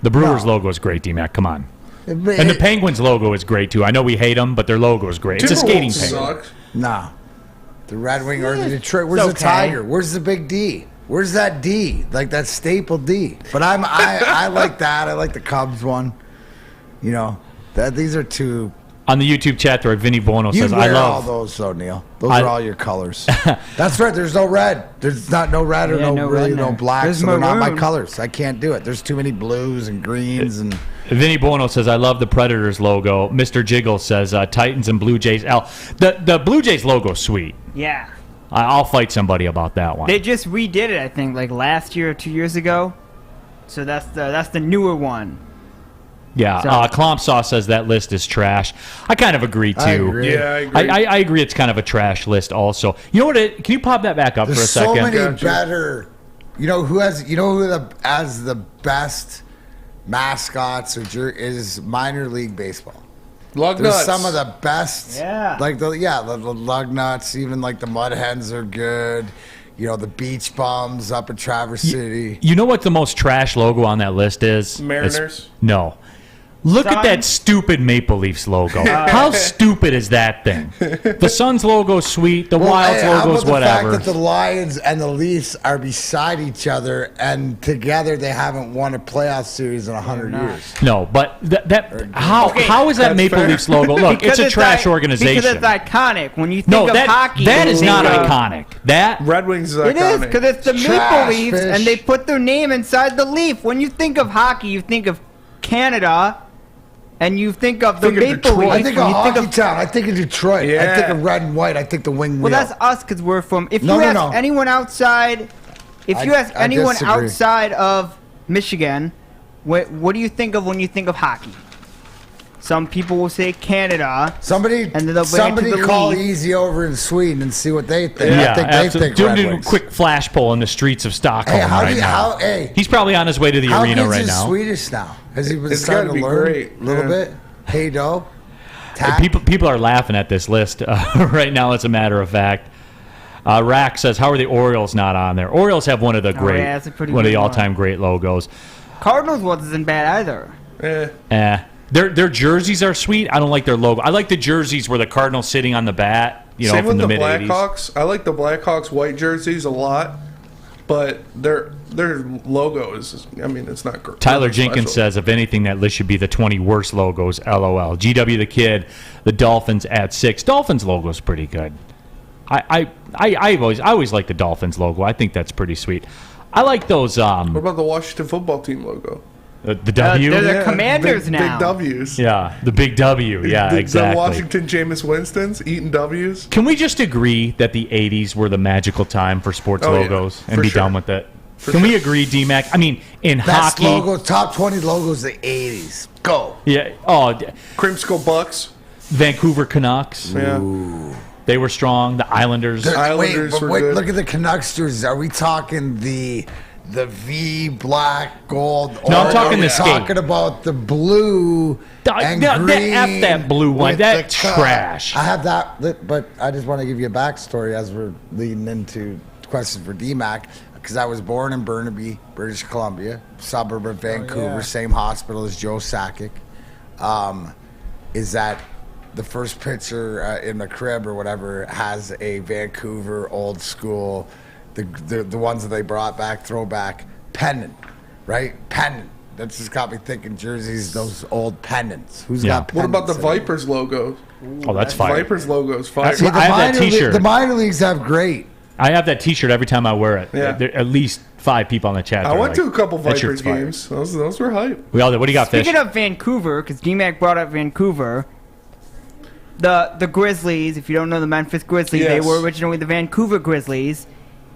the Brewers logo is great, D-Mac. Come on. And the Penguins logo is great too. I know we hate them, but their logo is great. It's a skating penguin. Nah. The Red Wing or the Detroit. Where's the okay. Tiger? Where's the big D? Where's that D? Like that staple D. But I like that. I like the Cubs one. These are two. On the YouTube chat thread, Vinny Bono You says, wear "I love all those, though, Neal. Those are all your colors. That's right. There's no red. There's no red or no black. There's So they're not my maroon. colors. I can't do it. There's too many blues and greens and. Vinny Bono says, I love the Predators logo. Mr. Jiggle says, Titans and Blue Jays. The Blue Jays logo is sweet. Yeah. I'll fight somebody about that one. They just redid it, I think, like last year or 2 years ago. So that's the newer one. Yeah, So- Klompsaw says that list is trash. I kind of agree, too. I agree. Yeah, I agree. I agree it's kind of a trash list also. You know what? Can you pop that back up There's for a so second? many better. Who has the best mascots is minor league baseball. Lug There's nuts. some of the best. Yeah. Like the lug nuts. Even like the mud hens are good. The beach bums up at Traverse City. You know what the most trash logo on that list is? Mariners? No. Look at that Suns? stupid Maple Leafs logo. How stupid is that thing? The Suns logo's sweet. The Wilds how logo's about whatever. The fact that the Lions and the Leafs are beside each other, and together they haven't won a playoff series in 100 years. No, but how is that That's Maple fair. Leafs logo? Look, it's a trash organization. Because it's iconic. When you think No, of hockey, that you is think not of- iconic. That Red Wings is It iconic. is, because it's the Trash Maple Leafs, fish. and they put their name inside the leaf. When you think of hockey, you think of Canada, and you think of the Think of Maple Detroit. Leafs. I think when of you think Hockey Town. I think of Detroit. I Yeah. think of red and white. I think the wing Well, wheel. that's us, because we're from. If No, you no, ask no. anyone outside, I anyone disagree. outside of Michigan, what do you think of when you think of hockey? Some people will say Canada. Somebody and then they'll bring it to the call league. Easy over in Sweden and see what they think. Yeah, I think absolutely. they think Red Do a Wings. quick flash poll in the streets of Stockholm Hey, how right do you, now. hey, He's probably on his way to the how arena good's right his now. Swedish now? Has he been It's starting gotta to be learn great, a little yeah. bit? Hey, do. People are laughing at this list right now, as a matter of fact. Rack says, how are the Orioles not on there? Orioles have one of the great, yeah, that's a pretty one of good the one. all-time great logos. Cardinals wasn't bad either. Their jerseys are sweet. I don't like their logo. I like the jerseys where the Cardinals sitting on the bat, Same from with the the mid-'80s. Blackhawks. I like the Blackhawks white jerseys a lot. but their logo is, I mean, it's not great. Tyler Jenkins says, if anything, that list should be the 20 worst logos, LOL. GW the Kid, the Dolphins at 6. Dolphins logo is pretty good. I always like the Dolphins logo. I think that's pretty sweet. I like those. What about the Washington football team logo? The W? They're the Commanders now. Big W's. Yeah, the big W. Yeah, exactly. The Washington Jameis Winstons eating W's. Can we just agree that the 80s were the magical time for sports logos and be done with it? Can we agree, D-Mac? I mean, in Best hockey... logos, top 20 logos of the 80s. Go. Yeah. Oh, Creamsicle Bucks. Vancouver Canucks. Yeah. Ooh. They were strong. The Islanders. Wait, look at the Canucks jerseys. Are we talking the V black gold? No, I'm talking the skate. Talking about the blue and green. F that blue one. That's trash. I have that, but I just want to give you a backstory as we're leading into questions for DMAC, because I was born in Burnaby, British Columbia, suburb of Vancouver, same hospital as Joe Sakic. Is that the first picture in the crib or whatever has a Vancouver old school, the ones that they brought back, throwback pennant, right? Pennant. That's just got me thinking jerseys, those old pennants. Who's got pennants? What about the Vipers logo? Oh, that's fire. Vipers logo's fire. See, I have that T-shirt. The minor leagues have great. I have that T-shirt every time I wear it. Yeah. There, at least 5 people on the chat. I went to a couple "That Vipers shirt's fire." games. Those were hype. We all did. What do you got, Fish? Speaking of Vancouver, because DMAC brought up Vancouver, the Grizzlies, if you don't know the Memphis Grizzlies, they were originally the Vancouver Grizzlies.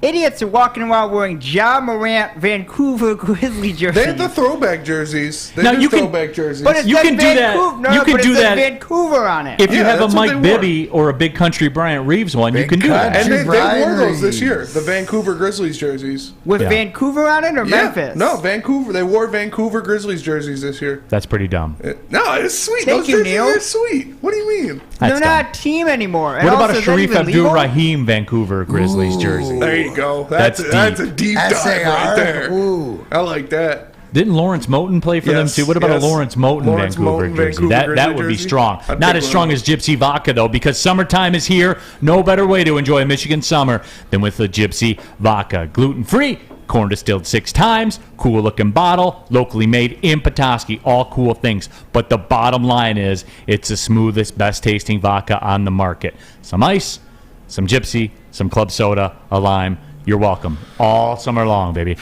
Idiots are walking around wearing Ja Morant Vancouver Grizzly jerseys. They had the throwback jerseys. They Now, do you can- throwback jerseys. But it You says can do that. Vancouver. No, You no, can but do it says that. Vancouver on it. If you have a that's what Mike they wore. Bibby or a Big Country Bryant Reeves one, you can do that. And they wore Brian those this Reeves. year. The Vancouver Grizzlies jerseys. With Vancouver on it or Memphis? No, Vancouver. They wore Vancouver Grizzlies jerseys this year. That's pretty dumb. No, it's sweet. Thank Those you, jerseys Neal. are sweet. What do you mean? They're That's not a team anymore. And What about also, a is that Sharif even legal? Abdul-Rahim Vancouver Grizzlies jersey? There you go. That's That's a deep. deep dive SAR? right there. Ooh. I like that. Didn't Lawrence Moten play for them Yes, too? What about yes. a Lawrence Moten Lawrence Vancouver Moten jersey? Vancouver That Grizzly would be jersey? strong. I'd Not pick as one strong of as Gypsy Vodka though, because summertime is here. No better way to enjoy Michigan summer than with the Gypsy Vodka. Gluten-free, corn distilled 6 times, cool looking bottle, locally made in Petoskey. All cool things. But the bottom line is, it's the smoothest, best tasting vodka on the market. Some ice, some Gypsy, some club soda, a lime. You're welcome. All summer long, baby.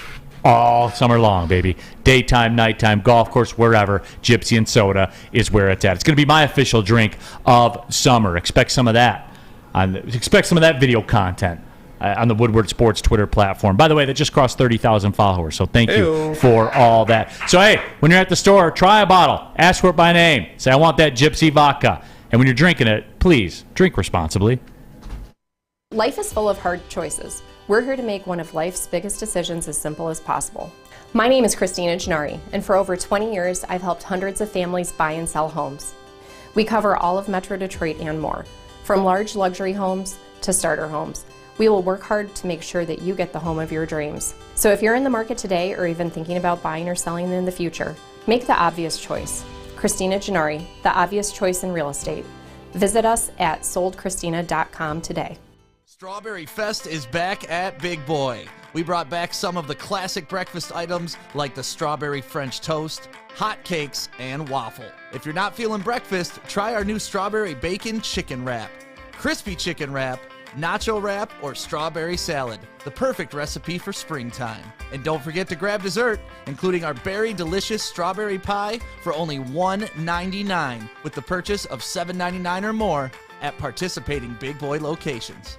All summer long, baby. Daytime, nighttime, golf course, wherever. Gypsy and soda is where it's at. It's going to be my official drink of summer. Expect some of that. Expect some of that video content on the Woodward Sports Twitter platform. By the way, that just crossed 30,000 followers, so thank you for all that. So, hey, when you're at the store, try a bottle. Ask for it by name. Say, I want that Gypsy vodka. And when you're drinking it, please drink responsibly. Life is full of hard choices. We're here to make one of life's biggest decisions as simple as possible. My name is Christina Gennari, and for over 20 years, I've helped hundreds of families buy and sell homes. We cover all of Metro Detroit and more, from large luxury homes to starter homes. We will work hard to make sure that you get the home of your dreams. So if you're in the market today or even thinking about buying or selling in the future, make the obvious choice. Christina Gennari, the obvious choice in real estate. Visit us at soldchristina.com today. Strawberry Fest is back at Big Boy. We brought back some of the classic breakfast items like the strawberry French toast, hot cakes, and waffle. If you're not feeling breakfast, try our new strawberry bacon chicken wrap, crispy chicken wrap, nacho wrap, or strawberry salad. The perfect recipe for springtime. And don't forget to grab dessert, including our berry delicious strawberry pie for only $1.99 with the purchase of $7.99 or more at participating Big Boy locations.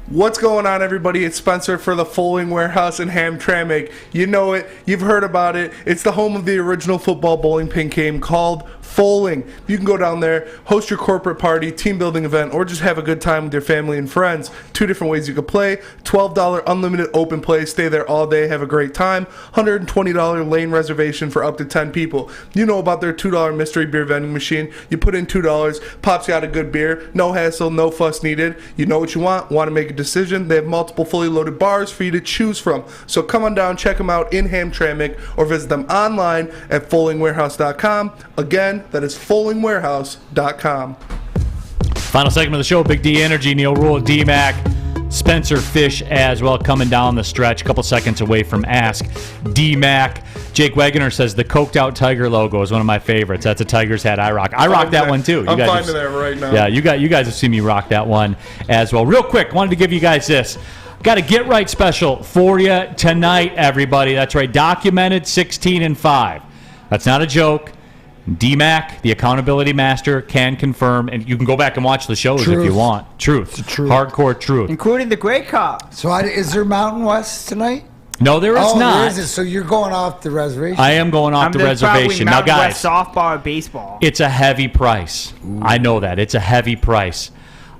What's going on, everybody? It's Spencer for the Foaling Warehouse in Hamtramck. You know it. You've heard about it. It's the home of the original football bowling pin game called Foaling. You can go down there, host your corporate party, team building event, or just have a good time with your family and friends. 2 different ways you can play. $12 unlimited open play. Stay there all day. Have a great time. $120 lane reservation for up to 10 people. You know about their $2 mystery beer vending machine. You put in $2. Pop's got a good beer. No hassle, no fuss needed. You know what you want to make a decision. They have multiple fully loaded bars for you to choose from. So come on down, check them out in Hamtramck, or visit them online at foalingwarehouse.com. Again, that is foalingwarehouse.com. Final segment of the show, Big D Energy, Neal Ruhl, D-Mac. Spencer Fish as well, coming down the stretch, a couple seconds away from Ask D-Mac. Jake Wegener says the coked out Tiger logo is one of my favorites. That's a Tiger's hat I rock. I rock that one too. I'm finding that right now. Yeah, you guys have seen me rock that one as well. Real quick, wanted to give you guys this. Got a Get Right special for you tonight, everybody. That's right, documented 16-5. That's not a joke. D-Mac, the accountability master, can confirm, and you can go back and watch the shows if you want. Truth. Hardcore truth. Including the Grey Cup. So is there Mountain West tonight? No, there is not. There isn't. So you're going off the reservation? I am going off the reservation. Now, guys, West softball or baseball. it's a heavy price. Ooh. I know that. It's a heavy price.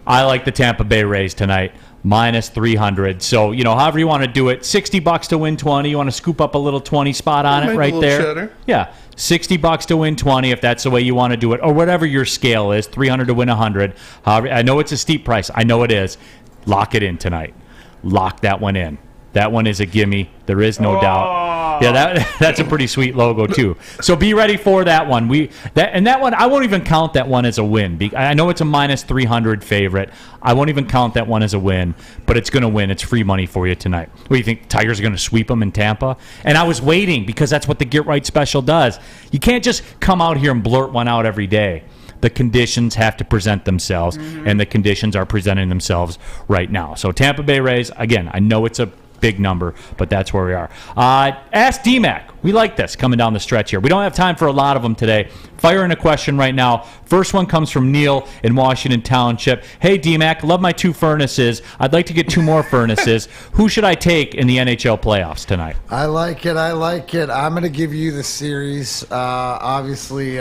I like the Tampa Bay Rays tonight. Minus 300. So, however you want to do it, $60 to win 20. You want to scoop up a little 20 spot on it right there. Cheddar. Yeah, $60 to win 20 if that's the way you want to do it, or whatever your scale is. 300 to win 100. However, I know it's a steep price. I know it is. Lock it in tonight. Lock that one in. That one is a gimme. There is no doubt. Yeah, that's a pretty sweet logo too. So be ready for that one. That one I won't even count that one as a win. I know it's a minus 300 favorite. I won't even count that one as a win, but it's going to win. It's free money for you tonight. What do you think? Tigers are going to sweep them in Tampa? And I was waiting because that's what the Get Right special does. You can't just come out here and blurt one out every day. The conditions have to present themselves, and the conditions are presenting themselves right now. So Tampa Bay Rays, again, I know it's a big number, but that's where we are. Ask D-Mac. We like this coming down the stretch here. We don't have time for a lot of them today. Fire in a question right now. First one comes from Neal in Washington Township. Hey, D-Mac, love my 2 furnaces. I'd like to get 2 more furnaces. Who should I take in the NHL playoffs tonight? I like it. I'm going to give you the series. Obviously,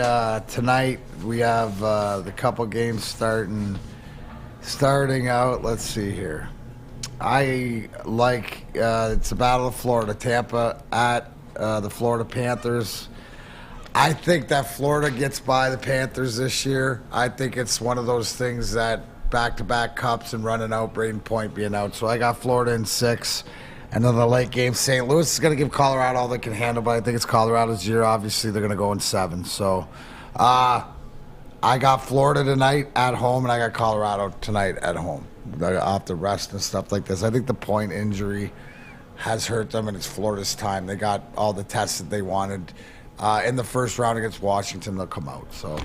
tonight we have the couple games starting out. Let's see here. I like it's a battle of Florida. Tampa at the Florida Panthers. I think that Florida gets by the Panthers this year. I think it's one of those things that back-to-back cups and running out, Braden Point being out. So I got Florida in 6. And then the late game, St. Louis is going to give Colorado all they can handle, but I think it's Colorado's year. Obviously, they're going to go in 7. So I got Florida tonight at home, and I got Colorado tonight at home. Off the rest and stuff like this. I think the Point injury has hurt them, and it's Florida's time. They got all the tests that they wanted. In the first round against Washington, they'll come out. So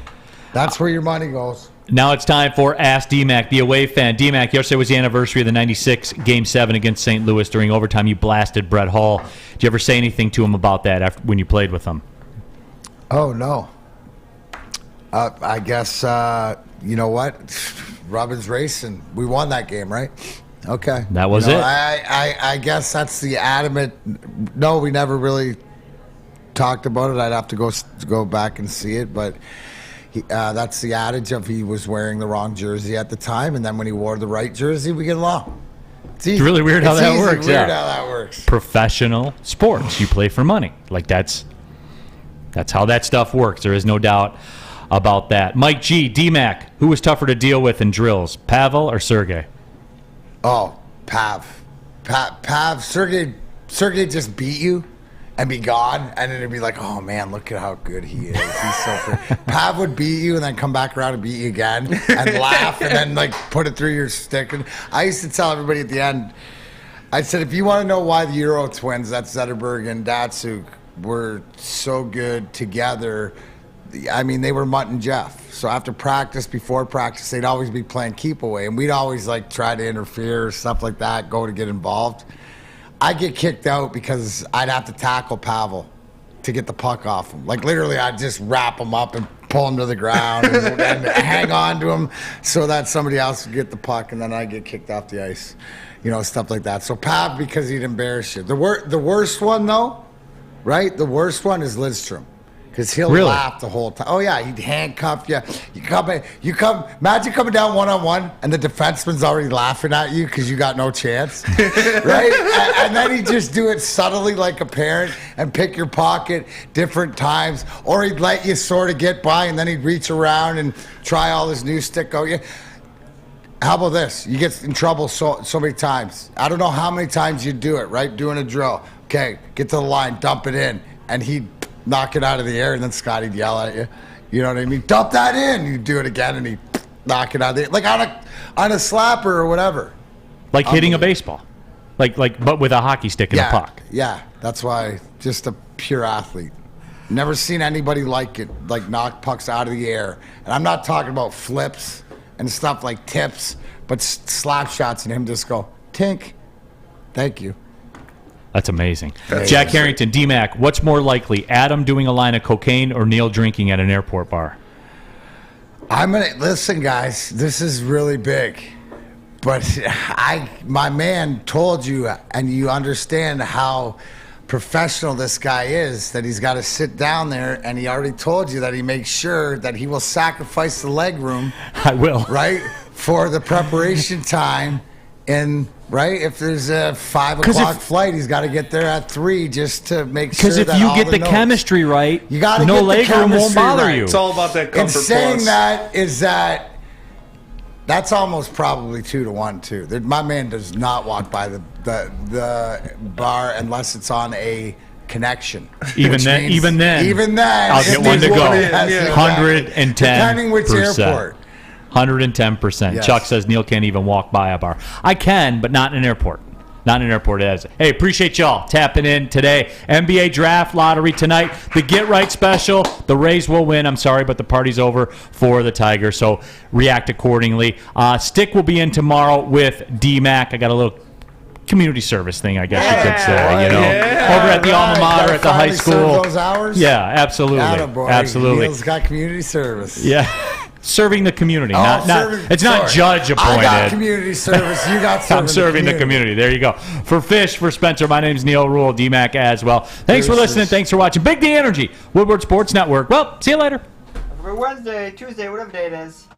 that's where your money goes. Now it's time for Ask D-Mac, the away fan. D-Mac, yesterday was the anniversary of the 96 Game 7 against St. Louis. During overtime, you blasted Brett Hull. Did you ever say anything to him about that when you played with him? Oh, no. I guess, you know what? Robin's racing. We won that game, right? Okay. That was it. I guess that's the adamant. No, we never really talked about it. I'd have to go back and see it, but that's the adage of he was wearing the wrong jersey at the time, and then when he wore the right jersey, we get along. It's really weird how that works. Weird how that works. Professional sports. You play for money. Like that's how that stuff works. There is no doubt about that. Mike G, D-Mac, who was tougher to deal with in drills, Pavel or Sergey? Oh, Pav. Sergey just beat you and be gone, and then it'd be like, oh man, look at how good he is. He's so good. Pav would beat you and then come back around and beat you again and laugh and then like put it through your stick. And I used to tell everybody at the end, I said, if you want to know why the Euro twins, that's Zetterberg and Datsuk, were so good together, I mean, they were Mutt and Jeff. So after practice, before practice, they'd always be playing keep away. And we'd always like try to interfere, stuff like that, go to get involved. I'd get kicked out because I'd have to tackle Pavel to get the puck off him. Like literally, I'd just wrap him up and pull him to the ground and hang on to him so that somebody else would get the puck, and then I'd get kicked off the ice. You know, stuff like that. So Pav, because he'd embarrass you. The worst one, though, right? The worst one is Lidstrom. Because he'll laugh the whole time. Oh, yeah, he'd handcuff you. Imagine coming down one-on-one, and the defenseman's already laughing at you because you got no chance, right? And then he'd just do it subtly like a parent and pick your pocket different times. Or he'd let you sort of get by, and then he'd reach around and try all his new stick. Oh, yeah. How about this? You get in trouble so many times. I don't know how many times you do it, right? Doing a drill. Okay, get to the line, dump it in, and he'd knock it out of the air, and then Scotty'd yell at you. You know what I mean? Dump that in. You do it again, and he'd knock it out of the air. Like on a slapper or whatever. Like hitting a baseball. But with a hockey stick and a puck. Yeah, that's why just a pure athlete. Never seen anybody like it, like knock pucks out of the air. And I'm not talking about flips and stuff like tips, but slap shots and him just go, tink. Thank you. That's amazing. Jack Harrington, D-Mac, what's more likely, Adam doing a line of cocaine or Neal drinking at an airport bar? Listen, guys, this is really big. But my man told you, and you understand how professional this guy is, that he's got to sit down there, and he already told you that he makes sure that he will sacrifice the leg room. I will. Right? For the preparation time. And, right, if there's a 5 o'clock flight, he's got to get there at 3 just to make sure that Because if you all get the notes, chemistry right, you gotta no get the leg room won't chemistry bother right. you. It's all about that comfort. And saying plus. that is that that's almost probably 2-1 too. My man does not walk by the bar unless it's on a connection. Even then, I'll get one to go. 110%. Depending which airport. 110%. Yes. Chuck says Neal can't even walk by a bar. I can, but not in an airport. Not in an airport as. Hey, appreciate y'all tapping in today. NBA draft lottery tonight. The Get Right special. The Rays will win. I'm sorry, but the party's over for the Tigers. So react accordingly. Stick will be in tomorrow with D-Mac. I got a little community service thing, I guess you could say. Over at the alma mater at the high school. Those hours? Yeah, absolutely. Attaboy. Absolutely. Neal's got community service. Yeah. Serving the community. It's not sorry. judge appointed. I got community service. You got serving I'm serving the community. There you go. For Fish, for Spencer, my name's Neal Ruhl, D-Mac as well. Thanks for listening. Thanks for watching. Big D Energy, Woodward Sports Network. Well, see you later. For Wednesday, Tuesday, whatever day it is.